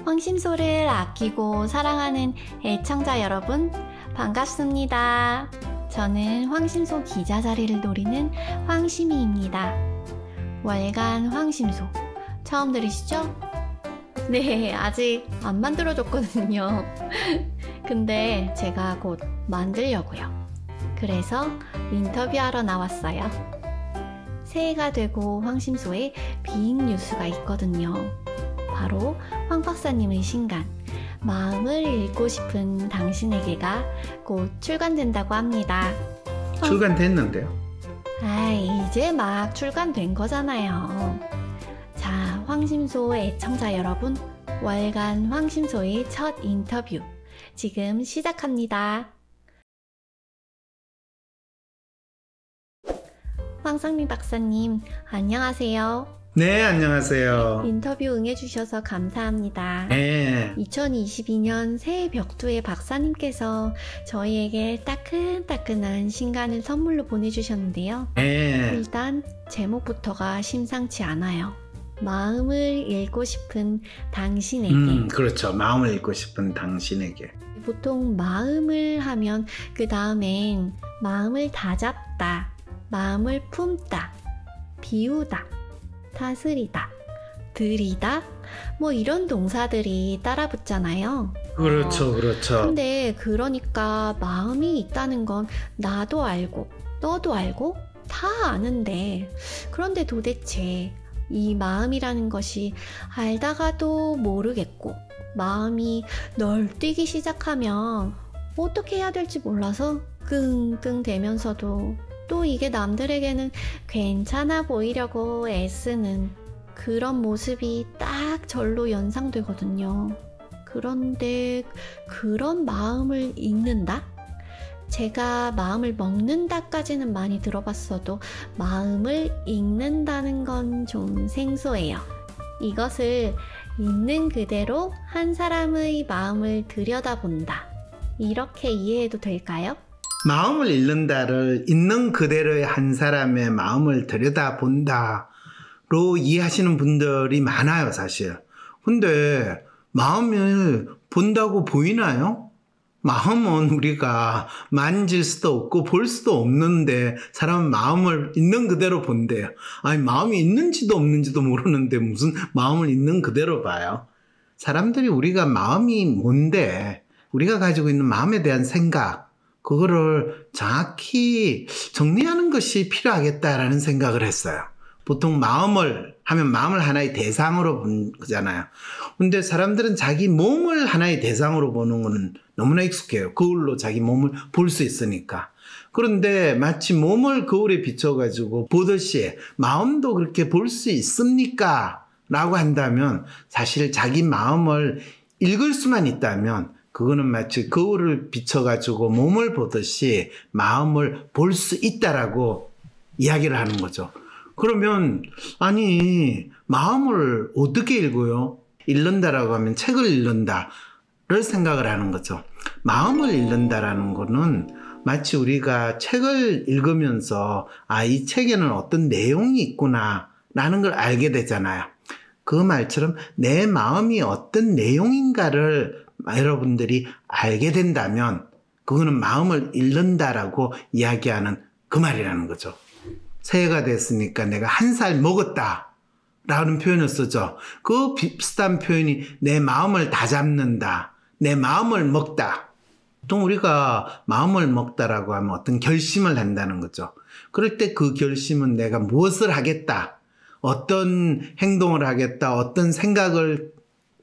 황심소를 아끼고 사랑하는 애청자 여러분, 반갑습니다. 저는 황심소 기자 자리를 노리는 황심이입니다. 월간 황심소, 처음 들으시죠? 네, 아직 안 만들어졌거든요. 근데 제가 곧 만들려고요. 그래서 인터뷰하러 나왔어요. 새해가 되고 황심소에 빅뉴스가 있거든요. 바로 황 박사님의 신간, 마음을 읽고 싶은 당신에게가 곧 출간된다고 합니다. 출간됐는데요? 이제 막 출간된 거잖아요. 자, 황심소 애청자 여러분, 월간 황심소의 첫 인터뷰 지금 시작합니다. 황상민 박사님, 안녕하세요. 네, 안녕하세요. 인터뷰 응해주셔서 감사합니다. 네. 2022년 새해 벽두에 박사님께서 저희에게 따끈따끈한 신간을 선물로 보내주셨는데요. 네. 일단 제목부터가 심상치 않아요. 마음을 읽고 싶은 당신에게. 그렇죠. 마음을 읽고 싶은 당신에게. 보통 마음을 하면 그 다음엔 마음을 다잡다, 마음을 품다, 비우다, 다스리다, 들이다, 뭐 이런 동사들이 따라 붙잖아요. 그렇죠, 그렇죠. 근데 그러니까 마음이 있다는 건 나도 알고 너도 알고 다 아는데, 그런데 도대체 이 마음이라는 것이 알다가도 모르겠고 마음이 널뛰기 시작하면 어떻게 해야 될지 몰라서 끙끙대면서도 또 이게 남들에게는 괜찮아 보이려고 애쓰는 그런 모습이 딱 절로 연상되거든요. 그런데 그런 마음을 읽는다? 제가 마음을 먹는다까지는 많이 들어봤어도 마음을 읽는다는 건 좀 생소해요. 이것을 있는 그대로 한 사람의 마음을 들여다본다, 이렇게 이해해도 될까요? 마음을 읽는다를 있는 그대로의 한 사람의 마음을 들여다본다로 이해하시는 분들이 많아요, 사실. 근데 마음을 본다고 보이나요? 마음은 우리가 만질 수도 없고 볼 수도 없는데 사람은 마음을 있는 그대로 본대요. 아니, 마음이 있는지도 없는지도 모르는데 무슨 마음을 있는 그대로 봐요? 사람들이 우리가 마음이 뭔데, 우리가 가지고 있는 마음에 대한 생각, 그거를 정확히 정리하는 것이 필요하겠다라는 생각을 했어요. 보통 마음을 하면 마음을 하나의 대상으로 보는 거잖아요. 근데 사람들은 자기 몸을 하나의 대상으로 보는 거는 너무나 익숙해요. 거울로 자기 몸을 볼 수 있으니까. 그런데 마치 몸을 거울에 비춰가지고 보듯이 마음도 그렇게 볼 수 있습니까? 라고 한다면, 사실 자기 마음을 읽을 수만 있다면 그거는 마치 거울을 비춰가지고 몸을 보듯이 마음을 볼 수 있다라고 이야기를 하는 거죠. 그러면 아니, 마음을 어떻게 읽어요? 읽는다라고 하면 책을 읽는다를 생각을 하는 거죠. 마음을 읽는다라는 거는 마치 우리가 책을 읽으면서 이 책에는 어떤 내용이 있구나 라는 걸 알게 되잖아요. 그 말처럼 내 마음이 어떤 내용인가를 여러분들이 알게 된다면 그거는 마음을 읽는다라고 이야기하는 그 말이라는 거죠. 새해가 됐으니까 내가 1살 먹었다 라는 표현을 쓰죠. 그 비슷한 표현이 내 마음을 다잡는다, 내 마음을 먹다. 보통 우리가 마음을 먹다라고 하면 어떤 결심을 한다는 거죠. 그럴 때 그 결심은 내가 무엇을 하겠다, 어떤 행동을 하겠다, 어떤 생각을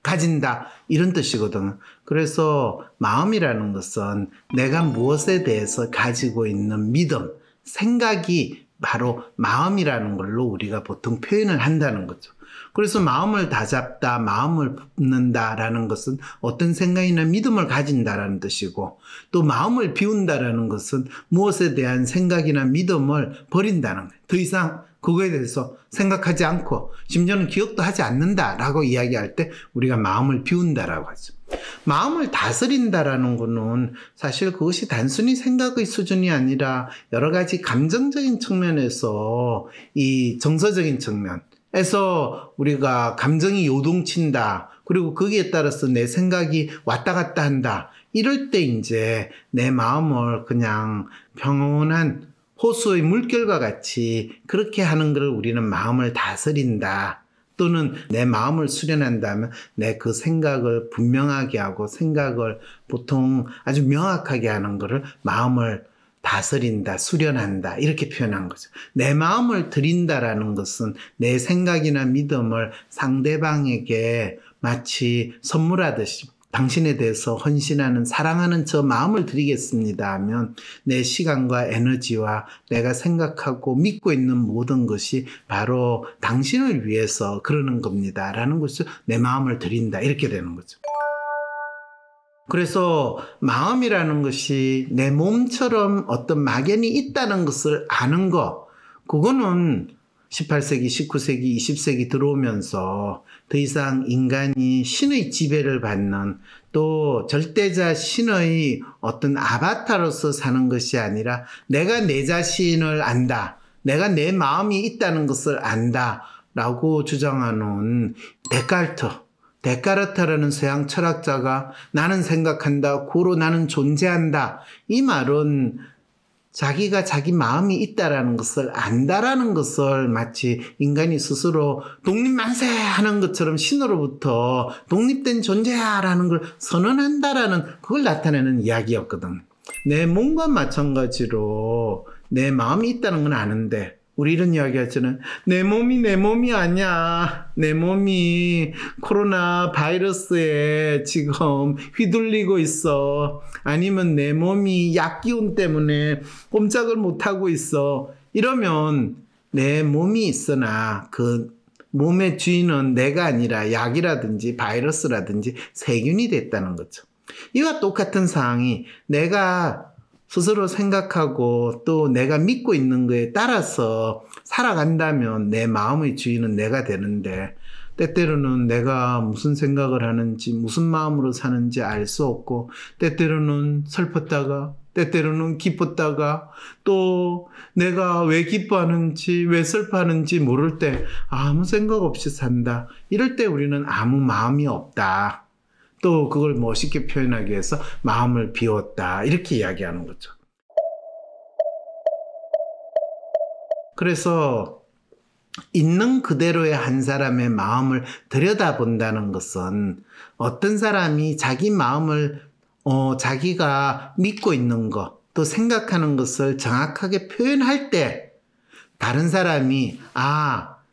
가진다, 이런 뜻이거든. 그래서 마음이라는 것은 내가 무엇에 대해서 가지고 있는 믿음, 생각이 바로 마음이라는 걸로 우리가 보통 표현을 한다는 거죠. 그래서 마음을 다잡다, 마음을 품는다라는 것은 어떤 생각이나 믿음을 가진다라는 뜻이고, 또 마음을 비운다라는 것은 무엇에 대한 생각이나 믿음을 버린다는 거예요. 더 이상 그거에 대해서 생각하지 않고 심지어는 기억도 하지 않는다라고 이야기할 때 우리가 마음을 비운다라고 하죠. 마음을 다스린다라는 거는 사실 그것이 단순히 생각의 수준이 아니라 여러 가지 감정적인 측면에서 이 정서적인 측면, 해서 우리가 감정이 요동친다. 그리고 거기에 따라서 내 생각이 왔다 갔다 한다. 이럴 때 이제 내 마음을 그냥 평온한 호수의 물결과 같이 그렇게 하는 걸 우리는 마음을 다스린다. 또는 내 마음을 수련한다면 내 그 생각을 분명하게 하고 생각을 보통 아주 명확하게 하는 것을 마음을 다스린다, 수련한다 이렇게 표현한 거죠. 내 마음을 드린다라는 것은 내 생각이나 믿음을 상대방에게 마치 선물하듯이 당신에 대해서 헌신하는 사랑하는 저 마음을 드리겠습니다 하면 내 시간과 에너지와 내가 생각하고 믿고 있는 모든 것이 바로 당신을 위해서 그러는 겁니다 라는 것을 내 마음을 드린다 이렇게 되는 거죠. 그래서 마음이라는 것이 내 몸처럼 어떤 막연히 있다는 것을 아는 거, 그거는 18세기, 19세기, 20세기 들어오면서 더 이상 인간이 신의 지배를 받는 또 절대자 신의 어떤 아바타로서 사는 것이 아니라 내가 내 자신을 안다, 내가 내 마음이 있다는 것을 안다 라고 주장하는 데카르트라는 서양 철학자가 나는 생각한다, 고로 나는 존재한다. 이 말은 자기가 자기 마음이 있다라는 것을 안다라는 것을 마치 인간이 스스로 독립만세 하는 것처럼 신으로부터 독립된 존재야라는 걸 선언한다라는 그걸 나타내는 이야기였거든. 내 몸과 마찬가지로 내 마음이 있다는 건 아는데 우리 이런 이야기 하잖아요. 내 몸이 아니야. 내 몸이 코로나 바이러스에 지금 휘둘리고 있어. 아니면 내 몸이 약기운 때문에 꼼짝을 못하고 있어. 이러면 내 몸이 있으나 그 몸의 주인은 내가 아니라 약이라든지 바이러스라든지 세균이 됐다는 거죠. 이와 똑같은 상황이 내가 스스로 생각하고 또 내가 믿고 있는 거에 따라서 살아간다면 내 마음의 주인은 내가 되는데 때때로는 내가 무슨 생각을 하는지 무슨 마음으로 사는지 알 수 없고 때때로는 슬펐다가 때때로는 기뻤다가 또 내가 왜 기뻐하는지 왜 슬퍼하는지 모를 때 아무 생각 없이 산다. 이럴 때 우리는 아무 마음이 없다. 또 그걸 멋있게 표현하기 위해서 마음을 비웠다 이렇게 이야기하는 거죠. 그래서 있는 그대로의 한 사람의 마음을 들여다본다는 것은 어떤 사람이 자기 마음을 자기가 믿고 있는 것, 또 생각하는 것을 정확하게 표현할 때 다른 사람이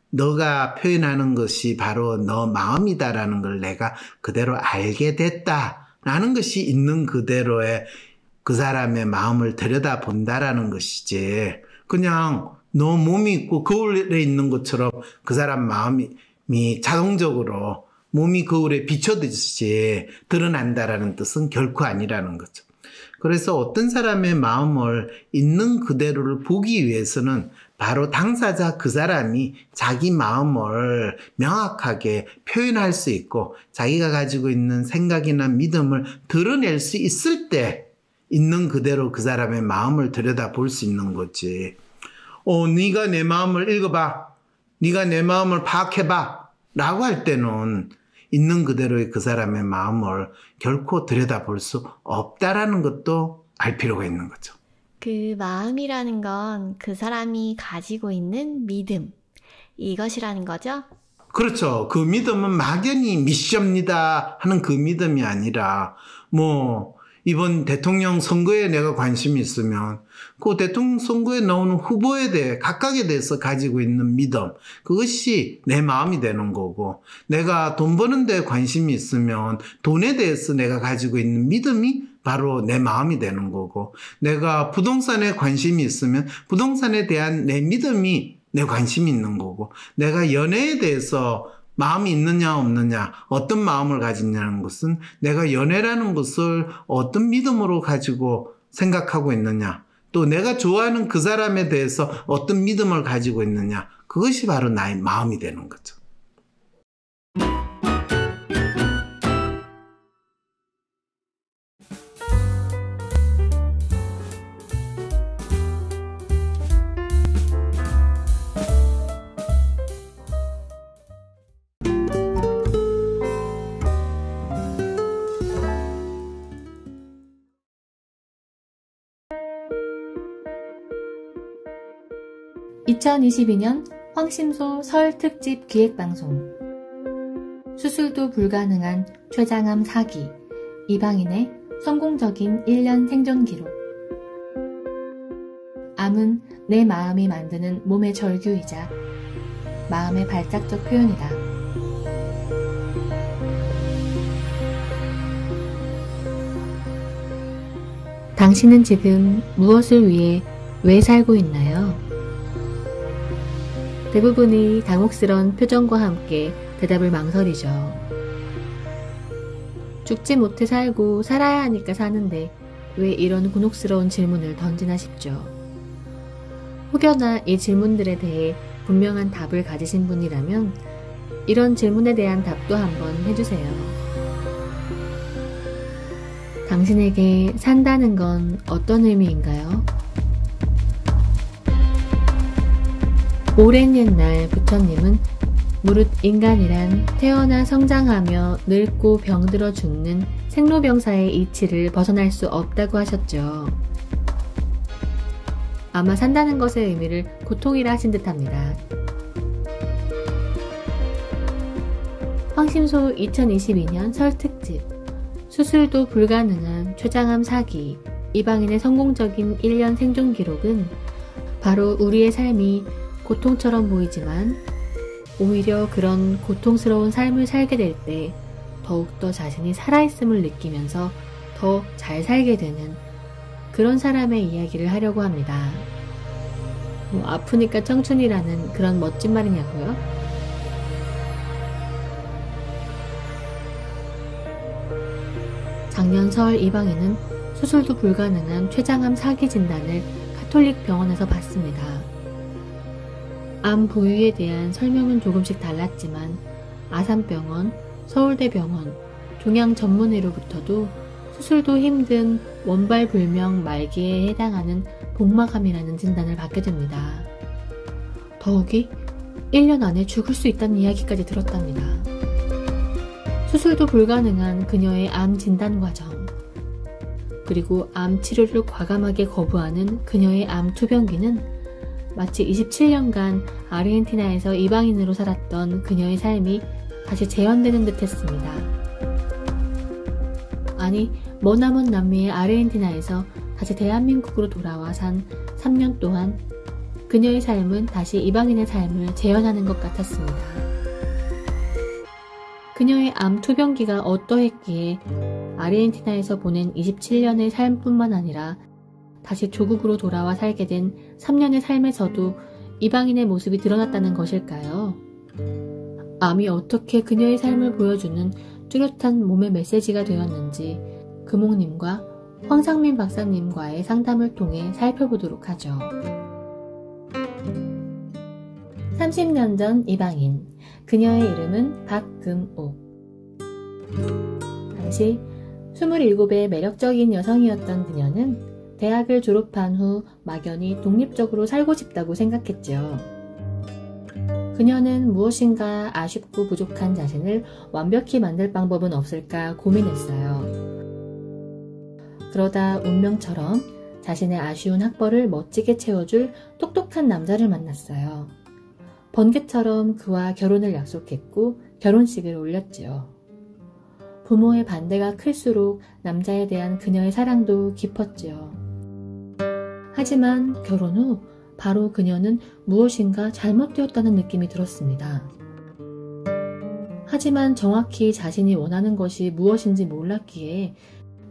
너가 표현하는 것이 바로 너 마음이다라는 걸 내가 그대로 알게 됐다라는 것이 있는 그대로의 그 사람의 마음을 들여다본다라는 것이지 그냥 너 몸이 있고 거울에 있는 것처럼 그 사람 마음이 자동적으로 몸이 거울에 비춰듯이 드러난다라는 뜻은 결코 아니라는 거죠. 그래서 어떤 사람의 마음을 있는 그대로를 보기 위해서는 바로 당사자 그 사람이 자기 마음을 명확하게 표현할 수 있고 자기가 가지고 있는 생각이나 믿음을 드러낼 수 있을 때 있는 그대로 그 사람의 마음을 들여다볼 수 있는 거지. 네가 내 마음을 읽어봐. 네가 내 마음을 파악해봐. 라고 할 때는 있는 그대로의 그 사람의 마음을 결코 들여다볼 수 없다라는 것도 알 필요가 있는 거죠. 그 마음이라는 건 그 사람이 가지고 있는 믿음, 이것이라는 거죠? 그렇죠. 그 믿음은 막연히 미션입니다 하는 그 믿음이 아니라 이번 대통령 선거에 내가 관심이 있으면 그 대통령 선거에 나오는 후보에 대해 각각에 대해서 가지고 있는 믿음, 그것이 내 마음이 되는 거고, 내가 돈 버는 데 관심이 있으면 돈에 대해서 내가 가지고 있는 믿음이 바로 내 마음이 되는 거고, 내가 부동산에 관심이 있으면 부동산에 대한 내 믿음이 내 관심이 있는 거고, 내가 연애에 대해서 마음이 있느냐 없느냐, 어떤 마음을 가지냐는 것은 내가 연애라는 것을 어떤 믿음으로 가지고 생각하고 있느냐, 또 내가 좋아하는 그 사람에 대해서 어떤 믿음을 가지고 있느냐, 그것이 바로 나의 마음이 되는 거죠. 2022년 황심소 설 특집 기획방송. 수술도 불가능한 췌장암 사기, 이방인의 성공적인 1년 생존 기록. 암은 내 마음이 만드는 몸의 절규이자 마음의 발작적 표현이다. 당신은 지금 무엇을 위해 왜 살고 있나요? 대부분이 당혹스러운 표정과 함께 대답을 망설이죠. 죽지 못해 살고 살아야 하니까 사는데 왜 이런 곤혹스러운 질문을 던지나 싶죠. 혹여나 이 질문들에 대해 분명한 답을 가지신 분이라면 이런 질문에 대한 답도 한번 해주세요. 당신에게 산다는 건 어떤 의미인가요? 오랜 옛날 부처님은 무릇 인간이란 태어나 성장하며 늙고 병들어 죽는 생로병사의 이치를 벗어날 수 없다고 하셨죠. 아마 산다는 것의 의미를 고통이라 하신 듯합니다. 황심소 2022년 설 특집. 수술도 불가능한 췌장암 사기, 이방인의 성공적인 1년 생존 기록은 바로 우리의 삶이 고통처럼 보이지만 오히려 그런 고통스러운 삶을 살게 될 때 더욱더 자신이 살아있음을 느끼면서 더 잘 살게 되는 그런 사람의 이야기를 하려고 합니다. 아프니까 청춘이라는 그런 멋진 말이냐고요? 작년 설 이방인은 수술도 불가능한 췌장암 사기 진단을 가톨릭 병원에서 받습니다. 암 부위에 대한 설명은 조금씩 달랐지만 아산병원, 서울대병원, 종양전문의로부터도 수술도 힘든 원발불명 말기에 해당하는 복막암이라는 진단을 받게 됩니다. 더욱이 1년 안에 죽을 수 있다는 이야기까지 들었답니다. 수술도 불가능한 그녀의 암 진단 과정, 그리고 암 치료를 과감하게 거부하는 그녀의 암 투병기는 마치 27년간 아르헨티나에서 이방인으로 살았던 그녀의 삶이 다시 재현되는 듯 했습니다. 아니, 머나먼 남미의 아르헨티나에서 다시 대한민국으로 돌아와 산 3년 동안 그녀의 삶은 다시 이방인의 삶을 재현하는 것 같았습니다. 그녀의 암 투병기가 어떠했기에 아르헨티나에서 보낸 27년의 삶뿐만 아니라 다시 조국으로 돌아와 살게 된 3년의 삶에서도 이방인의 모습이 드러났다는 것일까요? 암이 어떻게 그녀의 삶을 보여주는 뚜렷한 몸의 메시지가 되었는지 금옥님과 황상민 박사님과의 상담을 통해 살펴보도록 하죠. 30년 전 이방인, 그녀의 이름은 박금옥. 당시 27의 매력적인 여성이었던 그녀는 대학을 졸업한 후 막연히 독립적으로 살고 싶다고 생각했죠. 그녀는 무엇인가 아쉽고 부족한 자신을 완벽히 만들 방법은 없을까 고민했어요. 그러다 운명처럼 자신의 아쉬운 학벌을 멋지게 채워줄 똑똑한 남자를 만났어요. 번개처럼 그와 결혼을 약속했고 결혼식을 올렸지요. 부모의 반대가 클수록 남자에 대한 그녀의 사랑도 깊었지요. 하지만 결혼 후 바로 그녀는 무엇인가 잘못되었다는 느낌이 들었습니다. 하지만 정확히 자신이 원하는 것이 무엇인지 몰랐기에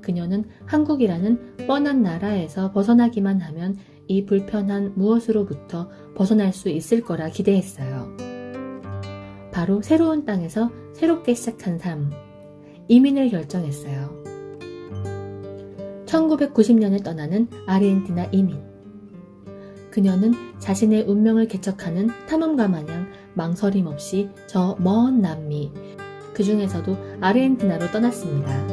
그녀는 한국이라는 뻔한 나라에서 벗어나기만 하면 이 불편한 무엇으로부터 벗어날 수 있을 거라 기대했어요. 바로 새로운 땅에서 새롭게 시작한 삶, 이민을 결정했어요. 1990년에 떠나는 아르헨티나 이민. 그녀는 자신의 운명을 개척하는 탐험가 마냥 망설임 없이 저 먼 남미, 그 중에서도 아르헨티나로 떠났습니다.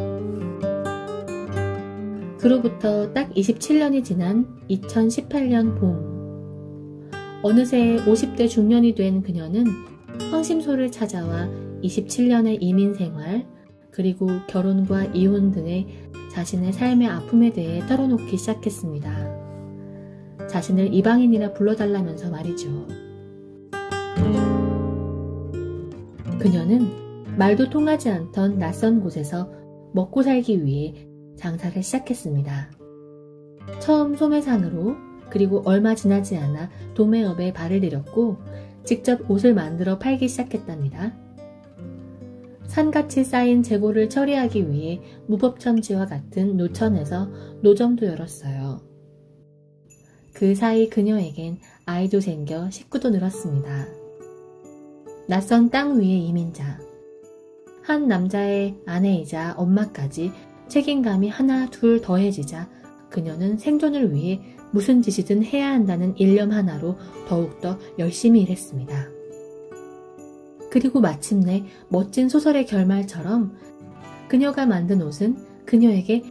그로부터 딱 27년이 지난 2018년 봄. 어느새 50대 중년이 된 그녀는 황심소를 찾아와 27년의 이민 생활, 그리고 결혼과 이혼 등의 자신의 삶의 아픔에 대해 털어놓기 시작했습니다. 자신을 이방인이라 불러달라면서 말이죠. 그녀는 말도 통하지 않던 낯선 곳에서 먹고 살기 위해 장사를 시작했습니다. 처음 소매상으로, 그리고 얼마 지나지 않아 도매업에 발을 들였고 직접 옷을 만들어 팔기 시작했답니다. 산같이 쌓인 재고를 처리하기 위해 무법천지와 같은 노천에서 노점도 열었어요. 그 사이 그녀에겐 아이도 생겨 식구도 늘었습니다. 낯선 땅 위의 이민자. 한 남자의 아내이자 엄마까지 책임감이 하나 둘 더해지자 그녀는 생존을 위해 무슨 짓이든 해야 한다는 일념 하나로 더욱더 열심히 일했습니다. 그리고 마침내 멋진 소설의 결말처럼 그녀가 만든 옷은 그녀에게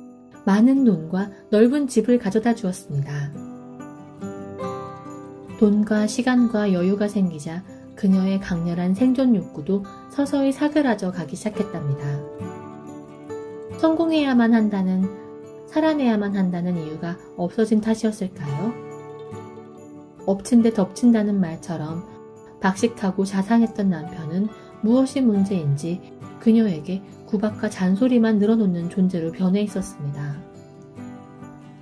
많은 돈과 넓은 집을 가져다 주었습니다. 돈과 시간과 여유가 생기자 그녀의 강렬한 생존 욕구도 서서히 사그라져 가기 시작했답니다. 성공해야만 한다는, 살아내야만 한다는 이유가 없어진 탓이었을까요? 엎친 데 덮친다는 말처럼 박식하고 자상했던 남편은 무엇이 문제인지 그녀에게 구박과 잔소리만 늘어놓는 존재로 변해 있었습니다.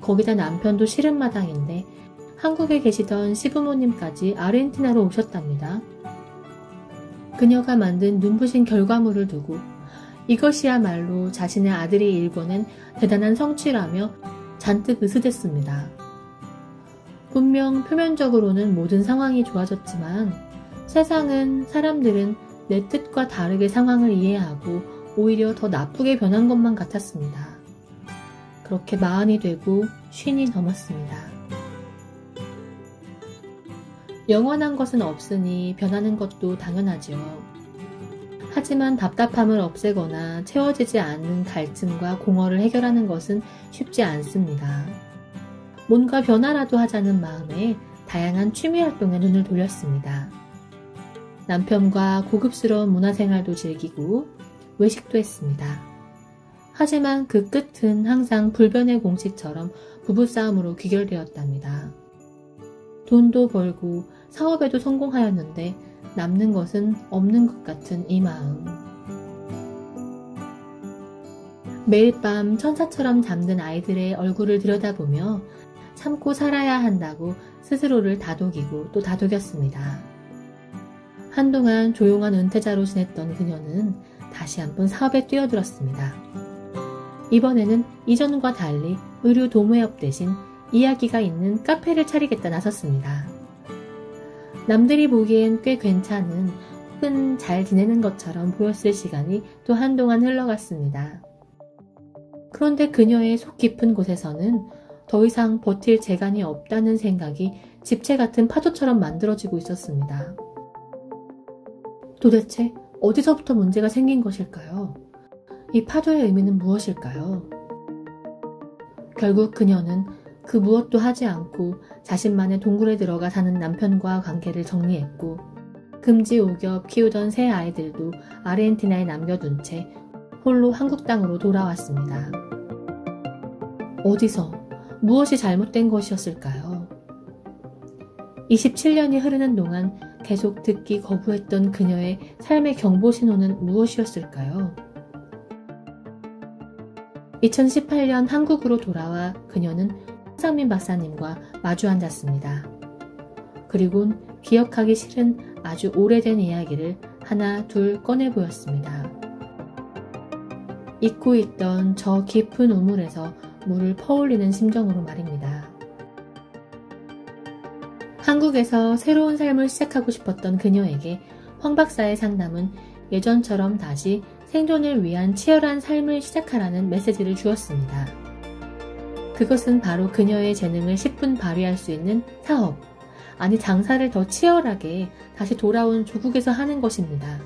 거기다 남편도 싫은 마당인데 한국에 계시던 시부모님까지 아르헨티나로 오셨답니다. 그녀가 만든 눈부신 결과물을 두고 이것이야말로 자신의 아들이 일궈낸 대단한 성취라며 잔뜩 으스댔습니다. 분명 표면적으로는 모든 상황이 좋아졌지만 세상은, 사람들은 내 뜻과 다르게 상황을 이해하고 오히려 더 나쁘게 변한 것만 같았습니다. 그렇게 40이 되고 50이 넘었습니다. 영원한 것은 없으니 변하는 것도 당연하죠. 하지만 답답함을 없애거나 채워지지 않는 갈증과 공허를 해결하는 것은 쉽지 않습니다. 뭔가 변화라도 하자는 마음에 다양한 취미활동에 눈을 돌렸습니다. 남편과 고급스러운 문화생활도 즐기고 외식도 했습니다. 하지만 그 끝은 항상 불변의 공식처럼 부부싸움으로 귀결되었답니다. 돈도 벌고 사업에도 성공하였는데 남는 것은 없는 것 같은 이 마음. 매일 밤 천사처럼 잠든 아이들의 얼굴을 들여다보며 참고 살아야 한다고 스스로를 다독이고 또 다독였습니다. 한동안 조용한 은퇴자로 지냈던 그녀는 다시 한번 사업에 뛰어들었습니다. 이번에는 이전과 달리 의류 도매업 대신 이야기가 있는 카페를 차리겠다 나섰습니다. 남들이 보기엔 꽤 괜찮은 혹은 잘 지내는 것처럼 보였을 시간이 또 한동안 흘러갔습니다. 그런데 그녀의 속 깊은 곳에서는 더 이상 버틸 재간이 없다는 생각이 집채 같은 파도처럼 만들어지고 있었습니다. 도대체 어디서부터 문제가 생긴 것일까요? 이 파도의 의미는 무엇일까요? 결국 그녀는 그 무엇도 하지 않고 자신만의 동굴에 들어가 사는 남편과 관계를 정리했고 금지오겹 키우던 새 아이들도 아르헨티나에 남겨둔 채 홀로 한국 땅으로 돌아왔습니다. 어디서 무엇이 잘못된 것이었을까요? 27년이 흐르는 동안 계속 듣기 거부했던 그녀의 삶의 경보신호는 무엇이었을까요? 2018년 한국으로 돌아와 그녀는 황상민 박사님과 마주 앉았습니다. 그리곤 기억하기 싫은 아주 오래된 이야기를 하나 둘 꺼내 보였습니다. 잊고 있던 저 깊은 우물에서 물을 퍼올리는 심정으로 말입니다. 한국에서 새로운 삶을 시작하고 싶었던 그녀에게 황 박사의 상담은 예전처럼 다시 생존을 위한 치열한 삶을 시작하라는 메시지를 주었습니다. 그것은 바로 그녀의 재능을 10분 발휘할 수 있는 사업, 아니 장사를 더 치열하게 다시 돌아온 조국에서 하는 것입니다.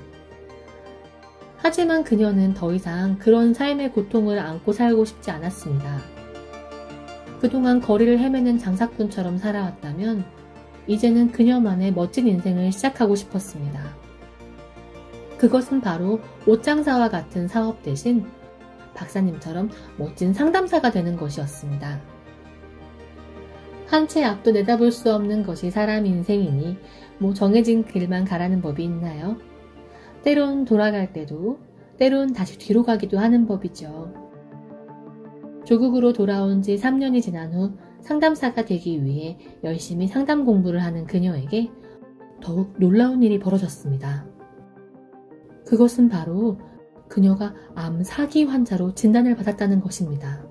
하지만 그녀는 더 이상 그런 삶의 고통을 안고 살고 싶지 않았습니다. 그동안 거리를 헤매는 장사꾼처럼 살아왔다면 이제는 그녀만의 멋진 인생을 시작하고 싶었습니다. 그것은 바로 옷장사와 같은 사업 대신 박사님처럼 멋진 상담사가 되는 것이었습니다. 한 채 앞도 내다볼 수 없는 것이 사람 인생이니 뭐 정해진 길만 가라는 법이 있나요? 때론 돌아갈 때도, 때론 다시 뒤로 가기도 하는 법이죠. 조국으로 돌아온 지 3년이 지난 후 상담사가 되기 위해 열심히 상담 공부를 하는 그녀에게 더욱 놀라운 일이 벌어졌습니다. 그것은 바로 그녀가 암 4기 환자로 진단을 받았다는 것입니다.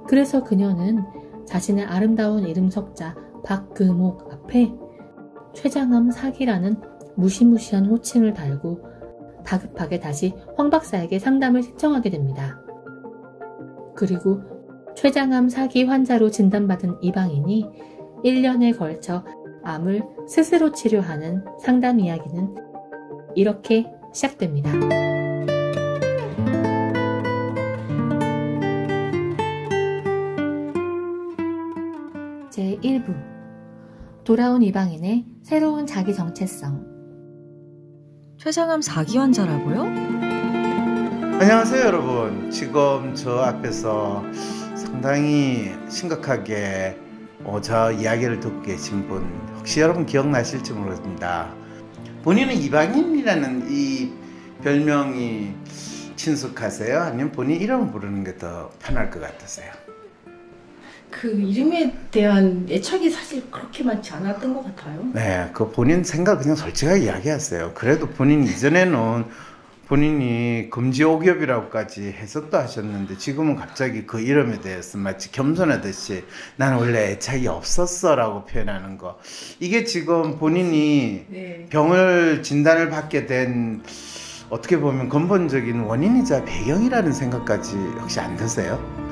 그래서 그녀는 자신의 아름다운 이름 석자 박금옥 앞에 췌장암 4기라는 무시무시한 호칭을 달고 다급하게 다시 황 박사에게 상담을 신청하게 됩니다. 그리고 췌장암 4기 환자로 진단받은 이방인이 1년에 걸쳐 암을 스스로 치료하는 상담 이야기는 이렇게 시작됩니다. 제1부 돌아온 이방인의 새로운 자기 정체성. 췌장암 4기 환자라고요? 안녕하세요 여러분. 지금 저 앞에서 상당히 심각하게 저 이야기를 듣고 계신 분 혹시 여러분 기억나실지 모르겠습니다. 본인은 이방인이라는 이 별명이 친숙하세요? 아니면 본인 이름을 부르는 게 더 편할 것 같으세요? 그 이름에 대한 애착이 사실 그렇게 많지 않았던 것 같아요. 네, 그 본인 생각 그냥 솔직하게 이야기하세요. 그래도 본인 이전에는 본인이 금지옥엽이라고까지 해석도 하셨는데 지금은 갑자기 그 이름에 대해서 마치 겸손하듯이 나는 원래 애착이 없었어 라고 표현하는 거, 이게 지금 본인이 네. 병을 진단을 받게 된 어떻게 보면 근본적인 원인이자 배경이라는 생각까지 혹시 안 드세요?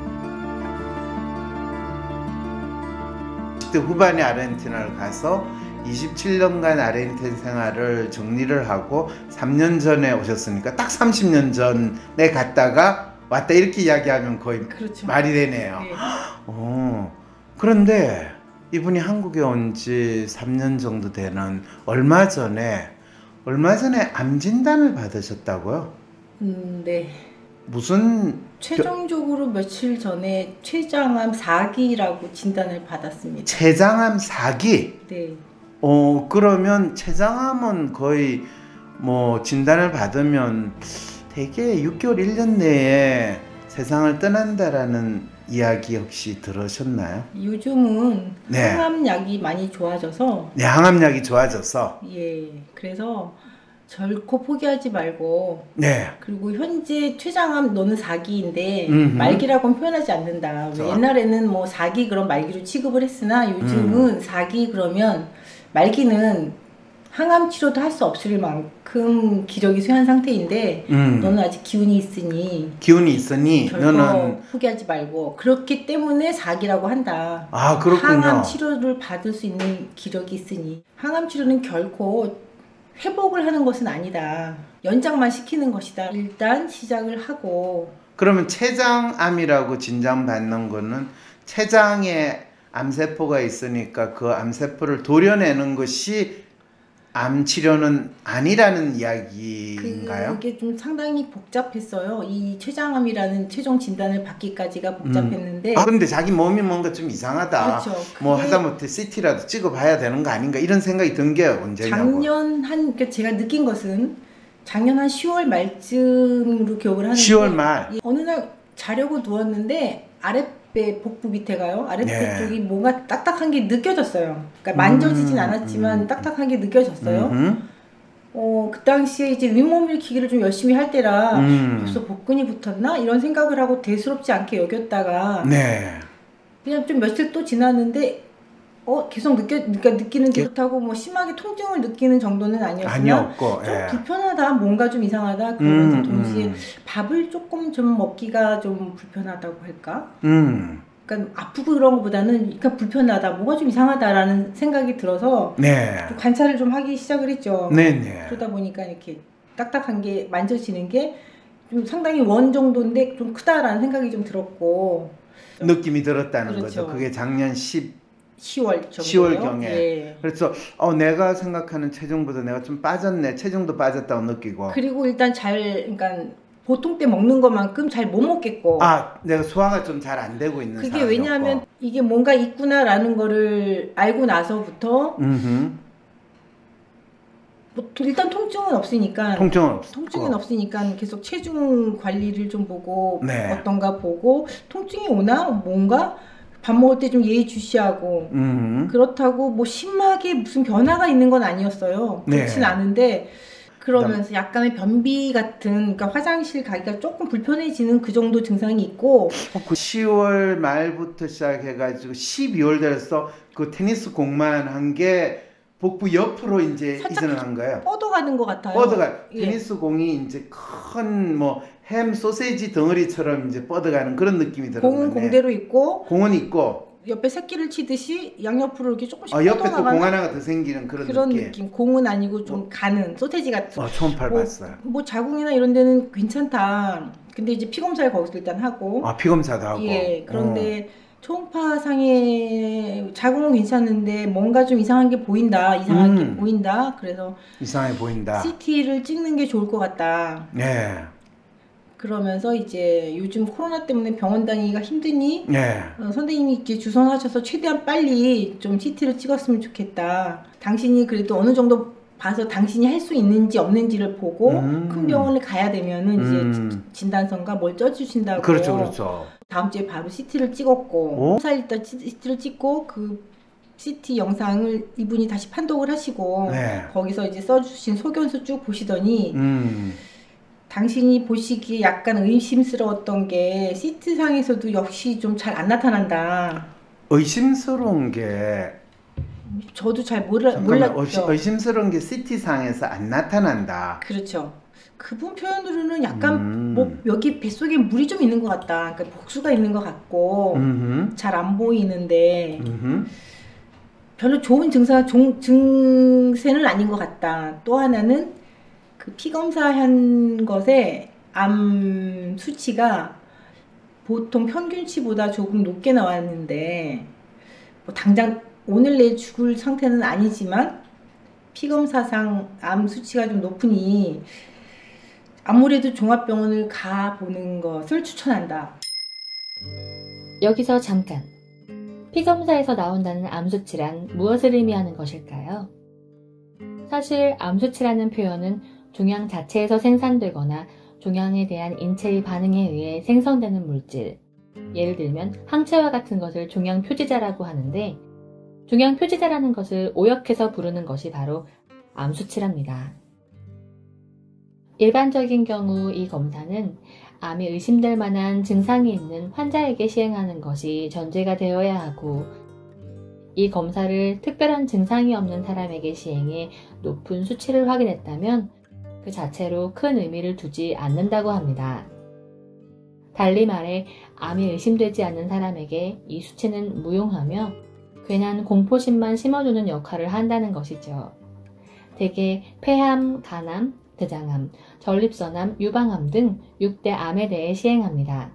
10대 후반에 아르헨티나를 가서 27년간 아르헨티나 생활을 정리를 하고 3년 전에 오셨으니까 딱 30년 전에 갔다가 왔다 이렇게 이야기하면 거의 그렇죠. 말이 되네요. 네. 그런데 이분이 한국에 온 지 3년 정도 되는 얼마 전에 암 진단을 받으셨다고요? 네. 무슨 최종적으로 며칠 전에 췌장암 4기라고 진단을 받았습니다. 췌장암 4기? 네. 그러면 췌장암은 거의 뭐 진단을 받으면 대개 6개월 1년 내에 세상을 떠난다라는 이야기 혹시 들으셨나요? 요즘은 네. 항암약이 많이 좋아져서 네, 항암약이 좋아져서 예. 그래서 결코 포기하지 말고, 네. 그리고 현재 췌장암 너는 4기인데 음흠. 말기라고는 표현하지 않는다. 왜 옛날에는 뭐 4기 그런 말기로 취급을 했으나 요즘은 4기 그러면 말기는 항암 치료도 할 수 없을 만큼 기력이 쇠한 상태인데 너는 아직 기운이 있으니 결코 너는 포기하지 말고, 그렇기 때문에 4기라고 한다. 아, 그렇군요. 항암 치료를 받을 수 있는 기력이 있으니. 항암 치료는 결코 회복을 하는 것은 아니다. 연장만 시키는 것이다. 일단 시작을 하고. 그러면 췌장암이라고 진단받는 거는 췌장에 암세포가 있으니까 그 암세포를 도려내는 것이 암 치료는 아니라는 이야기인가요? 그게 좀 상당히 복잡했어요. 이 췌장암이라는 최종 진단을 받기까지가 복잡했는데. 근데 자기 몸이 뭔가 좀 이상하다. 그렇죠. 뭐 하다못해 CT라도 찍어봐야 되는 거 아닌가 이런 생각이 든 게 언제냐고. 그러니까 제가 느낀 것은 작년 한 10월 말쯤으로 기억을 하는데 10월 말. 어느 날 자려고 누웠는데 아랫배 복부 밑에가요. 아랫배 네. 쪽이 뭔가 딱딱한 게 느껴졌어요. 그러니까 만져지진 않았지만 딱딱한 게 느껴졌어요. 그 당시에 이제 윗몸 일으키기를 좀 열심히 할 때라 벌써 복근이 붙었나? 이런 생각을 하고 대수롭지 않게 여겼다가 네. 그냥 좀 며칠 또 지났는데 계속 느끼는 게 그렇다고 뭐 심하게 통증을 느끼는 정도는 아니었으나 아니었고, 좀 예. 불편하다, 뭔가 좀 이상하다 그러면서 동시에 밥을 조금 좀 먹기가 좀 불편하다고 할까? 그러니까 아프고 그런 것보다는 그러니까 불편하다, 뭐가 좀 이상하다라는 생각이 들어서 네. 좀 관찰을 좀 하기 시작을 했죠. 네네. 그러다 보니까 이렇게 딱딱한 게 만져지는 게 좀 상당히 원 정도인데 좀 크다라는 생각이 좀 들었고 느낌이 들었다는 그렇죠. 거죠. 그게 작년 10월 정도요. 10월경에. 예. 그래서 내가 생각하는 체중보다 내가 좀 빠졌네. 체중도 빠졌다고 느끼고. 그리고 일단 그러니까 보통 때 먹는 것만큼 잘 못 먹겠고. 아, 내가 소화가 좀 잘 안 되고 있는 그게 상황이었고. 왜냐하면 이게 뭔가 있구나라는 거를 알고 나서부터 뭐 일단 통증은 없으니까 통증은 없으니까 계속 체중 관리를 좀 보고 네. 어떤가 보고 통증이 오나 뭔가 밥 먹을 때 좀 예의주시하고 그렇다고 뭐 심하게 무슨 변화가 있는 건 아니었어요. 그렇진 네. 않은데 그러면서 약간의 변비 같은 그러니까 화장실 가기가 조금 불편해지는 그 정도 증상이 있고 그 10월 말부터 시작해가지고 12월 돼서 그 테니스 공만 한 게 복부 옆으로 이제 이전을 한 거예요. 뻗어가는 것 같아요. 뻗어가 예. 테니스 공이 이제 큰 뭐 햄 소세지 덩어리처럼 이제 뻗어가는 그런 느낌이 들어요. 공은 공대로 있고 공은 있고 옆에 새끼를 치듯이 양옆으로 이렇게 조금씩 옆에 또 뻗어나가는 공 하나가 더 생기는 그런 느낌. 공은 아니고 좀 가는 소세지 같은. 초음파를 봤어요. 뭐 자궁이나 이런 데는 괜찮다. 근데 이제 피 검사를 거기서 일단 하고. 피 검사도 하고. 예. 그런데 초음파 상에 자궁은 괜찮은데 뭔가 좀 이상한 게 보인다. 이상하게 보인다. 그래서 이상해 보인다. CT를 찍는 게 좋을 것 같다. 네. 그러면서 이제 요즘 코로나 때문에 병원 다니기가 힘드니 네. 선생님이 이렇게 주선하셔서 최대한 빨리 좀 CT를 찍었으면 좋겠다. 당신이 그래도 어느 정도 봐서 당신이 할 수 있는지 없는지를 보고 큰 병원을 가야 되면은 이제 진단서가 뭘 쪄주신다고. 그렇죠, 그렇죠. 다음 주에 바로 CT를 찍었고 4일있다 CT를 찍고 그 CT 영상을 이분이 다시 판독을 하시고 네. 거기서 이제 써주신 소견서 쭉 보시더니 당신이 보시기에 약간 의심스러웠던 게 CT상에서도 역시 좀 잘 안 나타난다. 의심스러운 게 저도 잘 몰랐죠. 의심스러운 게 CT상에서 안 나타난다. 그렇죠. 그분 표현으로는 약간 뭐 여기 뱃속에 물이 좀 있는 것 같다. 그러니까 복수가 있는 것 같고 잘 안 보이는데 별로 좋은 증세는 아닌 것 같다. 또 하나는 그 피검사한 것에 암 수치가 보통 평균치보다 조금 높게 나왔는데 뭐 당장 오늘 내일 죽을 상태는 아니지만 피검사상 암 수치가 좀 높으니 아무래도 종합병원을 가보는 것을 추천한다. 여기서 잠깐. 피검사에서 나온다는 암수치란 무엇을 의미하는 것일까요? 사실 암수치라는 표현은 종양 자체에서 생산되거나 종양에 대한 인체의 반응에 의해 생성되는 물질, 예를 들면 항체와 같은 것을 종양 표지자라고 하는데 종양 표지자라는 것을 오역해서 부르는 것이 바로 암수치랍니다. 일반적인 경우 이 검사는 암이 의심될 만한 증상이 있는 환자에게 시행하는 것이 전제가 되어야 하고 이 검사를 특별한 증상이 없는 사람에게 시행해 높은 수치를 확인했다면 그 자체로 큰 의미를 두지 않는다고 합니다. 달리 말해 암이 의심되지 않는 사람에게 이 수치는 무용하며 괜한 공포심만 심어주는 역할을 한다는 것이죠. 대개 폐암, 간암, 대장암, 전립선암, 유방암 등 6대 암에 대해 시행합니다.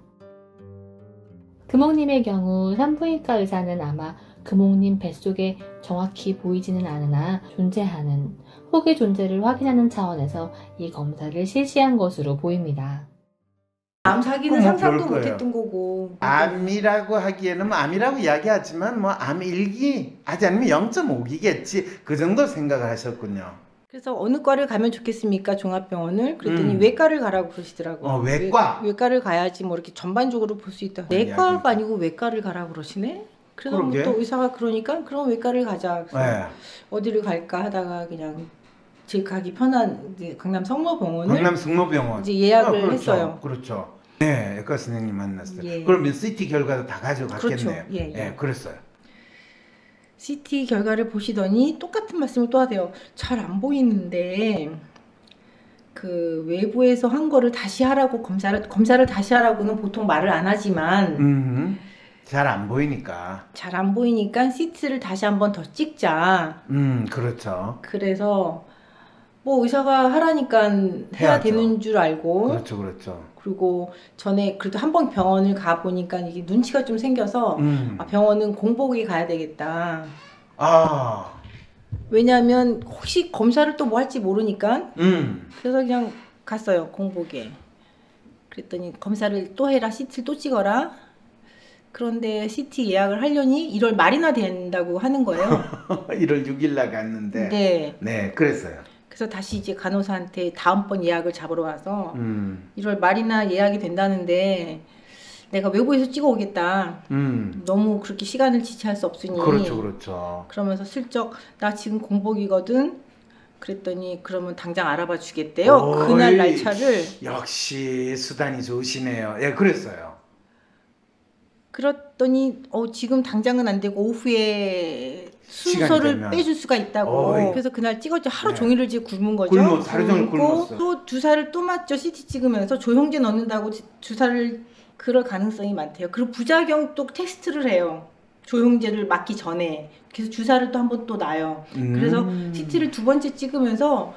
금옥님의 경우 산부인과 의사는 아마 금옥님 뱃속에 정확히 보이지는 않으나 존재하는 혹의 존재를 확인하는 차원에서 이 검사를 실시한 것으로 보입니다. 암 사기는 상상도 못했던 거고. 암이라고 하기에는 뭐 암이라고 이야기하지만 뭐 암 1기 하지 않으면 0.5기겠지 그 정도 생각을 하셨군요. 그래서 어느 과를 가면 좋겠습니까? 종합병원을? 그랬더니 외과를 가라고 그러시더라고요. 외과? 외과를 가야지 뭐 이렇게 전반적으로 볼 수 있다. 내과가 아니고 외과를 가라고 그러시네? 그래서 뭐 또 의사가 그러니까 그럼 외과를 가자. 네. 어디를 갈까 하다가 그냥 제 가기 편한 이제 강남 성모병원을 이제 예약을 그렇죠. 했어요. 그렇죠. 네, 외과 선생님 만났어요. 예. 그러면 CT 결과도 다 가져갔겠네요. 그렇죠. 예. 그랬어요. CT 결과를 보시더니 똑같은 말씀을 또 하세요. 잘 안 보이는데 그 외부에서 한 거를 다시 하라고 검사를 다시 하라고는 보통 말을 안 하지만 잘 안 보이니까. 잘 안 보이니까 CT를 다시 한번 더 찍자. 그렇죠. 그래서 뭐 의사가 하라니까 해야 해야죠. 되는 줄 알고. 그렇죠. 그리고 전에 그래도 한 번 병원을 가 보니까 이게 눈치가 좀 생겨서 아, 병원은 공복에 가야 되겠다. 왜냐하면 혹시 검사를 또 뭐 할지 모르니까. 그래서 그냥 갔어요, 공복에. 그랬더니 검사를 또 해라, CT를 또 찍어라. 그런데 CT 예약을 하려니 1월 말이나 된다고 하는 거예요. 1월 6일 날 갔는데. 네. 네, 그랬어요. 그래서 다시 이제 간호사한테 다음번 예약을 잡으러 와서 1월 말이나 예약이 된다는데 내가 외부에서 찍어 오겠다. 너무 그렇게 시간을 지체할 수 없으니. 그렇죠. 그러면서 슬쩍 나 지금 공복이거든. 그랬더니 그러면 당장 알아봐 주겠대요. 어이, 그날 날짜를. 역시 수단이 좋으시네요. 예, 그랬어요. 그랬더니 지금 당장은 안 되고 오후에 시간이 순서를 되면. 빼줄 수가 있다고. 어이. 그래서 그날 찍었죠. 하루 네. 종일을 이제 굶은 거죠. 하루 종일 굶었어. 또 주사를 또 맞죠. CT 찍으면서 조영제 넣는다고 주사를 그럴 가능성이 많대요. 그리고 부작용 또 테스트를 해요. 조영제를 맞기 전에. 그래서 주사를 또 한 번 또 놔요. 그래서 CT를 2번째 찍으면서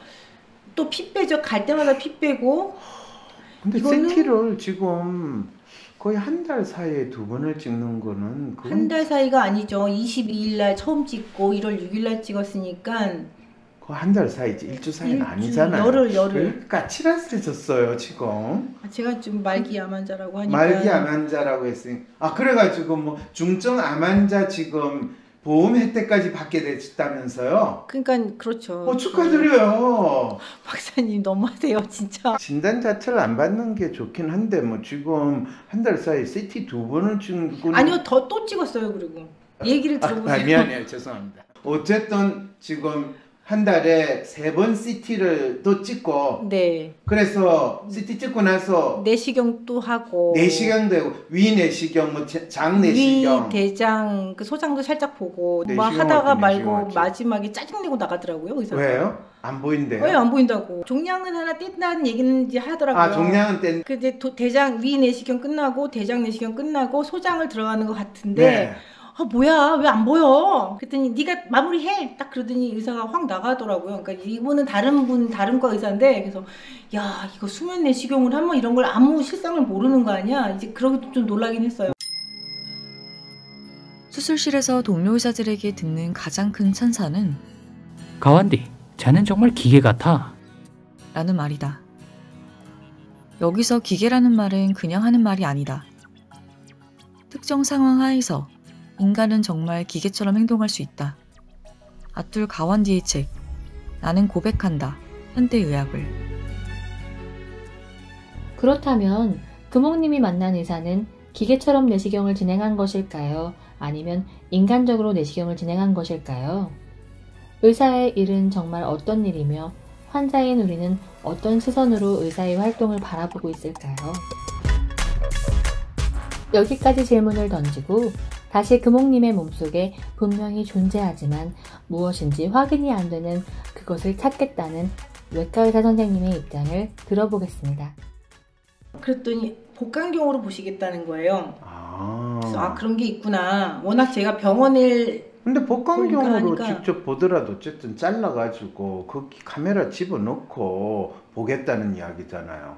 또 피 빼죠. 갈 때마다 피 빼고. 근데 이거는- CT를 지금 거의 한 달 사이에 2번을 찍는 거는 그건 한 달 사이가 아니죠. 22일 날 처음 찍고 1월 6일 날 찍었으니까 그 한 달 사이지 일주 사이는 일주, 아니잖아요. 열흘. 그러니까 치라스해졌어요 지금. 제가 좀 말기 암 환자라고 하니까 말기 암 환자라고 했으니 그래가지고 뭐 중증 암 환자 지금 보험 혜택까지 받게 됐다면서요? 그러니까 그렇죠. 축하드려요. 박사님 너무하세요 진짜. 진단 자체를 안 받는 게 좋긴 한데 뭐 지금 한 달 사이에 CT 2번을 찍는 건 아니요 또 찍었어요. 그리고 얘기를 들어보세요. 미안해요. 죄송합니다. 어쨌든 지금 한 달에 3번 CT를 또 찍고 네. 그래서 CT 찍고 나서 내시경 또 하고 내시경 되고 위 내시경 뭐 장 내시경 위 대장 그 소장도 살짝 보고 막 내시경 하다가 어떤 말고 내시경 하죠? 마지막에 짜증내고 나가더라고요 의사가. 왜요? 안 보인대요? 왜 안 보인다고. 종양은 하나 뗐다는 얘기는 이제 하더라고요. 아 종양은 뗀 그 이제 대장 위 내시경 끝나고 대장 내시경 끝나고 소장을 들어가는 것 같은데 네. 뭐야 왜 안 보여? 그랬더니 네가 마무리해. 딱 그러더니 의사가 확 나가더라고요. 그러니까 이분은 다른 과 의사인데 그래서 야 이거 수면 내시경을 하면 이런 걸 아무 실상을 모르는 거 아니야? 이제 그러고 좀 놀라긴 했어요. 수술실에서 동료 의사들에게 듣는 가장 큰 찬사는 가완디, 자넨 정말 기계 같아. 라는 말이다. 여기서 기계라는 말은 그냥 하는 말이 아니다. 특정 상황 하에서 인간은 정말 기계처럼 행동할 수 있다. 아툴 가완디의 책 나는 고백한다. 현대의학을. 그렇다면 금옥님이 만난 의사는 기계처럼 내시경을 진행한 것일까요? 아니면 인간적으로 내시경을 진행한 것일까요? 의사의 일은 정말 어떤 일이며 환자인 우리는 어떤 시선으로 의사의 활동을 바라보고 있을까요? 여기까지 질문을 던지고 다시 금옥님의 몸속에 분명히 존재하지만 무엇인지 확인이 안 되는 그것을 찾겠다는 외과 의사 선생님의 입장을 들어보겠습니다. 그랬더니 복강경으로 보시겠다는 거예요. 그래서 그런 게 있구나. 워낙 제가 병원을 근데 복강경으로 하니까. 직접 보더라도 어쨌든 잘라가지고 그 카메라 집어넣고 보겠다는 이야기잖아요.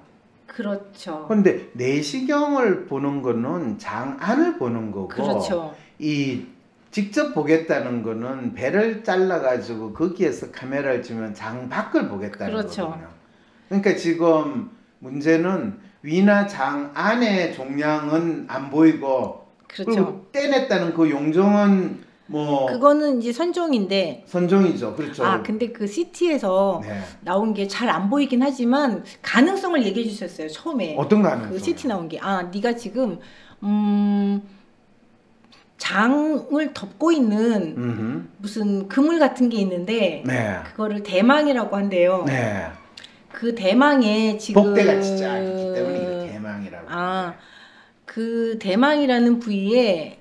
그렇죠. 근데 내시경을 보는 거는 장 안을 보는 거고 그렇죠. 이 직접 보겠다는 거는 배를 잘라가지고 거기에서 카메라를 주면 장 밖을 보겠다는 그렇죠. 거거든요. 그러니까 지금 문제는 위나 장 안의 종양은 안 보이고 그렇죠. 그리고 떼냈다는 그 용종은 뭐 그거는 이제 선종인데 선종이죠. 그렇죠. 근데 그 CT에서 네. 나온 게 잘 안 보이긴 하지만 가능성을 얘기해 주셨어요. 처음에. 어떤 가능성? 그 CT 나온 게 네가 지금 장을 덮고 있는 무슨 그물 같은 게 있는데 네. 그거를 대망이라고 한대요. 네. 그 대망에 지금 복대가 진짜 아니기 때문에 이게 대망이라고. 그 대망이라는 부위에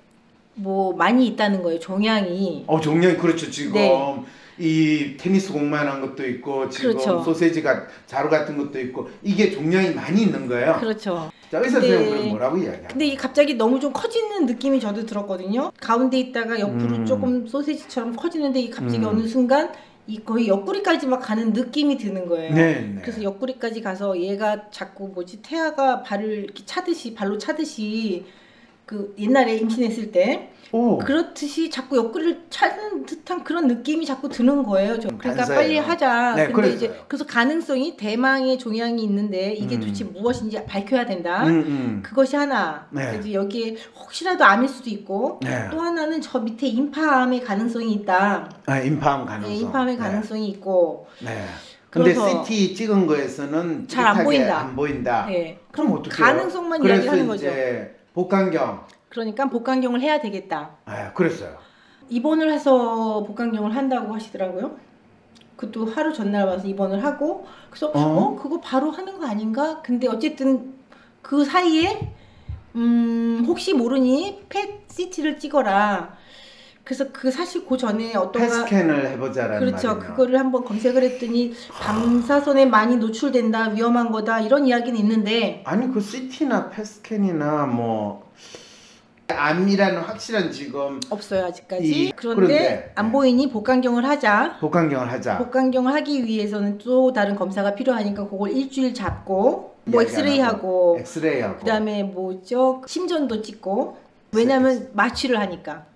뭐 많이 있다는 거예요. 종양이. 종양이 그렇죠. 지금 네. 이 테니스 공만한 것도 있고 지금 그렇죠. 소세지가 자루 같은 것도 있고 이게 종양이 많이 있는 거예요. 그렇죠. 자, 의사 선생님은 뭐라고 이야기해요? 근데 이게 갑자기 너무 좀 커지는 느낌이 저도 들었거든요. 가운데 있다가 옆으로 조금 소세지처럼 커지는데 이게 갑자기 어느 순간 이 거의 옆구리까지 막 가는 느낌이 드는 거예요. 네. 그래서 옆구리까지 가서 얘가 자꾸 태아가 발을 이렇게 차듯이 발로 차듯이 그 옛날에 임신했을 때 오. 그렇듯이 자꾸 옆구리를 차는 듯한 그런 느낌이 자꾸 드는 거예요. 그러니까 간사해요. 빨리 하자. 네, 근데 그랬어요. 이제 그래서 가능성이 대망의 종양이 있는데 이게 도대체 무엇인지 밝혀야 된다. 그것이 하나. 네. 그래서 여기에 혹시라도 암일 수도 있고 네. 또 하나는 저 밑에 임파암의 가능성이 있다. 아, 임파암 가능성. 네, 임파암의 가능성이 있고. 네. 근데 그래서 CT 찍은 거에서는 잘안 뚜렷하게 보인다. 안 보인다. 네. 그럼 어떻게 가능성만 그래서 이야기하는 거죠. 이제 복강경. 그러니까 복강경을 해야 되겠다. 아, 그랬어요. 입원을 해서 복강경을 한다고 하시더라고요. 그것도 하루 전날 와서 입원을 하고 그래서 그거 바로 하는 거 아닌가? 근데 어쨌든 그 사이에 혹시 모르니 펫 CT를 찍어라. 그래서 그 사실 그 전에 어떤가 펫스캔을 해보자라는 그렇죠. 말이네요. 그거를 한번 검색을 했더니 방사선에 많이 노출된다, 위험한 거다 이런 이야기는 있는데 아니 그 CT나 펫스캔이나 뭐 암이라는 확실한 지금 없어요 아직까지. 그런데 그런데 안 보이니 복강경을 하자. 복강경을 하자. 복강경을 하기 위해서는 또 다른 검사가 필요하니까 그걸 일주일 잡고 뭐 엑스레이하고 그다음에 뭐죠 심전도 찍고 왜냐면 마취를 하니까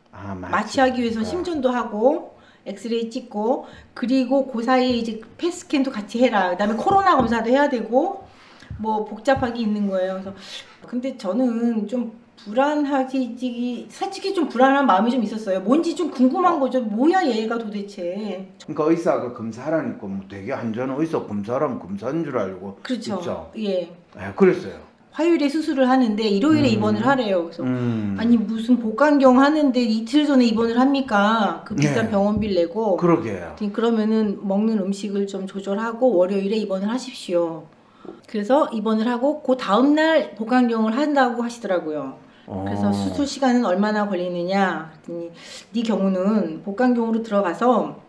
마취하기 위해서 심전도 하고 엑스레이 찍고 그리고 그 사이에 이제 펫스캔도 같이 해라. 그다음에 코로나 검사도 해야 되고 뭐 복잡하게 있는 거예요. 그래서 근데 저는 좀 솔직히 좀 불안한 마음이 좀 있었어요. 뭔지 좀 궁금한 거죠. 뭐야 얘가 도대체. 그러니까 의사가 검사하라니까 뭐 되게 한전 의사 검사하면 검사인 줄 알고. 그렇죠. 그렇죠? 예. 네, 그랬어요. 화요일에 수술을 하는데 일요일에 입원을 하래요. 그래서 아니 무슨 복강경 하는데 이틀 전에 입원을 합니까? 그 비싼 네. 병원비를 내고. 그러게요. 그러면은 먹는 음식을 좀 조절하고 월요일에 입원을 하십시오. 그래서 입원을 하고 그 다음날 복강경을 한다고 하시더라고요. 그래서 수술 시간은 얼마나 걸리느냐 그랬더니 네 경우는 복강경으로 들어가서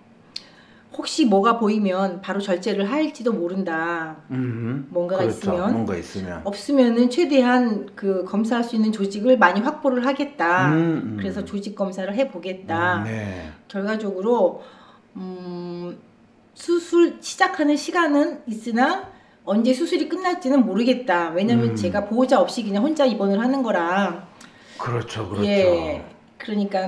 혹시 뭐가 보이면 바로 절제를 할지도 모른다. 뭔가가 그렇죠. 있으면 뭔가 있으면 없으면은 최대한 그 검사할 수 있는 조직을 많이 확보를 하겠다. 그래서 조직 검사를 해보겠다. 네. 결과적으로 수술 시작하는 시간은 있으나 언제 수술이 끝날지는 모르겠다. 왜냐면 제가 보호자 없이 그냥 혼자 입원을 하는 거라. 그렇죠, 그렇죠. 예, 그러니까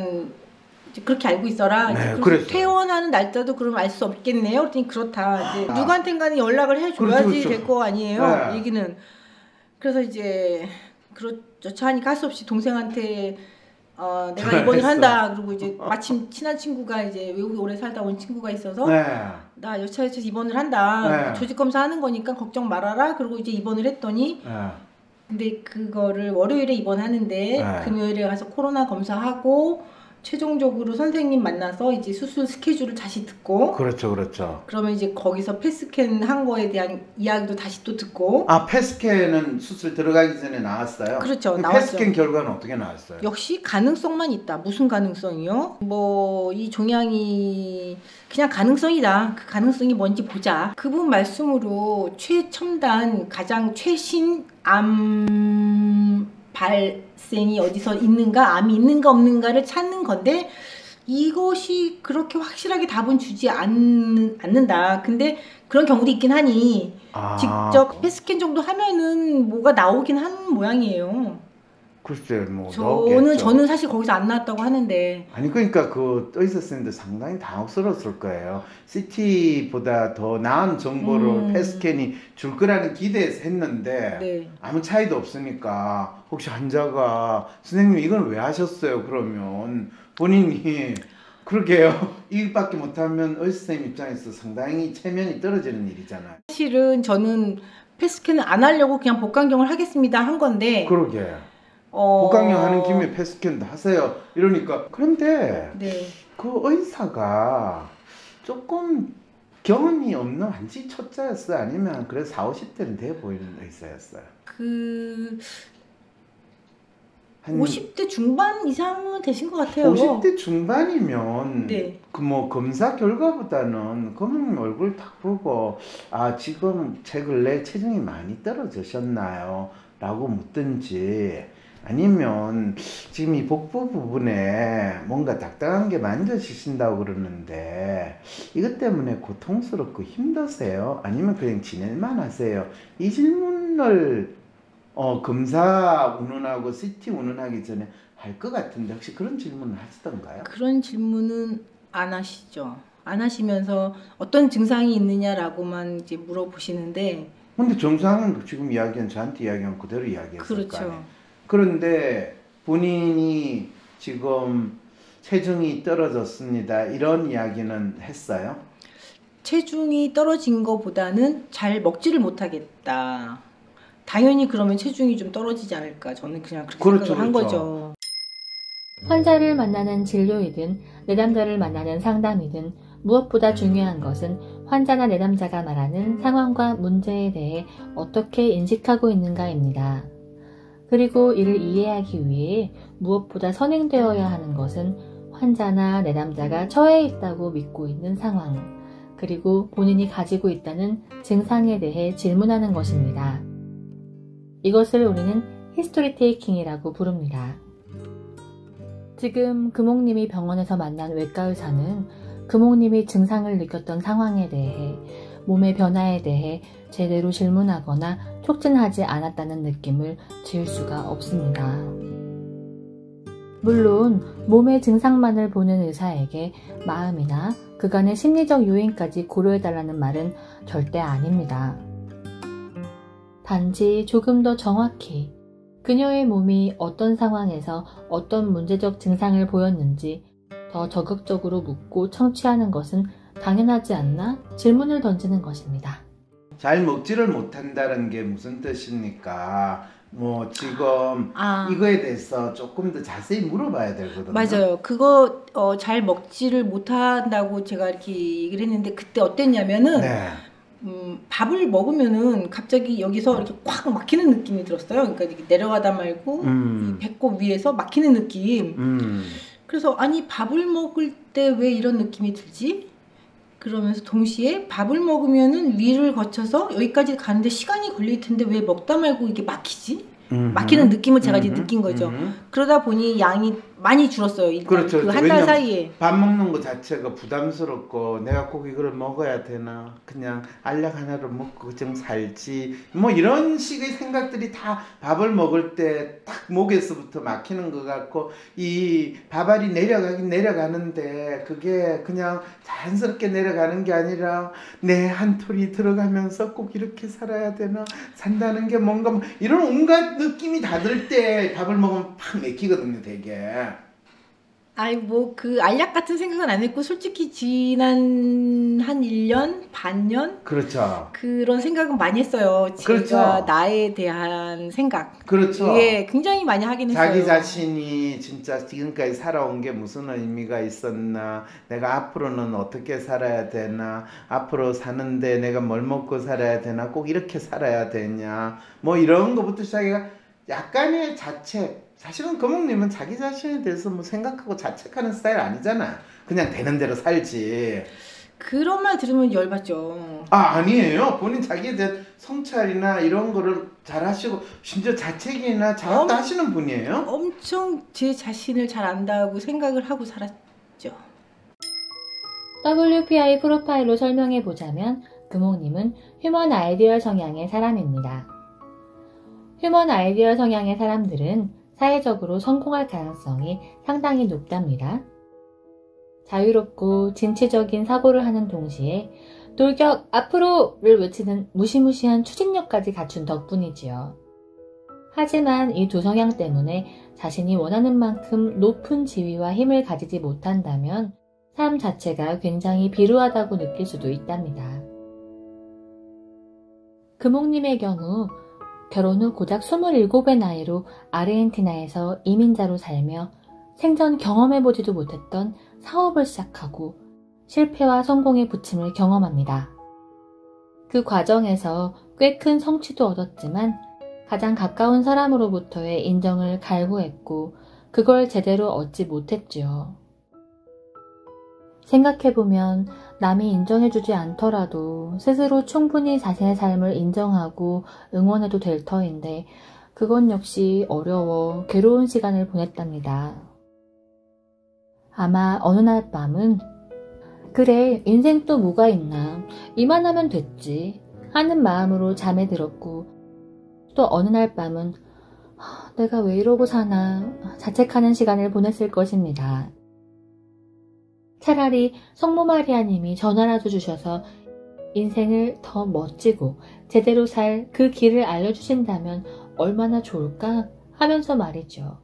그렇게 알고 있어라. 네, 그래서 퇴원하는 날짜도 그럼 알 수 없겠네요. 그랬더니 그렇다. 이제 누구한텐가는 연락을 해줘야지 그렇죠. 될 거 아니에요. 네. 얘기는. 그래서 이제 그렇죠 하니까 할 수 없이 동생한테 내가 입원을 한다. 그리고 이제 마침 친한 친구가 이제 외국에 오래 살다 온 친구가 있어서 네. 나 여차여차 입원을 한다. 네. 조직 검사 하는 거니까 걱정 말아라. 그리고 이제 입원을 했더니 네. 근데 그거를 월요일에 입원하는데 네. 금요일에 가서 코로나 검사하고 최종적으로 선생님 만나서 이제 수술 스케줄을 다시 듣고 그렇죠, 그렇죠. 그러면 이제 거기서 펫스캔 한 거에 대한 이야기도 다시 또 듣고 아, 펫스캔은 수술 들어가기 전에 나왔어요? 그렇죠, 그 나왔죠. 펫스캔 결과는 어떻게 나왔어요? 역시 가능성만 있다. 무슨 가능성이요? 뭐 이 종양이 그냥 가능성이다. 그 가능성이 뭔지 보자. 그분 말씀으로 최첨단 가장 최신 암 발생이 어디서 있는가, 암이 있는가 없는가를 찾는 건데 이것이 그렇게 확실하게 답은 주지 않는다. 근데 그런 경우도 있긴 하니 직접 펫스캔 정도 하면은 뭐가 나오긴 하는 모양이에요. 글쎄요, 뭐 나오겠죠. 저는 사실 거기서 안 나왔다고 하는데 아니 그러니까 그 의사 선생님도 상당히 당혹스러웠을 거예요. CT보다 더 나은 정보를 펫스캔이 줄 거라는 기대에서 했는데 네. 아무 차이도 없으니까 혹시 환자가 선생님 이건 왜 하셨어요? 그러면 본인이 그러게요. 이밖에 못하면 의사 선생님 입장에서 상당히 체면이 떨어지는 일이잖아요. 사실은 저는 펫스캔을 안 하려고 그냥 복강경을 하겠습니다 한 건데 그러게. 복강경 하는 김에 펫스캔도 하세요. 이러니까 그런데 네. 그 의사가 조금 경험이 없는 완전 초짜였어요? 아니면 그래도 40, 50대는 돼 보이는 의사였어요? 한 50대 중반 이상은 되신 것 같아요. 50대 중반이면 네. 그 뭐 검사 결과보다는 검은 얼굴 딱 보고 아 지금 최근에 체중이 많이 떨어지셨나요? 라고 묻든지 아니면 지금 이 복부 부분에 뭔가 딱딱한 게 만져지신다고 그러는데 이것 때문에 고통스럽고 힘드세요? 아니면 그냥 지낼만 하세요? 이 질문을 검사 운운하고 CT 운운하기 전에 할 것 같은데 혹시 그런 질문을 하시던가요? 그런 질문은 안 하시죠. 안 하시면서 어떤 증상이 있느냐라고만 이제 물어보시는데. 근데 정상은 지금 저한테 이야기한 그대로 이야기했을 그렇죠. 거 아니에요. 그런데 본인이 지금 체중이 떨어졌습니다. 이런 이야기는 했어요? 체중이 떨어진 것보다는 잘 먹지를 못하겠다. 당연히 그러면 체중이 좀 떨어지지 않을까. 저는 그냥 그렇게 그렇죠, 생각을 한 그렇죠. 거죠. 환자를 만나는 진료이든 내담자를 만나는 상담이든 무엇보다 중요한 것은 환자나 내담자가 말하는 상황과 문제에 대해 어떻게 인식하고 있는가입니다. 그리고 이를 이해하기 위해 무엇보다 선행되어야 하는 것은 환자나 내담자가 처해 있다고 믿고 있는 상황, 그리고 본인이 가지고 있다는 증상에 대해 질문하는 것입니다. 이것을 우리는 히스토리 테이킹이라고 부릅니다. 지금 금옥님이 병원에서 만난 외과 의사는 금옥님이 증상을 느꼈던 상황에 대해, 몸의 변화에 대해 제대로 질문하거나 촉진하지 않았다는 느낌을 지울 수가 없습니다. 물론 몸의 증상만을 보는 의사에게 마음이나 그간의 심리적 요인까지 고려해달라는 말은 절대 아닙니다. 단지 조금 더 정확히 그녀의 몸이 어떤 상황에서 어떤 문제적 증상을 보였는지 더 적극적으로 묻고 청취하는 것은 당연하지 않나 질문을 던지는 것입니다. 잘 먹지를 못한다는 게 무슨 뜻입니까? 지금 이거에 대해서 조금 더 자세히 물어봐야 되거든요. 맞아요. 그거 잘 먹지를 못한다고 제가 이렇게 얘기를 했는데 그때 어땠냐면은 네. 밥을 먹으면은 갑자기 여기서 이렇게 꽉 막히는 느낌이 들었어요. 그러니까 이렇게 내려가다 말고 이 배꼽 위에서 막히는 느낌. 그래서 아니 밥을 먹을 때 왜 이런 느낌이 들지? 그러면서 동시에 밥을 먹으면은 위를 거쳐서 여기까지 가는데 시간이 걸릴 텐데 왜 먹다 말고 이게 막히지? 막히는 느낌을 제가 이제 느낀 거죠. 그러다 보니 양이 많이 줄었어요. 일단 그렇죠. 그 한 달 사이에. 밥 먹는 거 자체가 부담스럽고 내가 꼭 이걸 먹어야 되나? 그냥 알약 하나를 먹고 좀 살지. 이런 식의 생각들이 다 밥을 먹을 때 딱 목에서부터 막히는 것 같고 이 밥알이 내려가긴 내려가는데 그게 그냥 자연스럽게 내려가는 게 아니라 내 한 톨이 들어가면서 꼭 이렇게 살아야 되나? 산다는 게 뭔가 이런 온갖 느낌이 다 들 때 밥을 먹으면 팍 맥히거든요, 되게. 아이 그 알약 같은 생각은 안 했고 솔직히 지난 한 1년, 반년 그렇죠. 그런 생각은 많이 했어요. 제가 그렇죠. 나에 대한 생각. 그렇죠. 예, 굉장히 많이 하긴 했어요. 자기 자신이 진짜 지금까지 살아온 게 무슨 의미가 있었나, 내가 앞으로는 어떻게 살아야 되나, 앞으로 사는데 내가 뭘 먹고 살아야 되나, 꼭 이렇게 살아야 되냐, 이런 것부터 시작해가 약간의 자책. 사실은 금옥님은 자기 자신에 대해서 생각하고 자책하는 스타일 아니잖아요. 그냥 되는 대로 살지. 그런 말 들으면 열받죠. 아니에요. 본인 자기에 대한 성찰이나 이런 거를 잘 하시고 심지어 자책이나 자학도 하시는 분이에요. 엄청 제 자신을 잘 안다고 생각을 하고 살았죠. WPI 프로파일로 설명해보자면 금옥님은 휴먼 아이디얼 성향의 사람입니다. 휴먼 아이디얼 성향의 사람들은 사회적으로 성공할 가능성이 상당히 높답니다. 자유롭고 진취적인 사고를 하는 동시에 돌격 앞으로를 외치는 무시무시한 추진력까지 갖춘 덕분이지요. 하지만 이 두 성향 때문에 자신이 원하는 만큼 높은 지위와 힘을 가지지 못한다면 삶 자체가 굉장히 비루하다고 느낄 수도 있답니다. 금옥님의 경우 결혼 후 고작 27의 나이로 아르헨티나에서 이민자로 살며 생전 경험해보지도 못했던 사업을 시작하고 실패와 성공의 부침을 경험합니다. 그 과정에서 꽤 큰 성취도 얻었지만 가장 가까운 사람으로부터의 인정을 갈구했고 그걸 제대로 얻지 못했지요. 생각해보면 남이 인정해주지 않더라도 스스로 충분히 자신의 삶을 인정하고 응원해도 될 터인데 그건 역시 어려워 괴로운 시간을 보냈답니다. 아마 어느 날 밤은 그래 인생 또 뭐가 있나 이만하면 됐지 하는 마음으로 잠에 들었고 또 어느 날 밤은 내가 왜 이러고 사나 자책하는 시간을 보냈을 것입니다. 차라리 성모 마리아님이 전화라도 주셔서 인생을 더 멋지고 제대로 살 그 길을 알려주신다면 얼마나 좋을까 하면서 말이죠.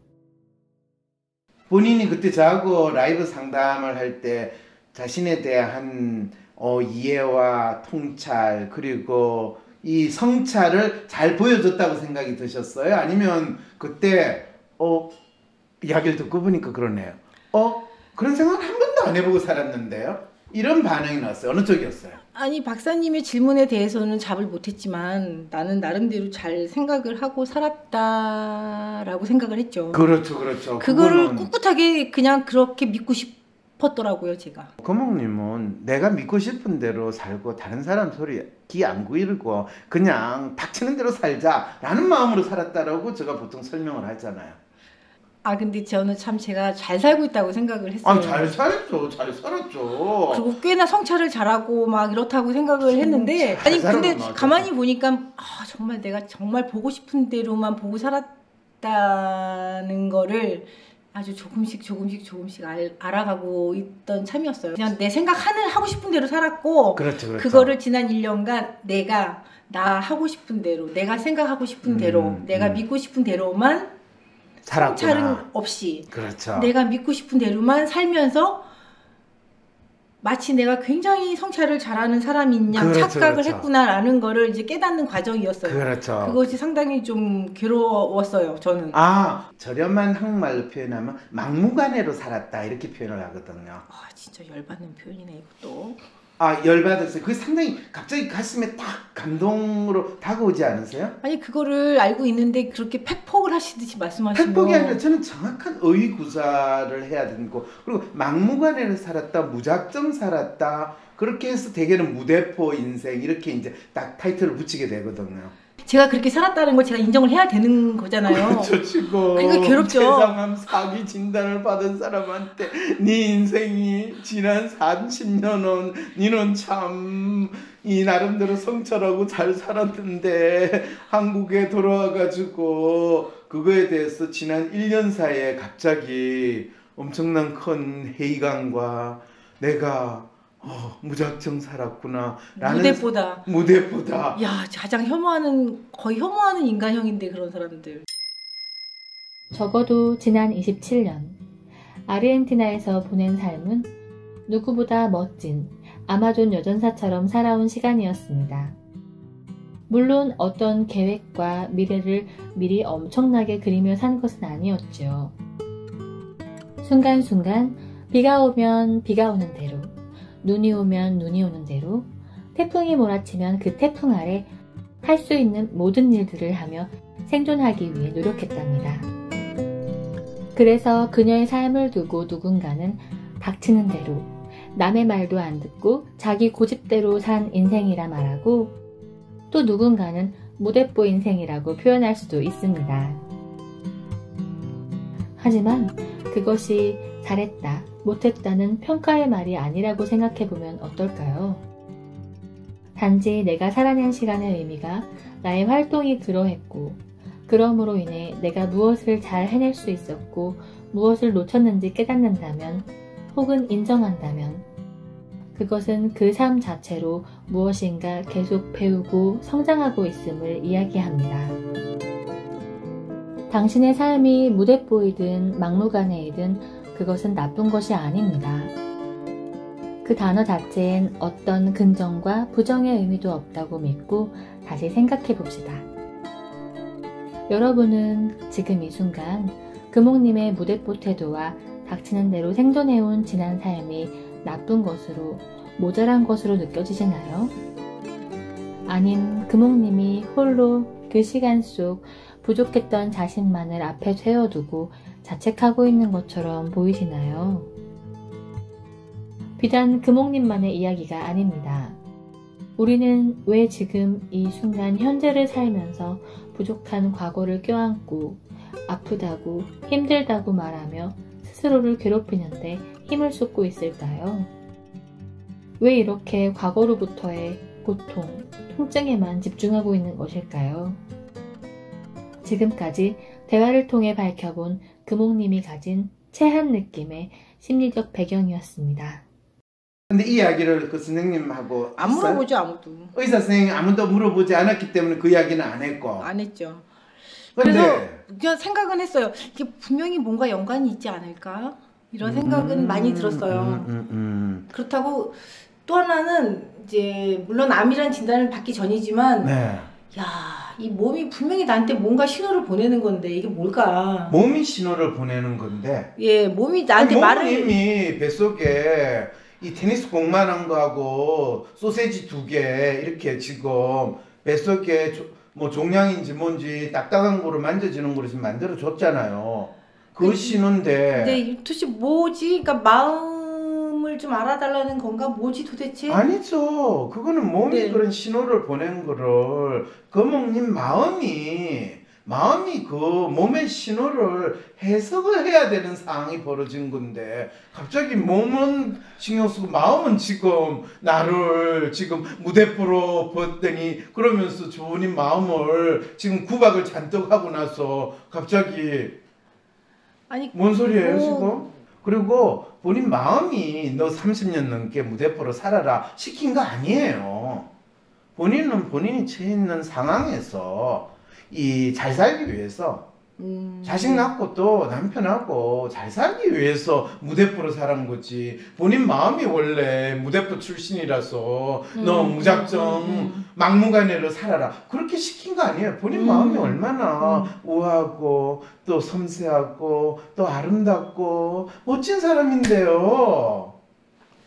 본인이 그때 저하고 라이브 상담을 할 때 자신에 대한 이해와 통찰 그리고 이 성찰을 잘 보여줬다고 생각이 드셨어요? 아니면 그때 이야기를 듣고 보니까 그러네요. 그런 생각을 한 번도 안 해보고 살았는데요? 이런 반응이 나왔어요. 어느 쪽이었어요? 아니 박사님의 질문에 대해서는 답을 못했지만 나는 나름대로 잘 생각을 하고 살았다라고 생각을 했죠. 그렇죠, 그렇죠. 그거를 꿋꿋하게 그냥 그렇게 믿고 싶었더라고요, 제가. 거목님은 내가 믿고 싶은 대로 살고 다른 사람 소리 귀 안 기울이고 그냥 닥치는 대로 살자라는 마음으로 살았다라고 제가 보통 설명을 하잖아요. 근데 저는 참 제가 잘 살고 있다고 생각을 했어요. 잘 살았죠. 잘 살았죠. 그리고 꽤나 성찰을 잘하고 막 이렇다고 생각을 했는데 근데 가만히 보니까 정말 내가 정말 보고 싶은 대로만 보고 살았다는 거를 아주 조금씩 알아가고 있던 참이었어요. 그냥 내 하고 싶은 대로 살았고 그렇죠. 그거를 지난 1년간 내가 나 하고 싶은 대로 내가 생각하고 싶은 대로 내가 믿고 싶은 대로만 성찰은 없이 그렇죠. 내가 믿고 싶은 대로만 살면서 마치 내가 굉장히 성찰을 잘하는 사람인 양 착각을 했구나라는 거를 이제 깨닫는 과정이었어요. 그렇죠. 그것이 상당히 좀 괴로웠어요, 저는. 저렴한 한국말로 표현하면 막무가내로 살았다 이렇게 표현을 하거든요. 진짜 열받는 표현이네, 이것도. 열받았어요. 그게 상당히 갑자기 가슴에 딱 감동으로 다가오지 않으세요? 아니 그거를 알고 있는데 그렇게 팩폭을 하시듯이 말씀하시면 팩폭이 아니라 저는 정확한 의구사를 해야 되는 거 그리고 막무가내로 살았다 무작정 살았다 그렇게 해서 대개는 무대포 인생 이렇게 이제 딱 타이틀을 붙이게 되거든요. 제가 그렇게 살았다는 걸 제가 인정을 해야 되는 거잖아요. 그렇죠, 지금. 그러니까 괴롭죠. 세상암 사기 진단을 받은 사람한테 네 인생이 지난 30년은 니는 참 이 나름대로 성찰하고 잘 살았는데 한국에 돌아와가지고 그거에 대해서 지난 1년 사이에 갑자기 엄청난 큰 회의감과 내가 무작정 살았구나. 무대보다. 야, 가장 거의 혐오하는 인간형인데 그런 사람들. 적어도 지난 27년 아르헨티나에서 보낸 삶은 누구보다 멋진 아마존 여전사처럼 살아온 시간이었습니다. 물론 어떤 계획과 미래를 미리 엄청나게 그리며 산 것은 아니었죠. 순간순간 비가 오면 비가 오는 대로 눈이 오면 눈이 오는 대로 태풍이 몰아치면 그 태풍 아래 할 수 있는 모든 일들을 하며 생존하기 위해 노력했답니다. 그래서 그녀의 삶을 두고 누군가는 닥치는 대로 남의 말도 안 듣고 자기 고집대로 산 인생이라 말하고 또 누군가는 무대뽀 인생이라고 표현할 수도 있습니다. 하지만 그것이 잘했다, 못했다는 평가의 말이 아니라고 생각해보면 어떨까요? 단지 내가 살아낸 시간의 의미가 나의 활동이 그러했고 그러므로 인해 내가 무엇을 잘 해낼 수 있었고 무엇을 놓쳤는지 깨닫는다면 혹은 인정한다면 그것은 그 삶 자체로 무엇인가 계속 배우고 성장하고 있음을 이야기합니다. 당신의 삶이 무대뽀이든 막무가내이든 그것은 나쁜 것이 아닙니다. 그 단어 자체엔 어떤 긍정과 부정의 의미도 없다고 믿고 다시 생각해 봅시다. 여러분은 지금 이 순간 금옥님의 무대뽀 태도와 닥치는 대로 생존해온 지난 삶이 나쁜 것으로 모자란 것으로 느껴지시나요? 아님 금옥님이 홀로 그 시간 속 부족했던 자신만을 앞에 세워두고 자책하고 있는 것처럼 보이시나요? 비단 금옥님만의 이야기가 아닙니다. 우리는 왜 지금 이 순간 현재를 살면서 부족한 과거를 껴안고 아프다고 힘들다고 말하며 스스로를 괴롭히는데 힘을 쏟고 있을까요? 왜 이렇게 과거로부터의 고통, 통증에만 집중하고 있는 것일까요? 지금까지 대화를 통해 밝혀본 금옥님이 가진 체한 느낌의 심리적 배경이었습니다. 근데 이 이야기를 그 선생님하고 안 했어요? 물어보죠, 아무도. 의사 선생님 아무도 물어보지 않았기 때문에 그 이야기는 안 했고. 안 했죠. 근데 그래서 그냥 생각은 했어요. 이게 분명히 뭔가 연관이 있지 않을까? 이런 생각은 많이 들었어요. 그렇다고 또 하나는 이제 물론 암이란 진단을 받기 전이지만 네. 야, 이 몸이 분명히 나한테 뭔가 신호를 보내는 건데 이게 뭘까? 몸이 신호를 보내는 건데. 예, 몸이 나한테 몸은 말을 이미 뱃속에 이 테니스 공만한 거하고 소세지 2개 이렇게 지금 뱃속에 뭐 종양인지 뭔지 딱딱한 거로 만져지는 거로 지금 만들어 줬잖아요. 그 신호인데. 근데 도대체 뭐지? 그러니까 마음을 좀 알아달라는 건가? 뭐지 도대체? 아니죠. 그거는 몸이 네. 그런 신호를 보낸 거를 금옥님 마음이 그 몸의 신호를 해석을 해야 되는 상황이 벌어진 건데 갑자기 몸은 신경 쓰고 마음은 지금 나를 지금 무대포로 봤더니 그러면서 주원님 마음을 지금 구박을 잔뜩 하고 나서 갑자기 아니 뭔 소리예요 뭐- 지금? 그리고 본인 마음이 너 30년 넘게 무대포로 살아라 시킨 거 아니에요. 본인은 본인이 처해 있는 상황에서 이 잘 살기 위해서 자식 낳고 또 남편하고 잘 살기 위해서 무대포로 살은 거지. 본인 마음이 원래 무대포 출신이라서 너 무작정 막무가내로 살아라 그렇게 시킨 거 아니에요. 본인 마음이 얼마나 우아하고 또 섬세하고 또 아름답고 멋진 사람인데요.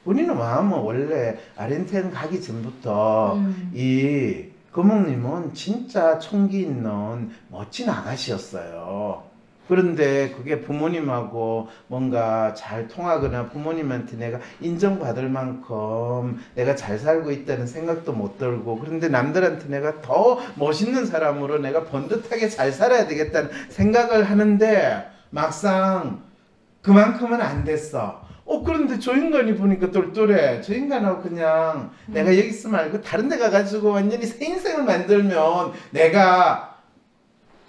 본인의 마음은 원래 아르헨티나 가기 전부터 이 금옥님은 진짜 총기 있는 멋진 아가씨였어요. 그런데 그게 부모님하고 뭔가 잘 통하거나 부모님한테 내가 인정받을 만큼 내가 잘 살고 있다는 생각도 못 들고 그런데 남들한테 내가 더 멋있는 사람으로 내가 번듯하게 잘 살아야 되겠다는 생각을 하는데 막상 그만큼은 안 됐어. 그런데 저 인간이 보니까 똘똘해. 저 인간하고 그냥 내가 여기 있으면 말고 다른 데 가가지고 완전히 새 인생을 만들면 내가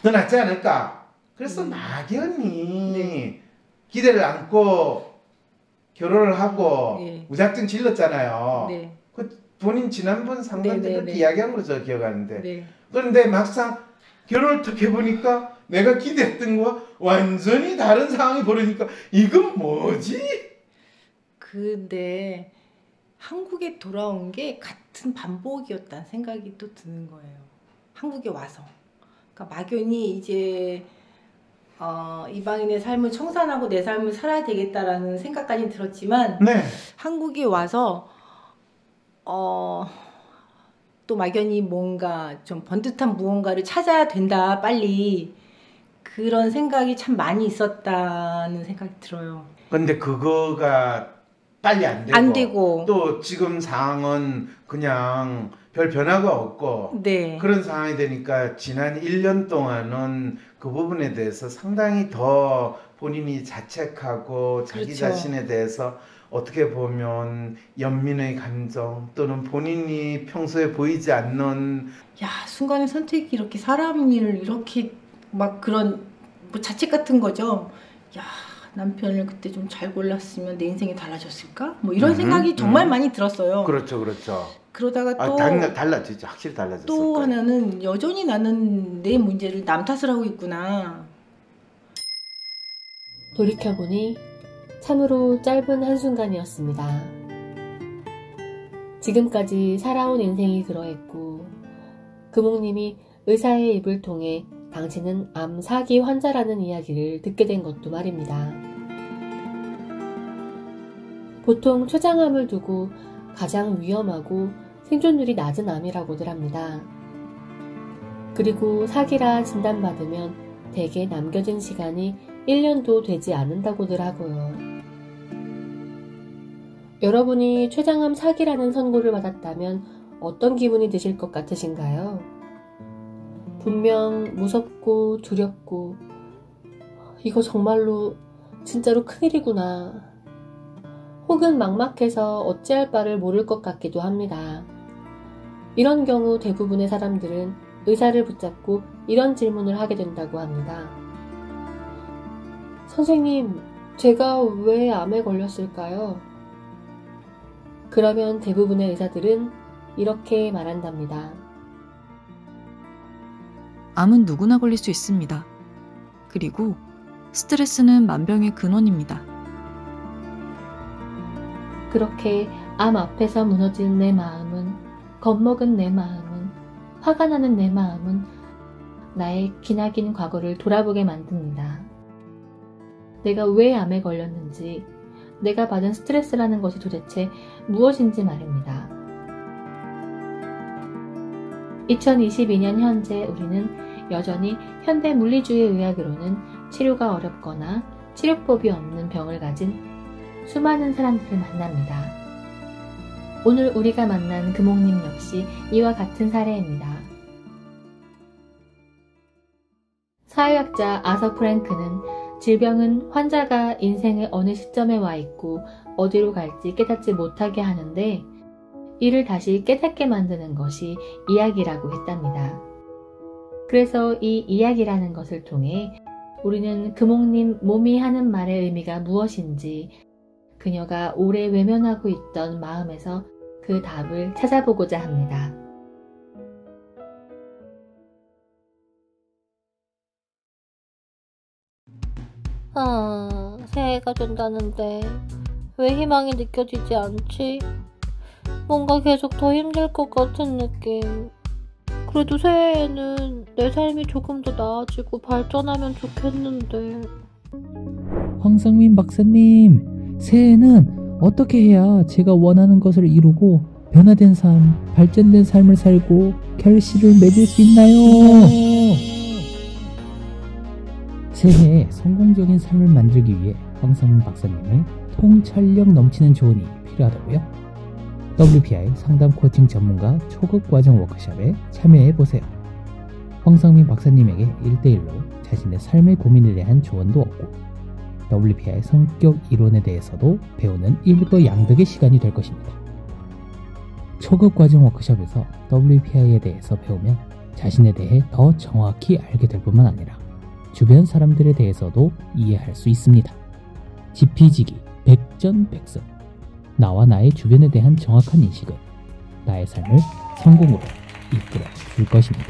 더 낫지 않을까. 그래서 막연히 네. 기대를 안고 결혼을 하고 네. 무작정 질렀잖아요. 네. 그 본인 지난번 상담 때 네, 그렇게 네. 이야기한 걸로 저 기억하는데. 네. 그런데 막상 결혼을 딱 해보니까 내가 기대했던 거와 완전히 다른 상황이 벌어지니까 이건 뭐지? 근데 한국에 돌아온 게 같은 반복이었다는 생각이 또 드는 거예요. 한국에 와서. 그러니까 막연히 이제 이방인의 삶을 청산하고 내 삶을 살아야 되겠다라는 생각까지 들었지만 네. 한국에 와서 또 막연히 뭔가 좀 번듯한 무언가를 찾아야 된다 빨리 그런 생각이 참 많이 있었다는 생각이 들어요. 근데 그거가 빨리 안 되고. 또 지금 상황은 그냥 별 변화가 없고 네. 그런 상황이 되니까 지난 1년 동안은 그 부분에 대해서 상당히 더 본인이 자책하고 자기 그렇죠. 자신에 대해서 어떻게 보면 연민의 감정 또는 본인이 평소에 보이지 않는 야, 순간의 선택이 이렇게 사람을 이렇게 막 그런 뭐 자책 같은 거죠. 야, 남편을 그때 좀 잘 골랐으면 내 인생이 달라졌을까? 뭐 이런 생각이 정말 많이 들었어요. 그렇죠. 그러다가 또 달라지죠. 확실히 달라졌을 또 거예요. 하나는 여전히 나는 내 문제를 남 탓을 하고 있구나. 돌이켜보니 참으로 짧은 한순간이었습니다. 지금까지 살아온 인생이 그러했고 금옥님이 의사의 입을 통해 당신은 암 4기 환자라는 이야기를 듣게 된 것도 말입니다. 보통 췌장암을 두고 가장 위험하고 생존율이 낮은 암이라고들 합니다. 그리고 4기라 진단받으면 대개 남겨진 시간이 1년도 되지 않는다고들 하고요. 여러분이 췌장암 4기라는 선고를 받았다면 어떤 기분이 드실 것 같으신가요? 분명 무섭고 두렵고 이거 정말로 진짜로 큰일이구나. 혹은 막막해서 어찌할 바를 모를 것 같기도 합니다. 이런 경우 대부분의 사람들은 의사를 붙잡고 이런 질문을 하게 된다고 합니다. 선생님, 제가 왜 암에 걸렸을까요? 그러면 대부분의 의사들은 이렇게 말한답니다. 암은 누구나 걸릴 수 있습니다. 그리고 스트레스는 만병의 근원입니다. 그렇게 암 앞에서 무너진 내 마음은, 겁먹은 내 마음은, 화가 나는 내 마음은 나의 기나긴 과거를 돌아보게 만듭니다. 내가 왜 암에 걸렸는지, 내가 받은 스트레스라는 것이 도대체 무엇인지 말입니다. 2022년 현재 우리는 여전히 현대 물리주의 의학으로는 치료가 어렵거나 치료법이 없는 병을 가진 수많은 사람들을 만납니다. 오늘 우리가 만난 금옥님 역시 이와 같은 사례입니다. 사회학자 아서 프랭크는 질병은 환자가 인생의 어느 시점에 와 있고 어디로 갈지 깨닫지 못하게 하는데 이를 다시 깨닫게 만드는 것이 이야기라고 했답니다. 그래서 이 이야기라는 것을 통해 우리는 금옥님 몸이 하는 말의 의미가 무엇인지 그녀가 오래 외면하고 있던 마음에서 그 답을 찾아보고자 합니다. 새해가 된다는데 왜 희망이 느껴지지 않지? 뭔가 계속 더 힘들 것 같은 느낌. 그래도 새해에는 내 삶이 조금 더 나아지고 발전하면 좋겠는데. 황상민 박사님, 새해에는 어떻게 해야 제가 원하는 것을 이루고 변화된 삶, 발전된 삶을 살고 결실을 맺을 수 있나요? 새해에 성공적인 삶을 만들기 위해 황상민 박사님의 통찰력 넘치는 조언이 필요하다고요? WPI 상담 코칭 전문가 초급 과정 워크숍에 참여해보세요. 황상민 박사님에게 1대1로 자신의 삶의 고민에 대한 조언도 얻고 WPI 성격 이론에 대해서도 배우는 일거양득의 시간이 될 것입니다. 초급 과정 워크숍에서 WPI에 대해서 배우면 자신에 대해 더 정확히 알게 될 뿐만 아니라 주변 사람들에 대해서도 이해할 수 있습니다. 지피지기 백전백승. 나와 나의 주변에 대한 정확한 인식은 나의 삶을 성공으로 이끌어 줄 것입니다.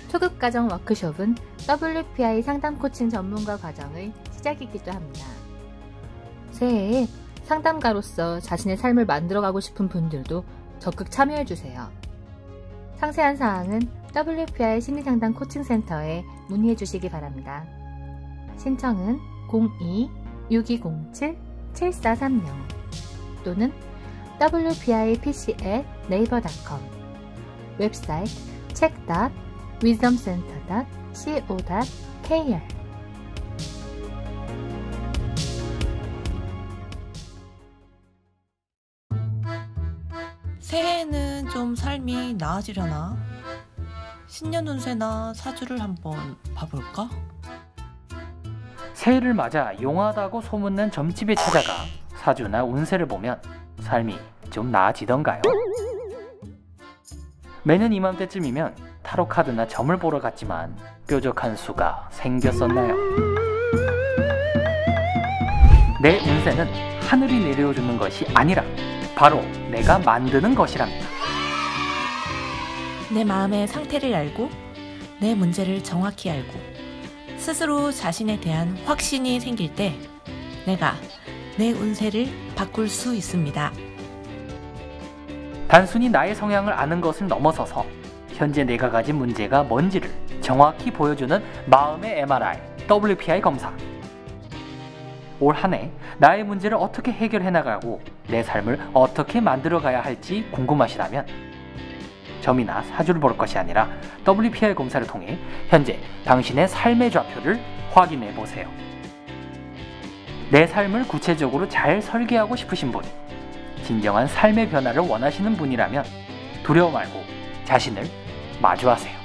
초급 과정 워크숍은 WPI 상담 코칭 전문가 과정의 시작이기도 합니다. 새해에 상담가로서 자신의 삶을 만들어가고 싶은 분들도 적극 참여해주세요. 상세한 사항은 WPI 심리상담 코칭센터에 문의해주시기 바랍니다. 신청은 02-6207-7430 또는 wpipc@naver.com 웹사이트 check.wisdomcenter.co.kr 새해에는 좀 삶이 나아지려나? 신년 운세나 사주를 한번 봐볼까? 새해를 맞아 용하다고 소문난 점집에 찾아가 사주나 운세를 보면 삶이 좀 나아지던가요? 매년 이맘때쯤이면 타로 카드나 점을 보러 갔지만 뾰족한 수가 생겼었나요? 내 운세는 하늘이 내려주는 것이 아니라 바로 내가 만드는 것이랍니다. 내 마음의 상태를 알고 내 문제를 정확히 알고 스스로 자신에 대한 확신이 생길 때 내가 내 운세를 바꿀 수 있습니다. 단순히 나의 성향을 아는 것을 넘어서서 현재 내가 가진 문제가 뭔지를 정확히 보여주는 마음의 MRI, WPI 검사. 올 한 해 나의 문제를 어떻게 해결해 나가고 내 삶을 어떻게 만들어가야 할지 궁금하시다면 점이나 사주를 볼 것이 아니라 WPI 검사를 통해 현재 당신의 삶의 좌표를 확인해 보세요. 내 삶을 구체적으로 잘 설계하고 싶으신 분, 진정한 삶의 변화를 원하시는 분이라면 두려워 말고 자신을 마주하세요.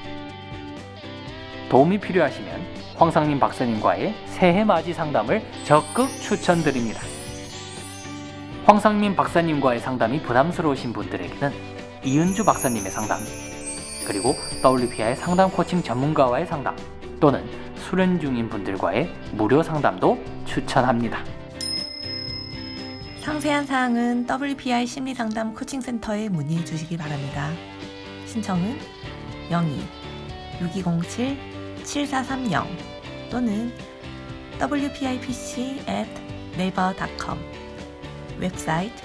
도움이 필요하시면 황상민 박사님과의 새해 맞이 상담을 적극 추천드립니다. 황상민 박사님과의 상담이 부담스러우신 분들에게는 이은주 박사님의 상담, 그리고 WPI 상담 코칭 전문가와의 상담 또는 수련 중인 분들과의 무료 상담도 추천합니다. 상세한 사항은 WPI 심리상담 코칭센터에 문의해 주시기 바랍니다. 신청은 02-6207-7430 또는 wpipc@naver.com 웹사이트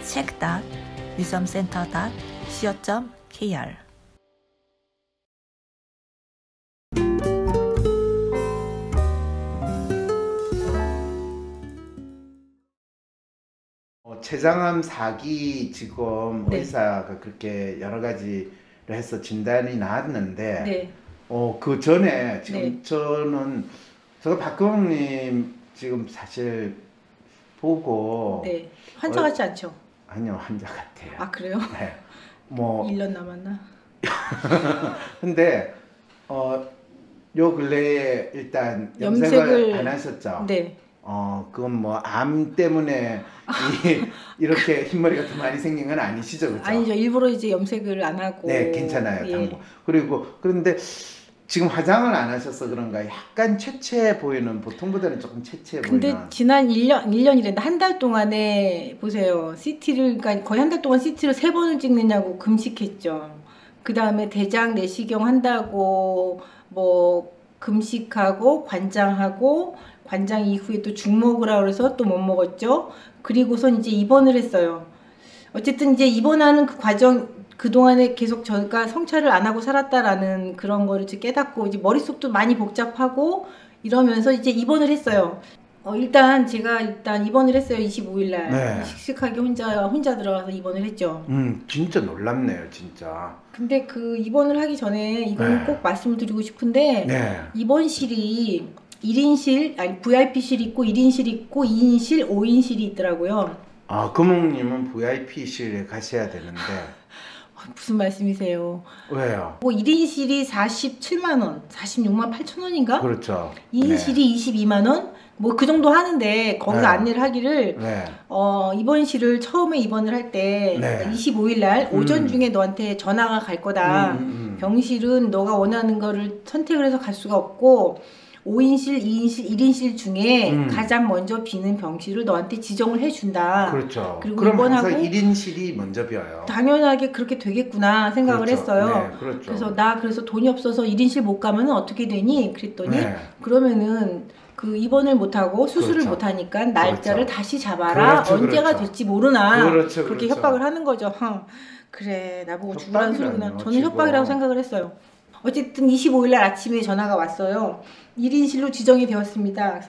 check.wisdomcenter.co.kr 췌장암 4기 지금 네. 의사가 그렇게 여러 가지를 해서 진단이 나왔는데 네. 그 전에 지금 네. 제가 박근홍님 지금 사실 보고 네. 환자 같지 않죠? 아니요, 환자 같아요. 아, 그래요? 네. 뭐 1년 남았나? 근데 요 근래에 일단 염색을 염색을 안 하셨죠? 네. 그건 뭐 암 때문에 이렇게 흰머리가 더 많이 생긴 건 아니시죠, 그죠? 아니죠. 일부러 이제 염색을 안 하고. 네, 괜찮아요. 예. 당분. 그런데 지금 화장을 안 하셔서 그런가 약간 채채해 보이는, 보통보다는 조금 채채해 근데 보이는. 지난 1년이랬는데 한 달 동안에 보세요. CT를 그러니까 거의 한 달 동안 CT를 3번을 찍느냐고 금식했죠. 그 다음에 대장 내시경 한다고 뭐 금식하고 관장하고 관장 이후에 또 죽 먹으라 그래서 또 못 먹었죠. 그리고선 이제 입원을 했어요. 어쨌든 이제 입원하는 그 과정, 그동안에 계속 저가 성찰을 안 하고 살았다라는 그런 거를 이제 깨닫고 이제 머릿속도 많이 복잡하고 이러면서 이제 입원을 했어요. 제가 입원을 했어요. 25일 날. 네. 씩씩하게 혼자 들어가서 입원을 했죠. 진짜 놀랍네요, 진짜. 근데 그 입원을 하기 전에 이거는 네. 꼭 말씀을 드리고 싶은데 네. 입원실이 1인실, 아니 VIP실 있고 1인실 있고 2인실, 5인실이 있더라고요. 금옥님은 VIP실에 가셔야 되는데. 무슨 말씀이세요? 왜요? 뭐 1인실이 47만 원, 46만 8천 원인가? 그렇죠. 2인실이 22만 원? 뭐 그 정도 하는데 거기서 네. 안내를 하기를 네. 입원실을 처음에 입원을 할 때 네. 25일 날 오전 중에 너한테 전화가 갈 거다. 병실은 너가 원하는 거를 선택을 해서 갈 수가 없고 5인실, 2인실, 1인실 중에 가장 먼저 비는 병실을 너한테 지정을 해준다. 그렇죠. 그리고 그럼 입원하고 항상 1인실이 먼저 비어요. 당연하게 그렇게 되겠구나 생각을 그렇죠. 했어요. 네, 그렇죠. 그래서 돈이 없어서 1인실 못 가면 어떻게 되니? 그랬더니 네. 그러면은 그 입원을 못하고 수술을 그렇죠. 못하니까 날짜를 그렇죠. 다시 잡아라. 그렇죠, 언제가 그렇죠. 될지 모르나. 그렇죠, 그렇게 그렇죠. 협박을 하는 거죠. 그래 나보고 죽으라는 소리구나. 협박이라뇨, 저는 지금. 협박이라고 생각을 했어요. 어쨌든 25일 날 아침에 전화가 왔어요. 1인실로 지정이 되었습니다.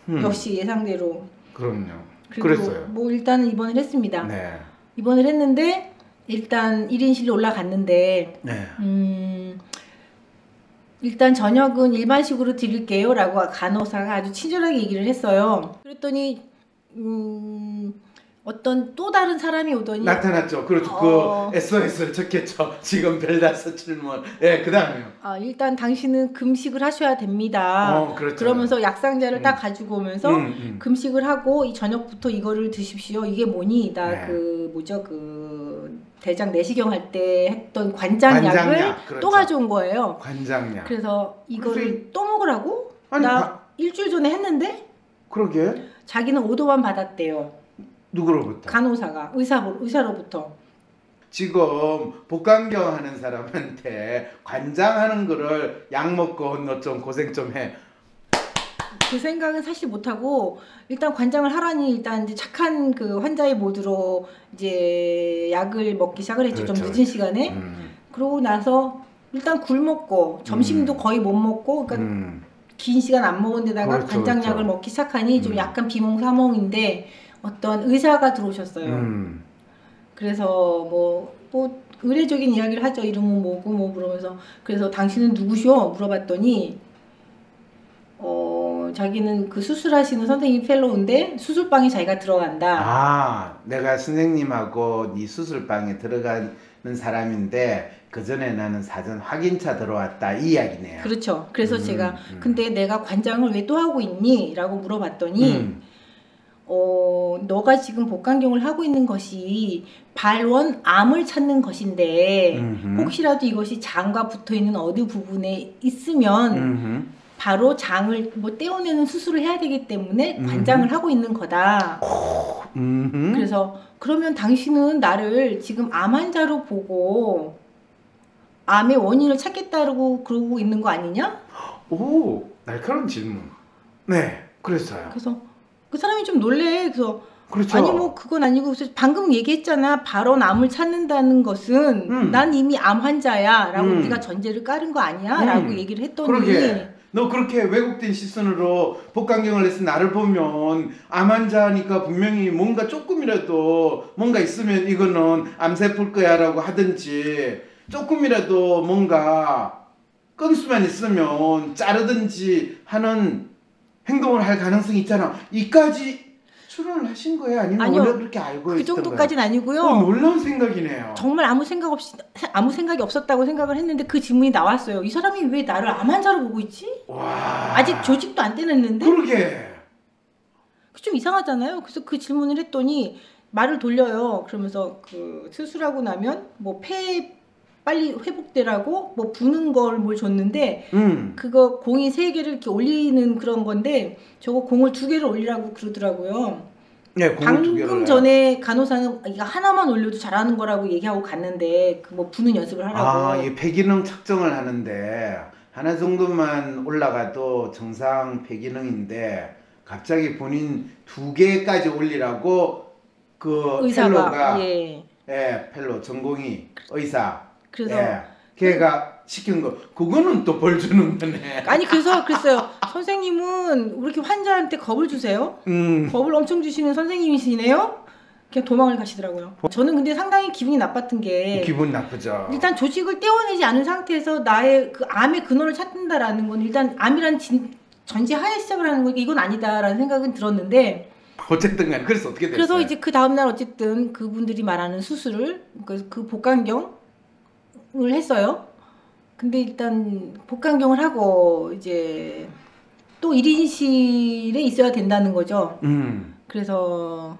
그래서 역시 예상대로. 그럼요. 그리고 그랬어요. 뭐 일단은 입원을 했습니다. 네. 입원을 했는데 일단 1인실로 올라갔는데 네. 일단 저녁은 일반식으로 드릴게요 라고 간호사가 아주 친절하게 얘기를 했어요. 그랬더니 어떤 또 다른 사람이 오더니 나타났죠. 그렇죠. 그 SOS를 적겠죠. 지금 별다섯 질문. 예, 그 다음에요. 일단 당신은 금식을 하셔야 됩니다. 그렇죠. 그러면서 약상자를 딱 가지고 오면서 금식을 하고 이 저녁부터 이거를 드십시오. 이게 뭐니? 네. 그 대장 내시경 할 때 했던 관장약을 관장약, 그렇죠. 또 가져온 거예요. 관장약. 그래서 이거를 또 먹으라고? 아니, 나 일주일 전에 했는데 그러게. 자기는 오도만 받았대요. 누구로부터? 간호사가 의사로부터. 지금 복강경 하는 사람한테 관장하는 거를 약 먹고 너 좀 고생 좀 해. 그 생각은 사실 못하고 일단 관장을 하라니 일단 이제 착한 그 환자의 모드로 이제 약을 먹기 시작을 했죠. 그렇죠. 좀 늦은 시간에. 그러고 나서 일단 굶었고 점심도 거의 못 먹고 그러니까 긴 시간 안 먹은 데다가 그렇죠, 관장약을 그렇죠. 먹기 시작하니 좀 약간 비몽사몽인데 어떤 의사가 들어오셨어요. 그래서 뭐 의례적인 이야기를 하죠. 이름은 뭐고 뭐 그러면서 그래서 당신은 누구시오? 물어봤더니 자기는 그 수술하시는 선생님 펠로우인데 수술방에 자기가 들어간다. 내가 선생님하고 네 수술방에 들어가는 사람인데 그 전에 나는 사전 확인차 들어왔다 이 이야기네요. 그렇죠. 그래서 제가 근데 내가 관장을 왜 또 하고 있니? 라고 물어봤더니 너가 지금 복강경을 하고 있는 것이 발원 암을 찾는 것인데 혹시라도 이것이 장과 붙어있는 어디 부분에 있으면 바로 장을 뭐 떼어내는 수술을 해야 되기 때문에 관장을 하고 있는 거다. 그래서 그러면 당신은 나를 지금 암 환자로 보고 암의 원인을 찾겠다고 그러고 있는 거 아니냐? 오, 날카로운 질문. 네, 그랬어요. 그래서 그 사람이 좀 놀래. 그래서 그렇죠. 아니 뭐 그건 아니고 방금 얘기했잖아. 발원 암을 찾는다는 것은 난 이미 암 환자야 라고 네가 전제를 깔은 거 아니야? 라고 얘기를 했더니 그러게. 너 그렇게 왜곡된 시선으로 복강경을 해서 나를 보면 암 환자니까 분명히 뭔가 조금이라도 뭔가 있으면 이거는 암세포일 거야 라고 하든지 조금이라도 뭔가 건수만 있으면 자르든지 하는 행동을 할 가능성이 있잖아. 이까지 추론을 하신 거예요? 아니면 아니요, 원래 그렇게 알고 그 있었던 거예요? 정도까지는 아니고요. 놀라운 생각이네요. 정말 아무 생각이 없었다고 생각을 했는데 그 질문이 나왔어요. 이 사람이 왜 나를 암 환자로 보고 있지? 와. 아직 조직도 안 떼냈는데? 그러게. 좀 이상하잖아요. 그래서 그 질문을 했더니 말을 돌려요. 그러면서 그 수술하고 나면 뭐 폐 빨리 회복되라고 뭐 부는 걸 뭘 줬는데 그거 공이 3개를 이렇게 올리는 그런 건데 저거 공을 2개를 올리라고 그러더라고요. 네, 공을 2개를 방금 전에 간호사는 이거 하나만 올려도 잘하는 거라고 얘기하고 갔는데 그 뭐 부는 연습을 하라고. 아, 이 폐기능 측정을 하는데 하나 정도만 올라가도 정상 폐기능인데 갑자기 본인 2개까지 올리라고 그 의사가 펠로가 예, 펠로 전공의 의사 그래서 걔가 시킨 거 그거는 또 벌 주는 거네. 아니 그래서 그랬어요. 선생님은 왜 이렇게 환자한테 겁을 주세요? 겁을 엄청 주시는 선생님이시네요. 그냥 도망을 가시더라고요. 저는 근데 상당히 기분이 나빴던 게 기분 나쁘죠. 일단 조직을 떼어내지 않은 상태에서 나의 그 암의 근원을 찾는다라는 건 일단 암이란 전제하에 시작을 하는 거니까 이건 아니다라는 생각은 들었는데 어쨌든 간에 그래서 어떻게 됐어요? 그래서 이제 그 다음날 어쨌든 그분들이 말하는 수술을 그 복강경을 했어요. 근데 일단 복강경을 하고 이제 또 1인실에 있어야 된다는 거죠. 그래서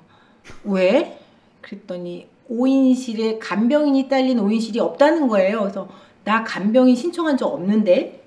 왜? 그랬더니 5인실에 간병인이 딸린 5인실이 없다는 거예요. 그래서 나 간병인 신청한 적 없는데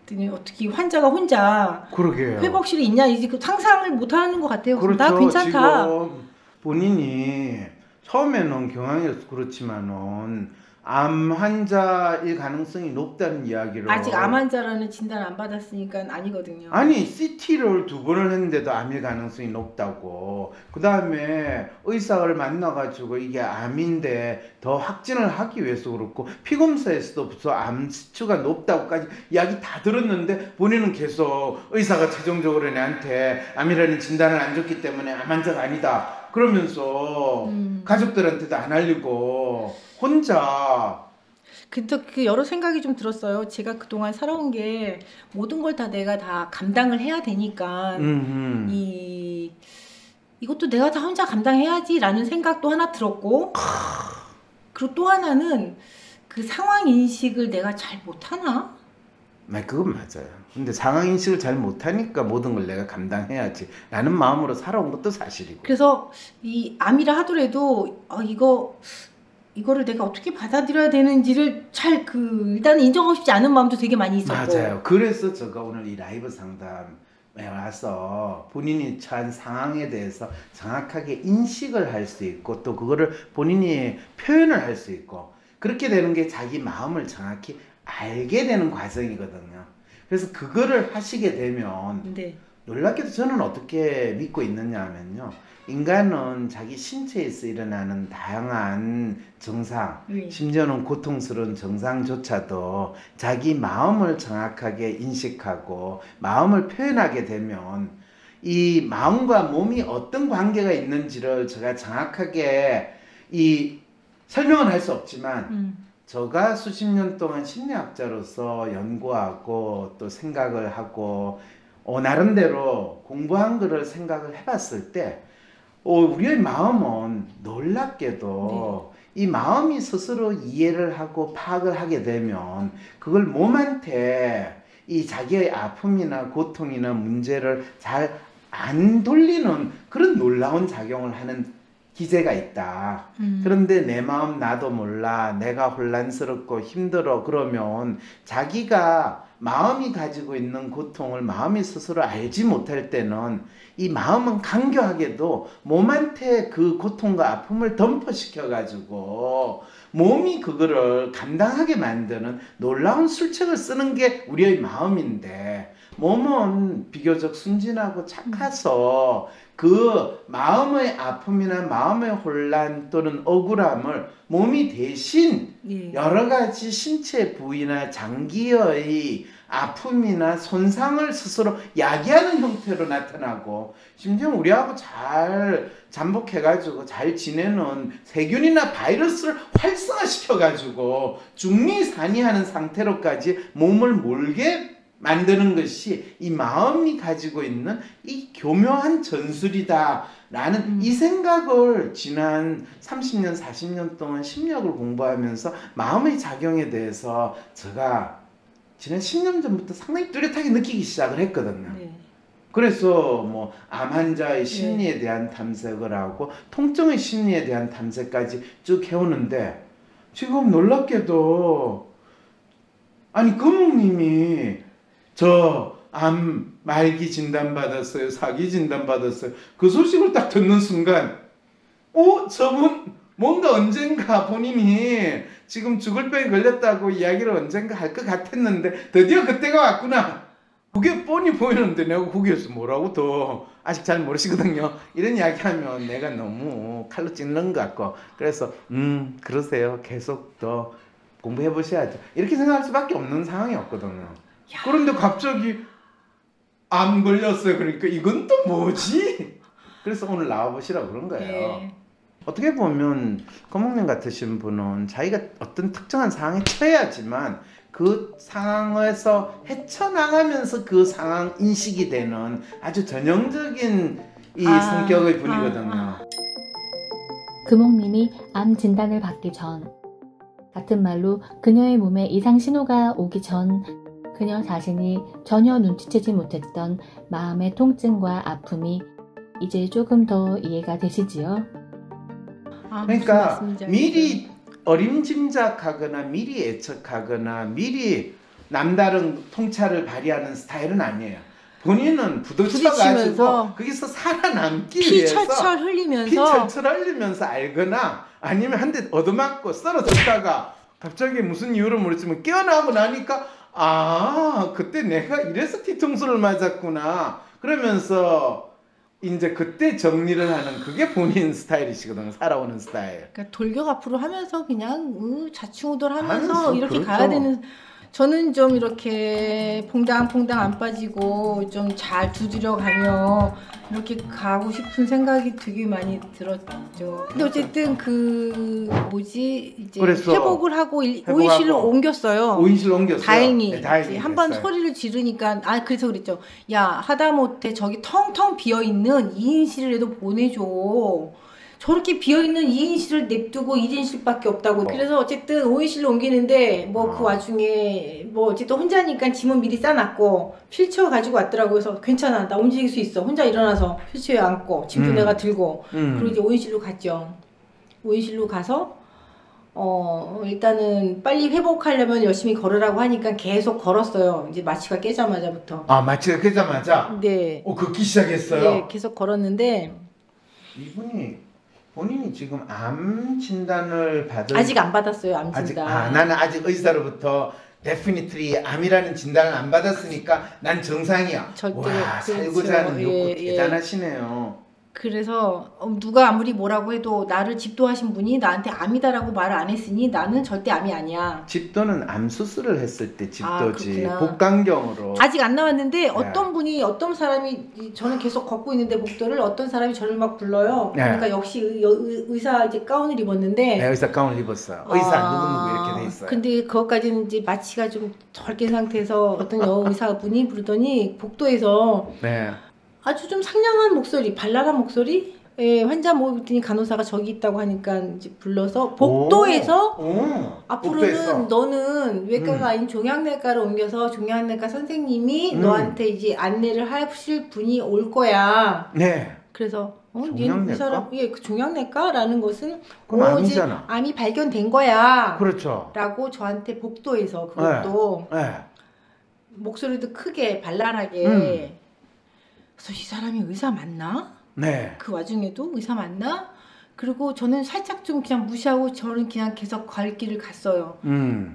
그랬더니 어떻게 환자가 혼자 그러게요. 회복실에 있냐 이제 그 상상을 못 하는 것 같아요. 그렇죠. 나 괜찮다. 지금 본인이 처음에는 경황이어서 그렇지만은 암 환자일 가능성이 높다는 이야기를 아직 암 환자라는 진단 안 받았으니까 아니거든요. 아니 CT를 2번을 했는데도 암일 가능성이 높다고 그 다음에 의사를 만나가지고 이게 암인데 더 확진을 하기 위해서 그렇고 피검사에서도 벌써 암 수치가 높다고까지 이야기 다 들었는데 본인은 계속 의사가 최종적으로 내한테 암이라는 진단을 안 줬기 때문에 암 환자가 아니다 그러면서 가족들한테도 안 알리고 혼자. 근데 그 여러 생각이 좀 들었어요. 제가 그동안 살아온 게 모든 걸 다 내가 다 감당을 해야 되니까 이것도 내가 다 혼자 감당해야지라는 생각도 하나 들었고 그리고 또 하나는 그 상황 인식을 내가 잘 못하나? 그건 맞아요. 근데 상황 인식을 잘 못하니까 모든 걸 내가 감당해야지 라는 마음으로 살아온 것도 사실이고 그래서 이 암이라 하더라도 이거를 내가 어떻게 받아들여야 되는지를 잘 일단 인정하고 싶지 않은 마음도 되게 많이 있었고 맞아요. 그래서 제가 오늘 이 라이브 상담에 와서 본인이 처한 상황에 대해서 정확하게 인식을 할 수 있고 또 그거를 본인이 표현을 할 수 있고 그렇게 되는 게 자기 마음을 정확히 알게 되는 과정이거든요. 그래서 그거를 하시게 되면 네. 놀랍게도 저는 어떻게 믿고 있느냐 하면요. 인간은 자기 신체에서 일어나는 다양한 증상, 심지어는 고통스러운 증상조차도 자기 마음을 정확하게 인식하고 마음을 표현하게 되면 이 마음과 몸이 어떤 관계가 있는지를 제가 정확하게 설명은 할 수 없지만 제가 수십 년 동안 심리학자로서 연구하고 또 생각을 하고 나름대로 공부한 거를 생각을 해봤을 때 우리의 마음은 놀랍게도 이 마음이 스스로 이해를 하고 파악을 하게 되면 그걸 몸한테 이 자기의 아픔이나 고통이나 문제를 잘 안 돌리는 그런 놀라운 작용을 하는 기제가 있다. 그런데 내 마음 나도 몰라, 내가 혼란스럽고 힘들어 그러면 자기가 마음이 가지고 있는 고통을 마음이 스스로 알지 못할 때는 이 마음은 간교하게도 몸한테 그 고통과 아픔을 덤퍼시켜 가지고 몸이 그거를 감당하게 만드는 놀라운 술책을 쓰는 게 우리의 마음인데, 몸은 비교적 순진하고 착해서 그 마음의 아픔이나 마음의 혼란 또는 억울함을 몸이 대신 여러 가지 신체 부위나 장기의 아픔이나 손상을 스스로 야기하는 형태로 나타나고, 심지어 우리하고 잘 잠복해가지고 잘 지내는 세균이나 바이러스를 활성화시켜가지고 중리산이하는 상태로까지 몸을 몰게 만드는 것이 이 마음이 가지고 있는 이 교묘한 전술이다 라는 이 생각을 지난 30년 40년 동안 심리학을 공부하면서 마음의 작용에 대해서 제가 지난 10년 전부터 상당히 뚜렷하게 느끼기 시작을 했거든요. 네. 그래서 뭐 암 환자의 심리에 대한 탐색을 하고 통증의 심리에 대한 탐색까지 쭉 해오는데, 지금 놀랍게도 아니 금옥님이 저 암 말기 진단받았어요, 사기 진단받았어요, 그 소식을 딱 듣는 순간 저분 뭔가 언젠가 본인이 지금 죽을 병에 걸렸다고 이야기를 언젠가 할 것 같았는데 드디어 그때가 왔구나, 그게 뻔히 보이는데 내가 거기에서 뭐라고 더 아직 잘 모르시거든요. 이런 이야기하면 내가 너무 칼로 찔는 것 같고, 그래서 그러세요, 계속 더 공부해 보셔야죠, 이렇게 생각할 수밖에 없는 상황이었거든요. 그런데 갑자기 암 걸렸어요. 그러니까 이건 또 뭐지? 그래서 오늘 나와보시라고 그런 거예요. 어떻게 보면 금옥님 같으신 분은 자기가 어떤 특정한 상황에 처해야지만 그 상황에서 헤쳐나가면서 그 상황 인식이 되는 아주 전형적인 이 성격의 분이거든요. 금옥님이 암 진단을 받기 전, 같은 말로 그녀의 몸에 이상 신호가 오기 전 그녀 자신이 전혀 눈치채지 못했던 마음의 통증과 아픔이 이제 조금 더 이해가 되시지요? 그러니까 미리 어림짐작하거나 미리 애척하거나 미리 남다른 통찰을 발휘하는 스타일은 아니에요. 본인은 부딪혀가지고 거기서 살아남기 위해서 피 철철 흘리면서 알거나 아니면 한 대 얻어맞고 쓰러졌다가 갑자기 무슨 이유로 모르지만 깨어나고 나니까 그때 내가 이래서 뒤통수를 맞았구나 그러면서 이제 그때 정리를 하는, 그게 본인 스타일이시거든요. 살아오는 스타일. 그러니까 돌격 앞으로 하면서 그냥 좌충우돌하면서 이렇게 그렇죠. 가야 되는. 저는 좀 이렇게 퐁당퐁당 안 빠지고 좀 잘 두드려 가며 이렇게 가고 싶은 생각이 되게 많이 들었죠. 근데 어쨌든 이제 회복을 하고 오인실로 옮겼어요. 오인실로 옮겼어요. 다행히. 네, 한번 소리를 지르니까 그래서 그랬죠. 야, 하다못해 저기 텅텅 비어있는 2인실에도 보내줘. 저렇게 비어있는 2인실을 냅두고 1인실밖에 없다고. 그래서 어쨌든 5인실로 옮기는데 그 와중에 어쨌든 혼자니까 짐은 미리 싸놨고 휠체어 가지고 왔더라고요. 그래서 괜찮아, 나 움직일 수 있어. 혼자 일어나서 휠체어에 앉고 짐도 내가 들고 그리고 이제 5인실로 갔죠. 5인실로 가서 일단은 빨리 회복하려면 열심히 걸으라고 하니까 계속 걸었어요. 이제 마취가 깨자마자부터. 마취가 깨자마자? 네. 걷기 시작했어요? 네, 계속 걸었는데 본인이 지금 암 진단을 아직 안 받았어요. 암 진단. 나는 아직 의사로부터 definitely 암이라는 진단을 안 받았으니까 난 정상이야. 절대. 살고자 하는 욕구 대단하시네요. 그래서 누가 아무리 뭐라고 해도 나를 집도하신 분이 나한테 암이다라고 말을 안 했으니 나는 절대 암이 아니야. 집도는 암 수술을 했을 때 집도지. 복강경으로. 아직 안 나왔는데 어떤 사람이 저는 계속 걷고 있는데 복도를 어떤 사람이 저를 막 불러요. 그러니까 역시 의사 이제 가운을 입었는데. 네, 의사 가운을 입었어요. 의사 누구 이렇게 돼 있어요. 근데 그것까지는 이제 마취가 좀 덜 깬 상태에서 어떤 여의사분이 부르더니 복도에서 아주 좀 상냥한 목소리, 발랄한 목소리? 예, 환자 모였더니 간호사가 저기 있다고 하니까 이제 불러서 복도에서 앞으로는 복도에서. 너는 외과가 아닌 종양내과로 옮겨서 종양내과 선생님이 너한테 이제 안내를 하실 분이 올 거야. 네. 그래서 종양내과? 이 사람 그 종양내과라는 것은 그럼 암이잖아. 이제 암이 발견된 거야. 그렇죠. 라고 저한테 복도에서 그것도 네. 목소리도 크게 발랄하게. 그래서 이 사람이 의사 맞나? 네. 그 와중에도 의사 맞나? 그리고 저는 살짝 좀 그냥 무시하고 저는 그냥 계속 갈 길을 갔어요.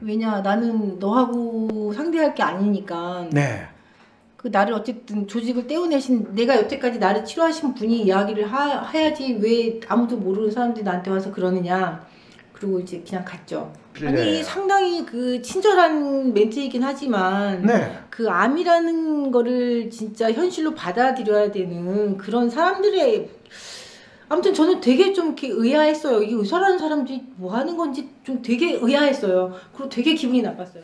왜냐 나는 너하고 상대할 게 아니니까. 네. 그 나를 어쨌든 조직을 떼어내신 내가 여태까지 나를 치료하신 분이 이야기를 해야지 왜 아무도 모르는 사람들이 나한테 와서 그러느냐. 그리고 이제 그냥 갔죠. 그래. 아니 상당히 그 친절한 멘트이긴 하지만 네. 그 암이라는 거를 진짜 현실로 받아들여야 되는 그런 사람들의 아무튼 저는 되게 좀 이렇게 의아했어요. 이게 의사라는 사람들이 뭐 하는 건지 좀 되게 의아했어요. 그리고 되게 기분이 나빴어요.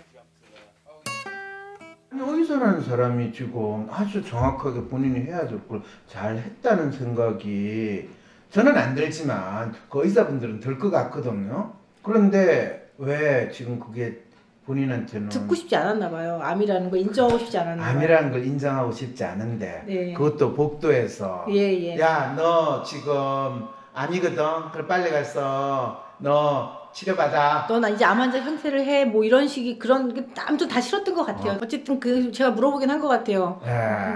의사라는 사람이 지금 아주 정확하게 본인이 해야 될 걸 잘 했다는 생각이 저는 안 들지만 그 의사분들은 들 것 같거든요. 그런데 왜 지금 그게 본인한테는 듣고 싶지 않았나 봐요. 암이라는 걸 인정하고 싶지 않았나 봐요. 암이라는 걸 인정하고 싶지 않은데 네. 그것도 복도에서 예. 야, 너 지금 암이거든. 그래 빨리 가서 너 치료받아. 넌 이제 암 환자 형태를 해. 뭐 이런 식이 그런 아무튼 다 싫었던 것 같아요. 어쨌든 그 제가 물어보긴 한 것 같아요.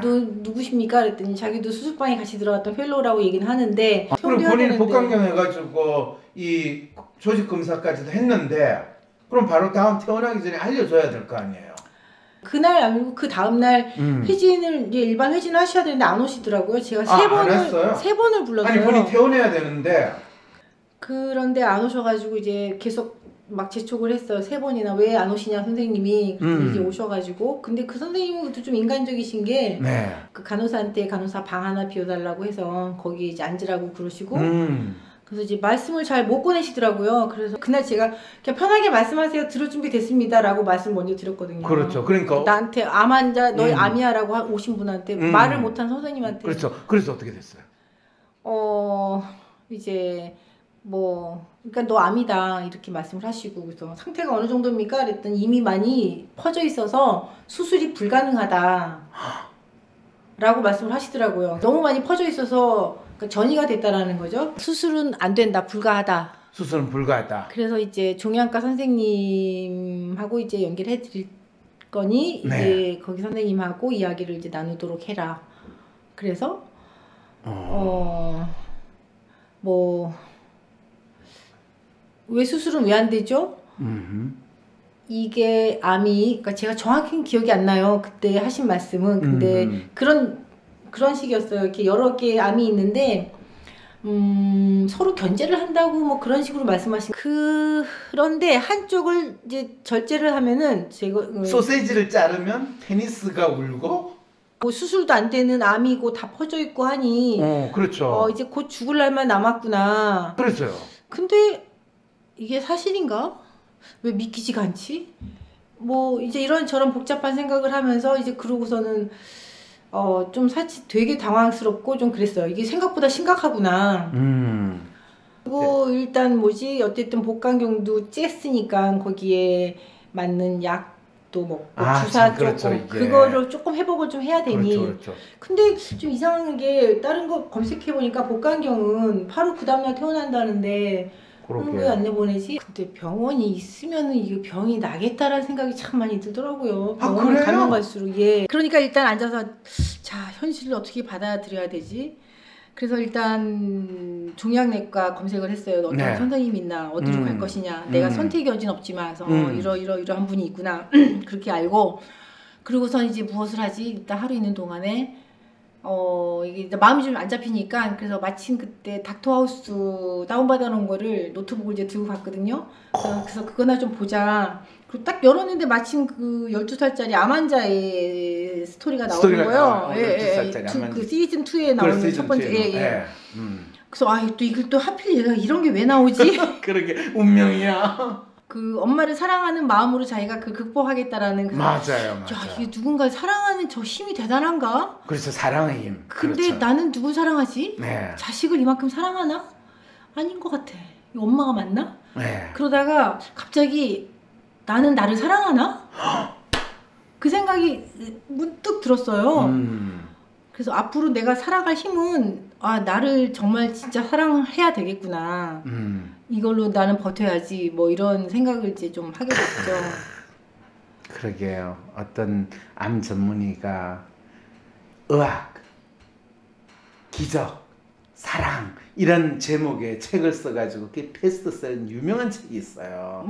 누구십니까? 그랬더니 자기도 수술방에 같이 들어갔던 펠로우라고 얘기는 하는데 그럼 본인이 복강경 해가지고 이 조직 검사까지도 했는데 그럼 바로 다음 퇴원하기 전에 알려줘야 될 거 아니에요. 그날 아니고 그 다음날 회진을 이제 일반 회진을 하셔야 되는데 안 오시더라고요. 제가 세 번을 불렀어요. 아니 본인 퇴원해야 되는데 그런데 안 오셔가지고 이제 계속 막 재촉을 했어요. 3번이나 왜 안 오시냐 선생님이. 이제 오셔가지고 근데 그 선생님도 좀 인간적이신 게 그 간호사한테 간호사 방 하나 비워달라고 해서 거기 이제 앉으라고 그러시고 그래서 이제 말씀을 잘 못 꺼내시더라고요. 그래서 그날 제가 그냥 편하게 말씀하세요. 들을 준비 됐습니다. 라고 말씀 먼저 드렸거든요. 그렇죠. 그러니까 나한테 암 환자 너희 암이야 라고 오신 분한테 말을 못한 선생님한테 그렇죠. 그래서 어떻게 됐어요? 이제 그러니까 너 암이다 이렇게 말씀을 하시고 그래서 상태가 어느 정도입니까? 그랬더니 이미 많이 퍼져 있어서 수술이 불가능하다 라고 말씀을 하시더라고요. 너무 많이 퍼져 있어서 그러니까 전이가 됐다라는 거죠. 수술은 안 된다, 불가하다. 수술은 불가하다. 그래서 이제 종양과 선생님하고 이제 연결을 해드릴 거니 이제 거기 선생님하고 이야기를 이제 나누도록 해라. 그래서 왜 수술은 왜 안 되죠? 이게 암이 그러니까 제가 정확히 기억이 안 나요. 그때 하신 말씀은 근데 그런 식이었어요. 이렇게 여러 개의 암이 있는데 서로 견제를 한다고 뭐 그런 식으로 말씀하신. 그런데 한쪽을 이제 절제를 하면은 소세지를 자르면 페니스가 울고 뭐 수술도 안 되는 암이고 다 퍼져 있고 하니 그렇죠. 이제 곧 죽을 날만 남았구나. 그렇죠. 근데 이게 사실인가? 왜 믿기지가 않지? 뭐 이제 이런저런 복잡한 생각을 하면서 이제 그러고서는 좀 사실 되게 당황스럽고 좀 그랬어요. 이게 생각보다 심각하구나. 그리고 일단 어쨌든 복강경도 쬐으니까 거기에 맞는 약도 먹고 주사 조금 그거를 조금 회복을 좀 해야 되니. 그렇죠. 근데 좀 이상한 게 다른 거 검색해 보니까 복강경은 바로 그 다음날 퇴원한다는데 왜 안 내보내지? 근데 병원이 있으면은 이거 병이 나겠다라는 생각이 참 많이 들더라고요. 병원을 가면 갈수록. 그러니까 일단 앉아서 자 현실을 어떻게 받아들여야 되지? 그래서 일단 종양내과 검색을 했어요. 어떤 선생님이 있나 어디로 갈 것이냐. 내가 선택의 여지는 없지만 이러한 분이 있구나. 그렇게 알고 그리고선 이제 무엇을 하지? 일단 하루 있는 동안에 이게 마음이 좀 안 잡히니까 그래서 마침 그때 닥터하우스 다운받아 놓은 거를 노트북을 이제 들고 갔거든요. 그래서 그거나 좀 보자. 그리고 딱 열었는데 마침 그 12살짜리 암 환자의 스토리가 나오는 거예요. 12살짜리 그 시즌 2에 나오는 첫 번째. 그래서 또 이걸 또 하필 얘가 이런 게 왜 나오지? 그러게 운명이야. 그 엄마를 사랑하는 마음으로 자기가 그 극복하겠다라는 그 맞아요. 야, 이게 누군가를 사랑하는 저 힘이 대단한가? 그렇죠. 사랑의 힘. 근데 그렇죠. 나는 누굴 사랑하지? 네. 자식을 이만큼 사랑하나? 아닌 것 같아. 이거 엄마가 맞나? 네. 그러다가 갑자기 나는 나를 사랑하나? 그 생각이 문득 들었어요. 그래서 앞으로 내가 살아갈 힘은 나를 정말 진짜 사랑해야 되겠구나. 이걸로 나는 버텨야지. 뭐 이런 생각을 이제 좀 하게 됐죠. 그러게요. 어떤 암 전문의가 의학, 기적, 사랑 이런 제목의 책을 써가지고 그게 베스트셀러 유명한 책이 있어요.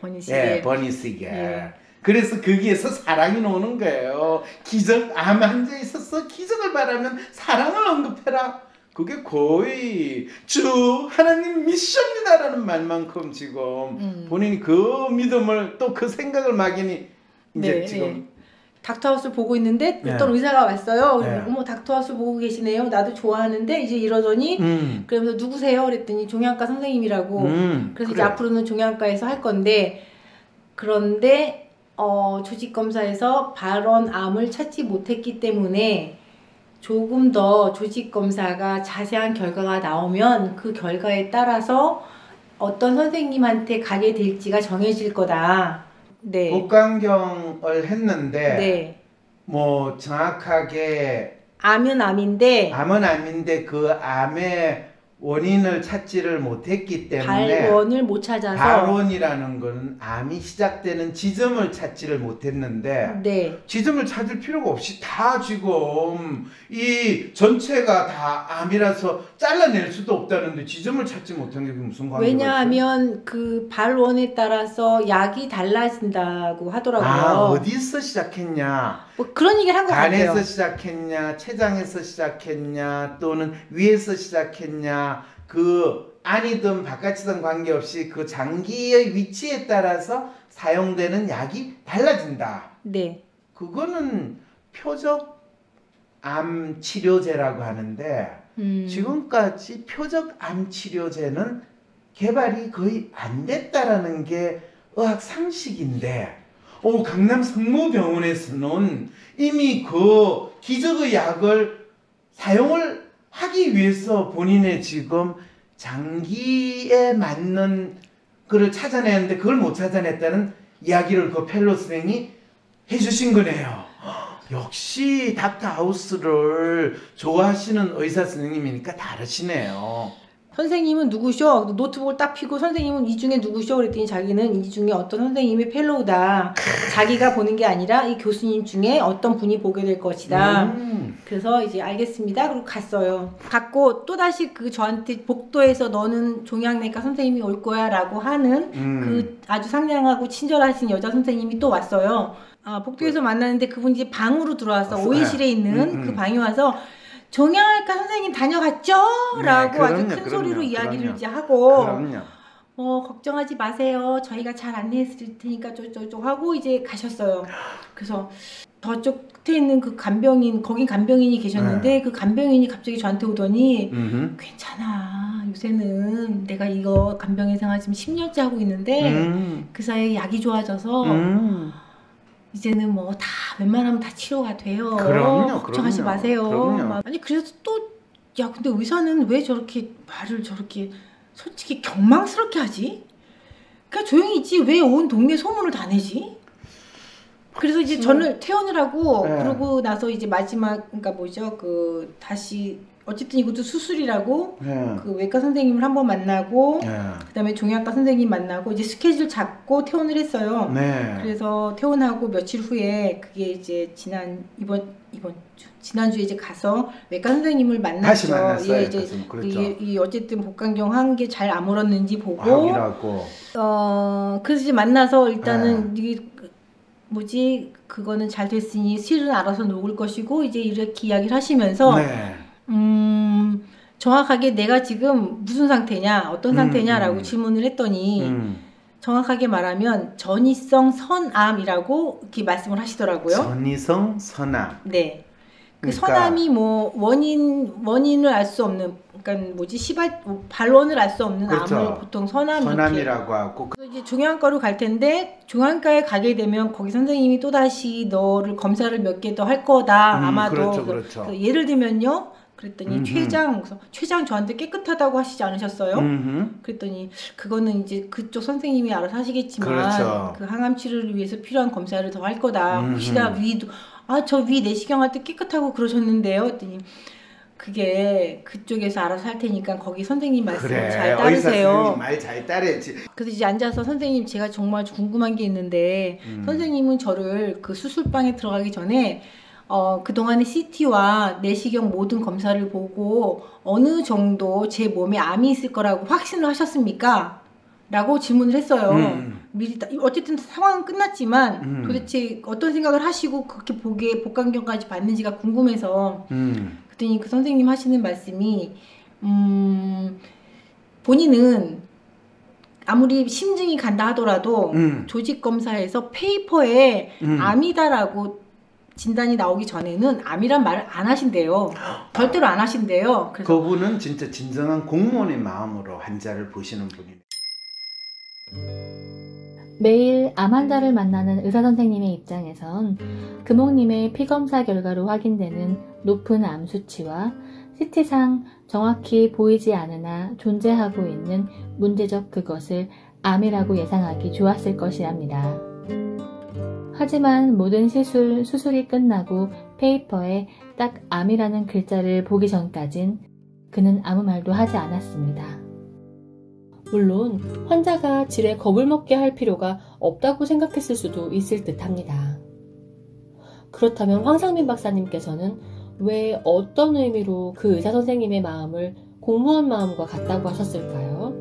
버니시게. 버니시게. 그래서 거기에서 사랑이 나오는 거예요. 기적, 암 환자에 있어서 기적을 바라면 사랑을 언급해라. 그게 거의 주 하나님 미션이다라는 말만큼 지금 본인이 그 믿음을 또 그 생각을 막연히 이제 지금 닥터하우스 보고 있는데 어떤 의사가 왔어요. 어머 닥터하우스 보고 계시네요. 나도 좋아하는데 이제 이러더니 그러면서 누구세요? 그랬더니 종양과 선생님이라고. 그래서 이제 앞으로는 종양과에서 할 건데 그런데 조직검사에서 발원암을 찾지 못했기 때문에 조금 더 조직검사가 자세한 결과가 나오면 그 결과에 따라서 어떤 선생님한테 가게 될지가 정해질 거다. 네. 복강경을 했는데 네. 뭐 정확하게 암은 암인데 그 암의 원인을 찾지를 못했기 때문에 발원을 못 찾아서 발원이라는 거는 암이 시작되는 지점을 찾지를 못했는데 지점을 찾을 필요가 없이 다 지금 이 전체가 다 암이라서 잘라낼 수도 없다는데 지점을 찾지 못한 게 무슨 관계가 왜냐하면 있어요? 그 발원에 따라서 약이 달라진다고 하더라고요. 어디서 시작했냐? 뭐 그런 얘기를 한 것 같아요. 간에서 시작했냐, 췌장에서 시작했냐, 또는 위에서 시작했냐, 그 안이든 바깥이든 관계없이 그 장기의 위치에 따라서 사용되는 약이 달라진다. 네. 그거는 표적 암 치료제라고 하는데 지금까지 표적 암 치료제는 개발이 거의 안 됐다라는 게 의학 상식인데 강남 성모병원에서는 이미 그 기적의 약을 사용을 하기 위해서 본인의 지금 장기에 맞는 그걸 찾아내는데 그걸 못 찾아냈다는 이야기를 그 펠로 선생이 해주신 거네요. 역시 닥터하우스를 좋아하시는 의사 선생님이니까 다르시네요. 선생님은 누구셔? 노트북을 딱 펴고 선생님은 이 중에 누구셔? 그랬더니 자기는 이 중에 어떤 선생님의 펠로우다. 자기가 보는 게 아니라 이 교수님 중에 어떤 분이 보게 될 것이다. 그래서 이제 알겠습니다. 그리고 갔어요. 갔고 또다시 그 저한테 복도에서 너는 종양내과 선생님이 올 거야 라고 하는 그 아주 상냥하고 친절하신 여자 선생님이 또 왔어요. 복도에서 만났는데 그분이 이제 방으로 들어와서 오인실에 있는 그 방에 와서 종양외과 선생님 다녀갔죠? 라고 아주 큰 소리로 이야기를 이제 하고 걱정하지 마세요. 저희가 잘 안내해드릴 테니까 쪼쪼쪼 하고 이제 가셨어요. 그래서 저쪽 끝에 있는 그 간병인, 거긴 간병인이 계셨는데 그 간병인이 갑자기 저한테 오더니 괜찮아. 요새는 내가 이거 간병인 생활 지금 10년째 하고 있는데 그 사이에 약이 좋아져서 이제는 뭐 다 웬만하면 다 치료가 돼요. 걱정하지 마세요. 아니 그래서 또 근데 의사는 왜 저렇게 말을 저렇게 솔직히 경망스럽게 하지? 그냥 조용히 있지 왜 온 동네 소문을 다 내지? 그래서 이제 저를 퇴원을 하고 그러고 나서 이제 마지막 그 다시 어쨌든 이것도 수술이라고 그 외과 선생님을 한번 만나고 그다음에 종양과 선생님 만나고 이제 스케줄 잡고 퇴원을 했어요. 그래서 퇴원하고 며칠 후에 그게 이제 지난주에 이제 가서 외과 선생님을 만났죠. 다시 만났어요. 이제 그렇죠. 이 어쨌든 복강경 한 게 잘 아물었는지 보고 확인하고 그래서 이제 만나서 일단은 그거는 잘 됐으니 실은 알아서 녹을 것이고 이제 이렇게 이야기를 하시면서 정확하게 내가 지금 무슨 상태냐, 어떤 상태냐라고 질문을 했더니 정확하게 말하면 전이성 선암이라고 이렇게 말씀을 하시더라고요. 전이성 선암. 네. 그 선암이 뭐 원인을 알 수 없는, 그러니까 발원을 알 수 없는 그렇죠. 암을 보통 선암이라고 하고. 그래서 이제 종양과로 갈 텐데 종양과에 가게 되면 거기 선생님이 또 다시 너를 검사를 몇 개 더 할 거다. 아마도. 그렇죠. 그래서 예를 들면요. 그랬더니 최장 저한테 깨끗하다고 하시지 않으셨어요? 그랬더니 그거는 이제 그쪽 선생님이 알아서 하시겠지만 그렇죠. 그 항암 치료를 위해서 필요한 검사를 더 할 거다. 혹시나 위도 저 위 내시경 할 때 깨끗하고 그러셨는데요. 했더니 그게 그쪽에서 알아서 할 테니까 거기 선생님 말씀을 잘 따르세요. 선생님 말 잘 따르지. 그래서 이제 앉아서 선생님 제가 정말 궁금한 게 있는데 선생님은 저를 그 수술방에 들어가기 전에 그동안의 CT와 내시경 모든 검사를 보고 어느 정도 제 몸에 암이 있을 거라고 확신을 하셨습니까? 라고 질문을 했어요. 미리 어쨌든 상황은 끝났지만 도대체 어떤 생각을 하시고 그렇게 복강경까지 받는지가 궁금해서 그랬더니 그 선생님 하시는 말씀이 본인은 아무리 심증이 간다 하더라도 조직검사에서 페이퍼에 암이다라고 진단이 나오기 전에는 암이란 말을 안 하신대요. 절대로 안 하신대요. 그래서 그분은 진짜 진정한 공무원의 마음으로 환자를 보시는 분이에요. 매일 암 환자를 만나는 의사 선생님의 입장에선 금옥님의 피검사 결과로 확인되는 높은 암 수치와 CT상 정확히 보이지 않으나 존재하고 있는 문제적 그것을 암이라고 예상하기 좋았을 것이랍니다. 하지만 모든 수술이 끝나고 페이퍼에 딱 암이라는 글자를 보기 전까진 그는 아무 말도 하지 않았습니다. 물론 환자가 질에 겁을 먹게 할 필요가 없다고 생각했을 수도 있을 듯합니다. 그렇다면 황상민 박사님께서는 왜 어떤 의미로 그 의사 선생님의 마음을 공무원 마음과 같다고 하셨을까요?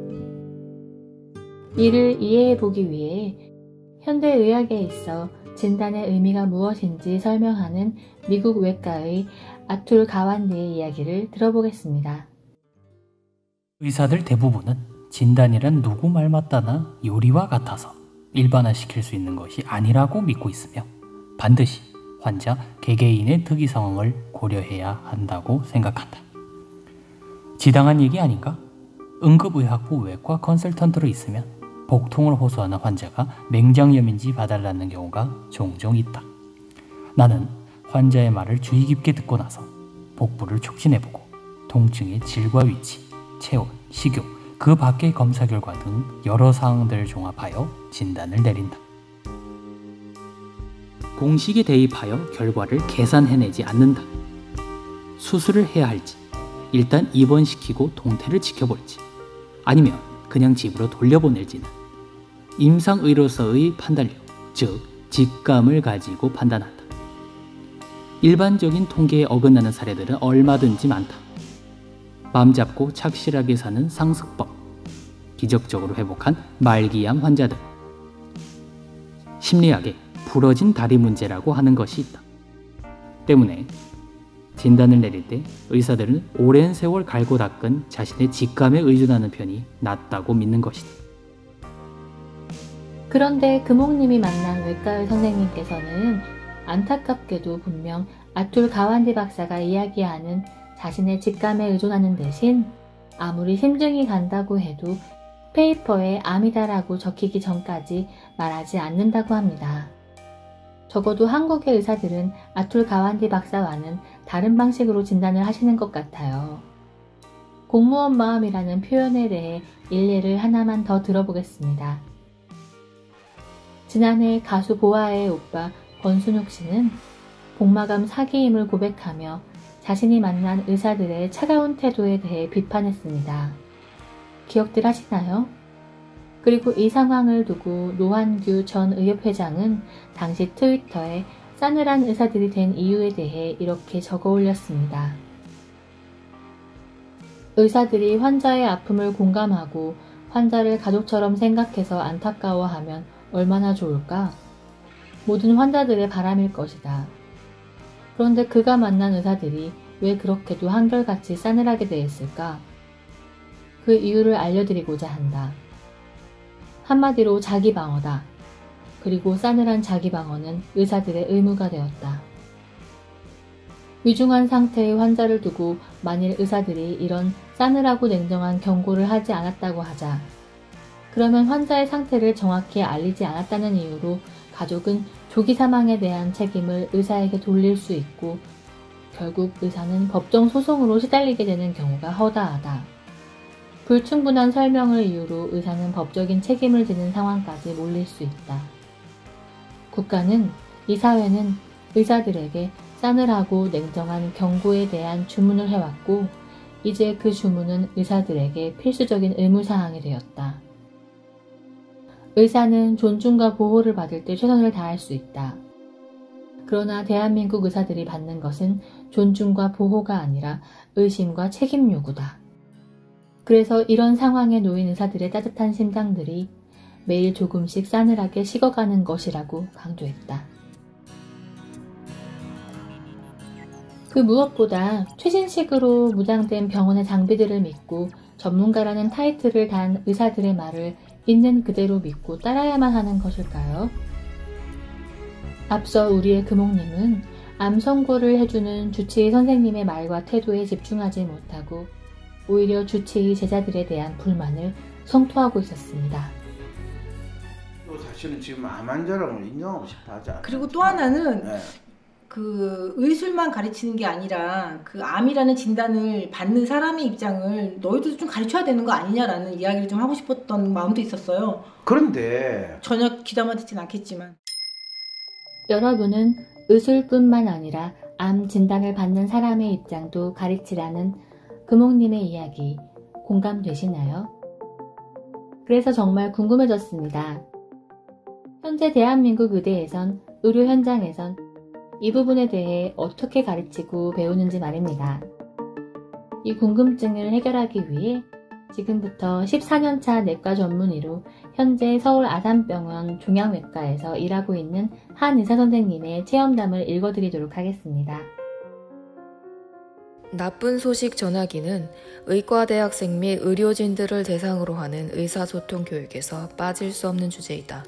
이를 이해해 보기 위해 현대의학에 있어 진단의 의미가 무엇인지 설명하는 미국 외과의 아툴 가완디의 이야기를 들어보겠습니다. 의사들 대부분은 진단이란 누구 말 맞다나 요리와 같아서 일반화시킬 수 있는 것이 아니라고 믿고 있으며 반드시 환자 개개인의 특이 상황을 고려해야 한다고 생각한다. 지당한 얘기 아닌가? 응급의학부 외과 컨설턴트로 있으면 복통을 호소하는 환자가 맹장염인지 봐달라는 경우가 종종 있다. 나는 환자의 말을 주의 깊게 듣고 나서 복부를 촉진해보고 통증의 질과 위치, 체온, 식욕, 그 밖의 검사 결과 등 여러 사항들을 종합하여 진단을 내린다. 공식에 대입하여 결과를 계산해내지 않는다. 수술을 해야 할지, 일단 입원시키고 동태를 지켜볼지, 아니면 그냥 집으로 돌려보낼지는 임상의료서의 판단력, 즉 직감을 가지고 판단한다. 일반적인 통계에 어긋나는 사례들은 얼마든지 많다. 마음 잡고 착실하게 사는 상습법, 기적적으로 회복한 말기암 환자들, 심리학에 부러진 다리 문제라고 하는 것이 있다. 때문에 진단을 내릴 때 의사들은 오랜 세월 갈고 닦은 자신의 직감에 의존하는 편이 낫다고 믿는 것이다. 그런데 금옥님이 만난 외과의 선생님께서는 안타깝게도 분명 아툴 가완디 박사가 이야기하는 자신의 직감에 의존하는 대신 아무리 심증이 간다고 해도 페이퍼에 암이다라고 적히기 전까지 말하지 않는다고 합니다. 적어도 한국의 의사들은 아툴 가완디 박사와는 다른 방식으로 진단을 하시는 것 같아요. 공무원 마음이라는 표현에 대해 일례를 하나만 더 들어보겠습니다. 지난해 가수 보아의 오빠 권순욱 씨는 복마감 사기임을 고백하며 자신이 만난 의사들의 차가운 태도에 대해 비판했습니다. 기억들 하시나요? 그리고 이 상황을 두고 노환규 전 의협회장은 당시 트위터에 싸늘한 의사들이 된 이유에 대해 이렇게 적어 올렸습니다. 의사들이 환자의 아픔을 공감하고 환자를 가족처럼 생각해서 안타까워하면 얼마나 좋을까? 모든 환자들의 바람일 것이다. 그런데 그가 만난 의사들이 왜 그렇게도 한결같이 싸늘하게 대했을까? 그 이유를 알려드리고자 한다. 한마디로 자기 방어다. 그리고 싸늘한 자기 방어는 의사들의 의무가 되었다. 위중한 상태의 환자를 두고 만일 의사들이 이런 싸늘하고 냉정한 경고를 하지 않았다고 하자, 그러면 환자의 상태를 정확히 알리지 않았다는 이유로 가족은 조기 사망에 대한 책임을 의사에게 돌릴 수 있고 결국 의사는 법정 소송으로 시달리게 되는 경우가 허다하다. 불충분한 설명을 이유로 의사는 법적인 책임을 지는 상황까지 몰릴 수 있다. 국가는, 이 사회는 의사들에게 싸늘하고 냉정한 경고에 대한 주문을 해왔고 이제 그 주문은 의사들에게 필수적인 의무사항이 되었다. 의사는 존중과 보호를 받을 때 최선을 다할 수 있다. 그러나 대한민국 의사들이 받는 것은 존중과 보호가 아니라 의심과 책임 요구다. 그래서 이런 상황에 놓인 의사들의 따뜻한 심장들이 매일 조금씩 싸늘하게 식어가는 것이라고 강조했다. 그 무엇보다 최신식으로 무장된 병원의 장비들을 믿고 전문가라는 타이틀을 단 의사들의 말을 있는 그대로 믿고 따라야만 하는 것일까요? 앞서 우리의 금옥님은 암 선고를 해주는 주치의 선생님의 말과 태도에 집중하지 못하고 오히려 주치의 제자들에 대한 불만을 성토하고 있었습니다. 사실은 지금 암 환자라고 인정하고 싶어 하지 않아요. 그리고 또 하나는 그 의술만 가르치는 게 아니라 그 암이라는 진단을 받는 사람의 입장을 너희도 좀 가르쳐야 되는 거 아니냐라는 이야기를 좀 하고 싶었던 마음도 있었어요. 그런데 전혀 귀담아 듣진 않겠지만 여러분은 의술뿐만 아니라 암 진단을 받는 사람의 입장도 가르치라는 금옥님의 이야기 공감되시나요? 그래서 정말 궁금해졌습니다. 현재 대한민국 의대에선, 의료 현장에선 이 부분에 대해 어떻게 가르치고 배우는지 말입니다. 이 궁금증을 해결하기 위해 지금부터 14년차 내과 전문의로 현재 서울 아산병원 종양외과에서 일하고 있는 한 의사선생님의 체험담을 읽어드리도록 하겠습니다. 나쁜 소식 전하기는 의과대학생 및 의료진들을 대상으로 하는 의사소통 교육에서 빠질 수 없는 주제이다.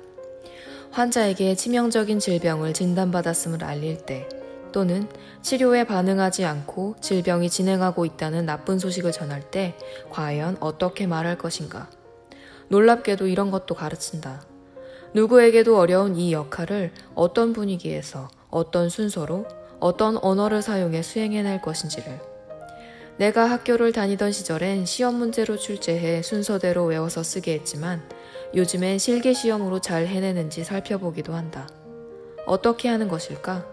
환자에게 치명적인 질병을 진단받았음을 알릴 때 또는 치료에 반응하지 않고 질병이 진행하고 있다는 나쁜 소식을 전할 때 과연 어떻게 말할 것인가? 놀랍게도 이런 것도 가르친다. 누구에게도 어려운 이 역할을 어떤 분위기에서, 어떤 순서로, 어떤 언어를 사용해 수행해낼 것인지를. 내가 학교를 다니던 시절엔 시험 문제로 출제해 순서대로 외워서 쓰게 했지만 요즘엔 실기시험으로 잘 해내는지 살펴보기도 한다. 어떻게 하는 것일까?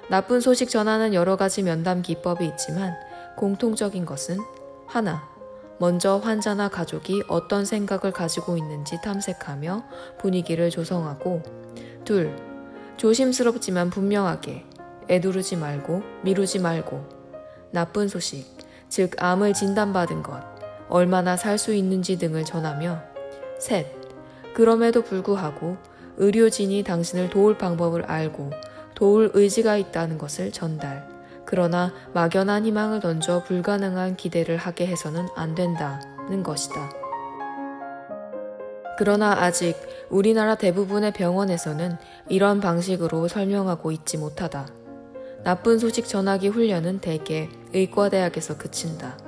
나쁜 소식 전하는 여러 가지 면담 기법이 있지만 공통적인 것은 하나, 먼저 환자나 가족이 어떤 생각을 가지고 있는지 탐색하며 분위기를 조성하고 둘, 조심스럽지만 분명하게 애두르지 말고 미루지 말고 나쁜 소식, 즉 암을 진단받은 것, 얼마나 살 수 있는지 등을 전하며 셋, 그럼에도 불구하고 의료진이 당신을 도울 방법을 알고 도울 의지가 있다는 것을 전달. 그러나 막연한 희망을 던져 불가능한 기대를 하게 해서는 안 된다는 것이다. 그러나 아직 우리나라 대부분의 병원에서는 이런 방식으로 설명하고 있지 못하다. 나쁜 소식 전하기 훈련은 대개 의과대학에서 그친다.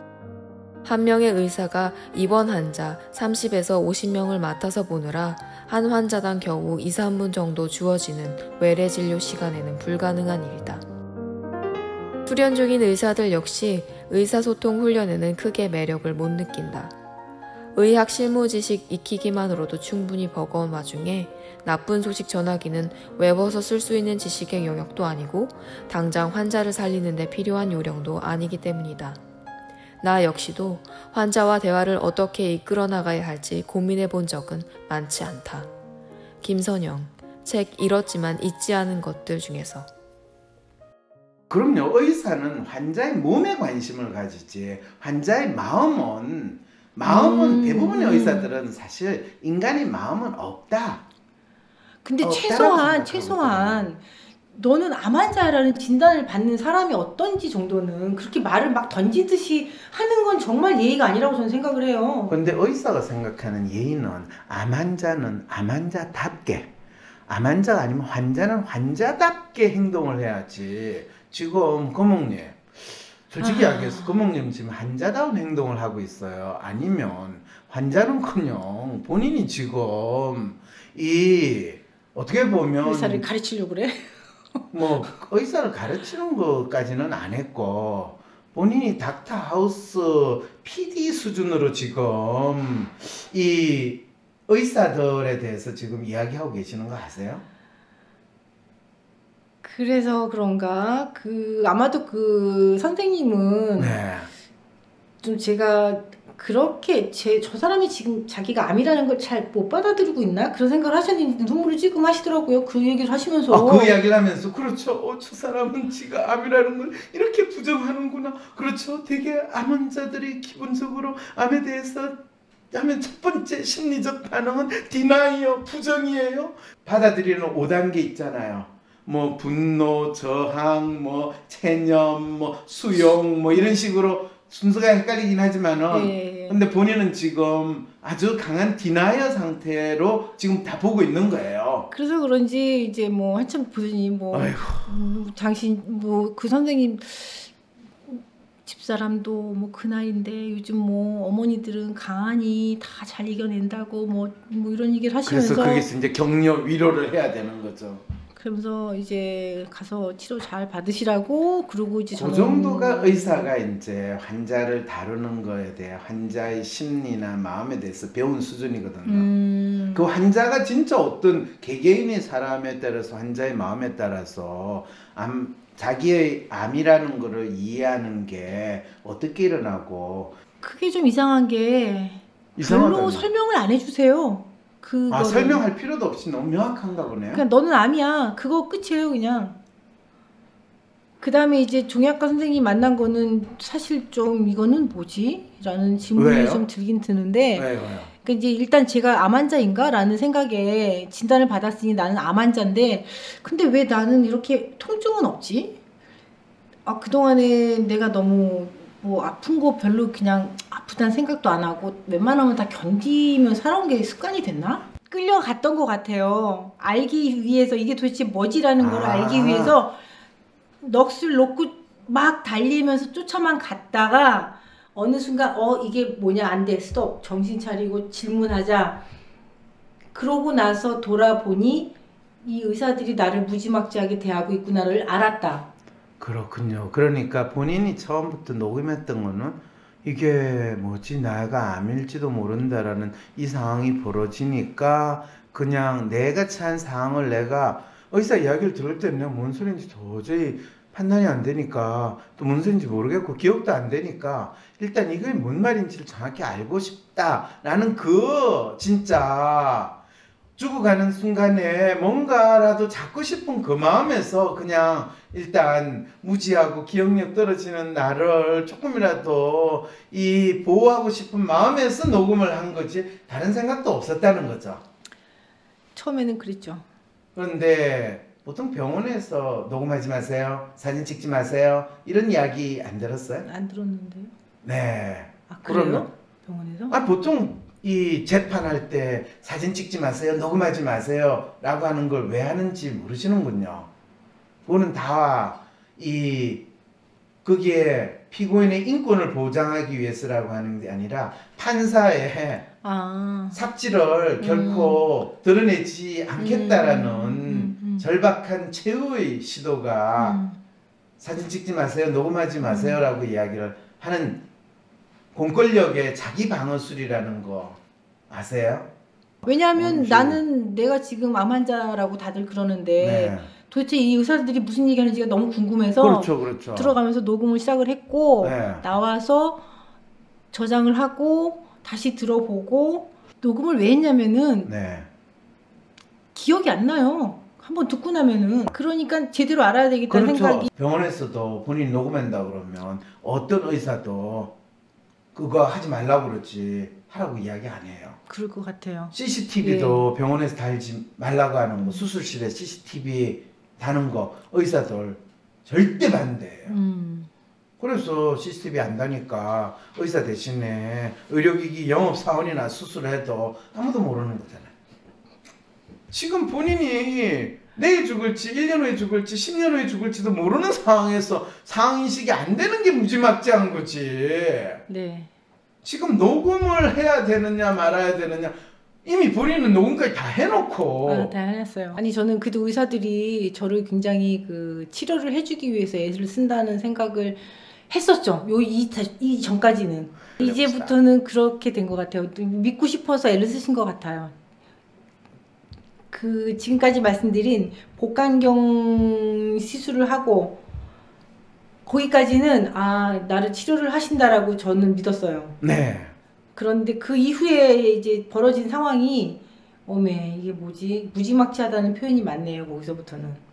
한 명의 의사가 입원 환자 30에서 50명을 맡아서 보느라 한 환자당 겨우 2, 3분 정도 주어지는 외래 진료 시간에는 불가능한 일이다. 수련 중인 의사들 역시 의사소통 훈련에는 크게 매력을 못 느낀다. 의학 실무 지식 익히기만으로도 충분히 버거운 와중에 나쁜 소식 전하기는 외워서 쓸 수 있는 지식의 영역도 아니고 당장 환자를 살리는 데 필요한 요령도 아니기 때문이다. 나 역시도 환자와 대화를 어떻게 이끌어 나가야 할지 고민해 본 적은 많지 않다. 김선영, 책 읽었지만 잊지 않은 것들 중에서. 그럼요. 의사는 환자의 몸에 관심을 가지지 환자의 마음은 대부분의 의사들은 사실 인간의 마음은 없다. 근데 최소한 너는 암 환자라는 진단을 받는 사람이 어떤지 정도는 그렇게 말을 막 던지듯이 하는 건 정말 예의가 아니라고 저는 생각을 해요. 근데 의사가 생각하는 예의는 암 환자는 암 환자답게 암 환자가 아니면 환자는 환자답게 행동을 해야지. 지금 거목님 솔직히 이야기해서 거목님 지금 환자다운 행동을 하고 있어요. 아니면 환자는커녕 본인이 지금 이 어떻게 보면 의사를 가르치려고 그래? 뭐 의사를 가르치는 것까지는 안 했고 본인이 닥터하우스 PD 수준으로 지금 이 의사들에 대해서 지금 이야기하고 계시는 거 아세요? 그래서 그런가? 아마도 그 선생님은 네. 좀 제가 그렇게 저 사람이 지금 자기가 암이라는 걸 잘 못 받아들이고 있나? 그런 생각을 하셨는데 눈물을 찔끔 하시더라고요. 그 얘기를 하시면서. 그 이야기를 하면서 그렇죠. 저 사람은 지가 암이라는 걸 이렇게 부정하는구나. 그렇죠. 되게 암 환자들이 기본적으로 암에 대해서 하면 첫 번째 심리적 반응은 디나이어, 부정이에요. 받아들이는 5단계 있잖아요. 뭐 분노, 저항, 뭐 체념, 뭐 수용, 뭐 이런 식으로 순서가 헷갈리긴 하지만은 근데 본인은 지금 아주 강한 디나이어 상태로 지금 다 보고 있는 거예요. 그래서 그런지 이제 뭐 한참 보더니 뭐 당신 뭐 그 선생님 집사람도 뭐 그 나이인데 요즘 뭐 어머니들은 강하니 다 잘 이겨낸다고 뭐 이런 얘기를 하시면서 그래서 거기서 이제 격려 위로를 해야 되는 거죠. 그러면서 이제 가서 치료 잘 받으시라고 그러고 이제 그 정도가 의사가 이제 환자를 다루는 거에 대해 환자의 심리나 마음에 대해서 배운 수준이거든요. 그 환자가 진짜 어떤 개개인의 사람에 따라서 환자의 마음에 따라서 자기의 암이라는 거를 이해하는 게 어떻게 일어나고 그게 좀 이상한 게 별로 설명을 안 해주세요. 설명할 필요도 없이 너무 명확한가 보네요. 그냥 너는 암이야. 그거 끝이에요, 그냥. 그 다음에 이제 종양과 선생님 만난 거는 사실 좀 이거는 뭐지? 라는 질문이 왜요? 좀 들긴 드는데. 왜요? 그러니까 이제 일단 제가 암 환자인가? 라는 생각에 진단을 받았으니 나는 암 환자인데 근데 왜 나는 이렇게 통증은 없지? 그동안에 내가 너무 뭐 아픈 거 별로 그냥 아프다는 생각도 안 하고 웬만하면 다 견디면 살아온 게 습관이 됐나? 끌려갔던 것 같아요. 알기 위해서 이게 도대체 뭐지라는 걸 알기 위해서 넋을 놓고 막 달리면서 쫓아만 갔다가 어느 순간 이게 뭐냐 안 돼 스톱 정신 차리고 질문하자 그러고 나서 돌아보니 이 의사들이 나를 무지막지하게 대하고 있구나를 알았다. 그렇군요. 그러니까 본인이 처음부터 녹음했던 거는 이게 뭐지 내가 암일지도 모른다라는 이 상황이 벌어지니까 그냥 내가 처한 상황을 내가 의사 이야기를 들을 때는 뭔 소리인지 도저히 판단이 안 되니까 또 뭔 소리인지 모르겠고 기억도 안 되니까 일단 이게 뭔 말인지를 정확히 알고 싶다라는 그 진짜 죽어가는 순간에 뭔가라도 잡고 싶은 그 마음에서 그냥 일단 무지하고 기억력 떨어지는 나를 조금이라도 이 보호하고 싶은 마음에서 녹음을 한 거지 다른 생각도 없었다는 거죠. 처음에는 그랬죠. 그런데 보통 병원에서 녹음하지 마세요, 사진 찍지 마세요 이런 이야기 안 들었어요? 안 들었는데요. 네. 그래요? 병원에서? 보통 이 재판할 때 사진 찍지 마세요, 녹음하지 마세요 라고 하는 걸 왜 하는지 모르시는군요. 그거는 다 거기에 피고인의 인권을 보장하기 위해서라고 하는 게 아니라 판사의 삽질을 결코 드러내지 않겠다라는 절박한 최후의 시도가 사진 찍지 마세요, 녹음하지 마세요 라고 이야기를 하는 공권력의 자기 방어술이라는 거 아세요? 왜냐하면 나는 내가 지금 암 환자라고 다들 그러는데 도대체 이 의사들이 무슨 얘기하는지가 너무 궁금해서 그렇죠. 들어가면서 녹음을 시작을 했고 네. 나와서 저장을 하고 다시 들어보고 녹음을 왜 했냐면은 기억이 안 나요. 한번 듣고 나면은 그러니까 제대로 알아야 되겠다는 생각이. 병원에서도 본인이 녹음한다 그러면 어떤 의사도 그거 하지 말라고 그러지 하라고 이야기 안 해요. 그럴 것 같아요. CCTV도 병원에서 달지 말라고 하는 거, 수술실에 CCTV 다는 거 의사들 절대 반대해요. 그래서 CCTV 안 다니까 의사 대신에 의료기기 영업사원이나 수술해도 아무도 모르는 거잖아요. 지금 본인이 내일 죽을지 1년 후에 죽을지 10년 후에 죽을지도 모르는 상황에서 상황인식이 안 되는 게 무지막지한 거지. 네. 지금 녹음을 해야 되느냐 말아야 되느냐 이미 본인은 녹음까지 다 해놓고. 다 해놨어요. 아니 저는 그래도 의사들이 저를 굉장히 그 치료를 해주기 위해서 애를 쓴다는 생각을 했었죠. 이 전까지는. 이제부터는 그렇게 된 것 같아요. 믿고 싶어서 애를 쓰신 것 같아요. 그 지금까지 말씀드린 복강경 시술을 하고 거기까지는 나를 치료를 하신다라고 저는 믿었어요. 네. 그런데 그 이후에 이제 벌어진 상황이 이게 뭐지? 무지막지하다는 표현이 맞네요. 거기서부터는.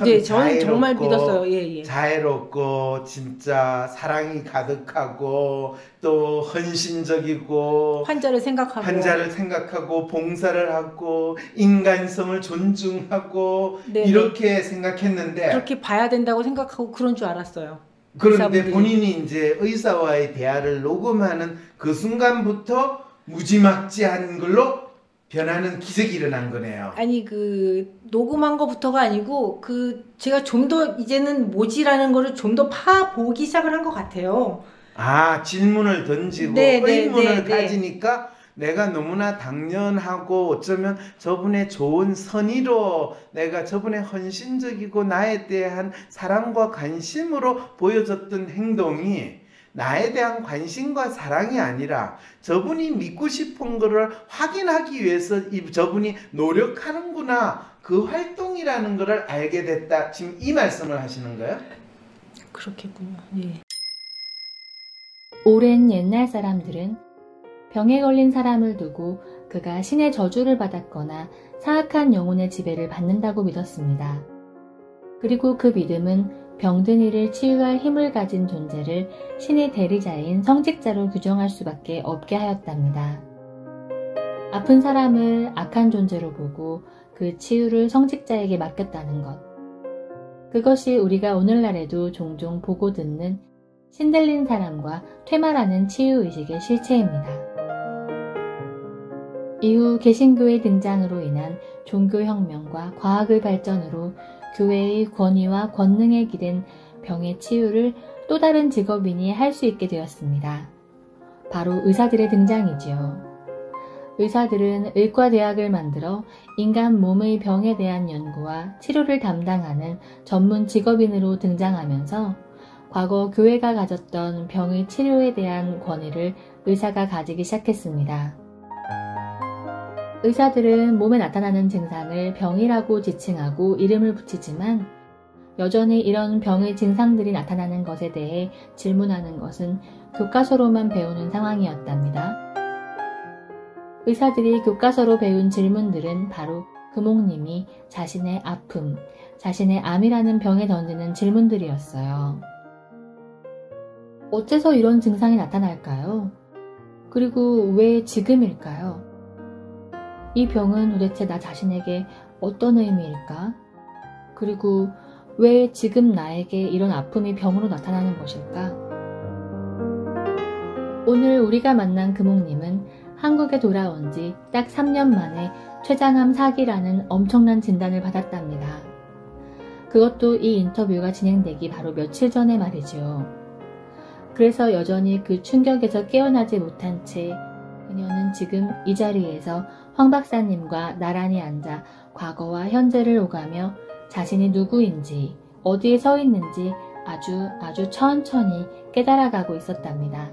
네, 저는 정말 믿었어요. 예. 자애롭고 진짜 사랑이 가득하고 또 헌신적이고 환자를 생각하고 봉사를 하고 인간성을 존중하고 네네. 이렇게 생각했는데 그렇게 봐야 된다고 생각하고 그런 줄 알았어요. 그런데 의사분들이. 본인이 이제 의사와의 대화를 녹음하는 그 순간부터 무지막지한 걸로 변하는 기적이 일어난 거네요. 아니 그 녹음한 거부터가 아니고 제가 좀 더 이제는 뭐지라는 거를 좀 더 파보기 시작을 한 것 같아요. 질문을 던지고 의문을 가지니까 내가 너무나 당연하고 어쩌면 저분의 좋은 선의로 내가 저분의 헌신적이고 나에 대한 사랑과 관심으로 보여줬던 행동이 나에 대한 관심과 사랑이 아니라 저분이 믿고 싶은 거를 확인하기 위해서 저분이 노력하는구나 그 활동이라는 거를 알게 됐다. 지금 이 말씀을 하시는 거예요? 그렇겠군요. 예. 오랜 옛날 사람들은 병에 걸린 사람을 두고 그가 신의 저주를 받았거나 사악한 영혼의 지배를 받는다고 믿었습니다. 그리고 그 믿음은 병든 이를 치유할 힘을 가진 존재를 신의 대리자인 성직자로 규정할 수밖에 없게 하였답니다. 아픈 사람을 악한 존재로 보고 그 치유를 성직자에게 맡겼다는 것. 그것이 우리가 오늘날에도 종종 보고 듣는 신들린 사람과 퇴마라는 치유의식의 실체입니다. 이후 개신교의 등장으로 인한 종교혁명과 과학의 발전으로 교회의 권위와 권능에 기댄 병의 치유를 또 다른 직업인이 할 수 있게 되었습니다. 바로 의사들의 등장이지요. 의사들은 의과대학을 만들어 인간 몸의 병에 대한 연구와 치료를 담당하는 전문 직업인으로 등장하면서 과거 교회가 가졌던 병의 치료에 대한 권위를 의사가 가지기 시작했습니다. 의사들은 몸에 나타나는 증상을 병이라고 지칭하고 이름을 붙이지만 여전히 이런 병의 증상들이 나타나는 것에 대해 질문하는 것은 교과서로만 배우는 상황이었답니다. 의사들이 교과서로 배운 질문들은 바로 금옥님이 자신의 아픔, 자신의 암이라는 병에 던지는 질문들이었어요. 어째서 이런 증상이 나타날까요? 그리고 왜 지금일까요? 이 병은 도대체 나 자신에게 어떤 의미일까? 그리고 왜 지금 나에게 이런 아픔이 병으로 나타나는 것일까? 오늘 우리가 만난 금옥님은 한국에 돌아온 지 딱 3년 만에 췌장암 4기라는 엄청난 진단을 받았답니다. 그것도 이 인터뷰가 진행되기 바로 며칠 전에 말이죠. 그래서 여전히 그 충격에서 깨어나지 못한 채 그녀는 지금 이 자리에서 황 박사님과 나란히 앉아 과거와 현재를 오가며 자신이 누구인지 어디에 서 있는지 아주 천천히 깨달아가고 있었답니다.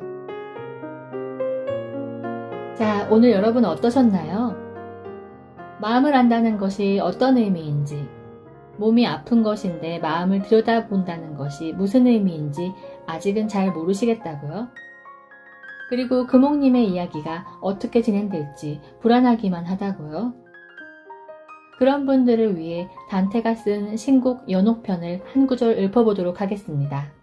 자, 오늘 여러분 어떠셨나요? 마음을 안다는 것이 어떤 의미인지, 몸이 아픈 것인데 마음을 들여다본다는 것이 무슨 의미인지 아직은 잘 모르시겠다고요? 그리고 금옥님의 이야기가 어떻게 진행될지 불안하기만 하다고요? 그런 분들을 위해 단테가 쓴 신곡 연옥편을 한 구절 읊어보도록 하겠습니다.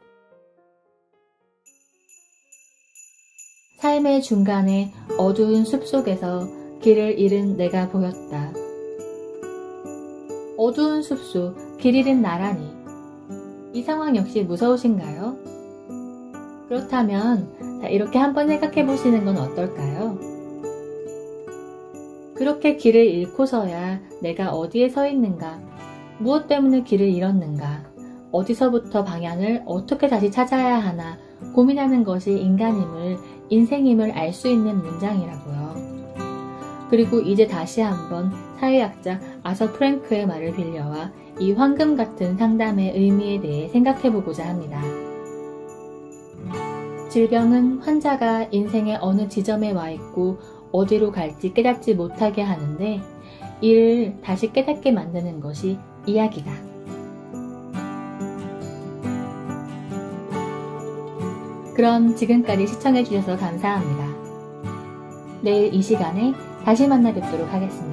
삶의 중간에 어두운 숲속에서 길을 잃은 내가 보였다. 어두운 숲속, 길 잃은 나라니. 이 상황 역시 무서우신가요? 그렇다면 이렇게 한번 생각해 보시는 건 어떨까요? 그렇게 길을 잃고서야 내가 어디에 서 있는가, 무엇 때문에 길을 잃었는가, 어디서부터 방향을 어떻게 다시 찾아야 하나 고민하는 것이 인간임을, 인생임을 알 수 있는 문장이라고요. 그리고 이제 다시 한번 사회학자 아서 프랭크의 말을 빌려와 이 황금 같은 상담의 의미에 대해 생각해보고자 합니다. 질병은 환자가 인생의 어느 지점에 와 있고 어디로 갈지 깨닫지 못하게 하는데 이를 다시 깨닫게 만드는 것이 이야기다. 그럼 지금까지 시청해주셔서 감사합니다. 내일 이 시간에 다시 만나 뵙도록 하겠습니다.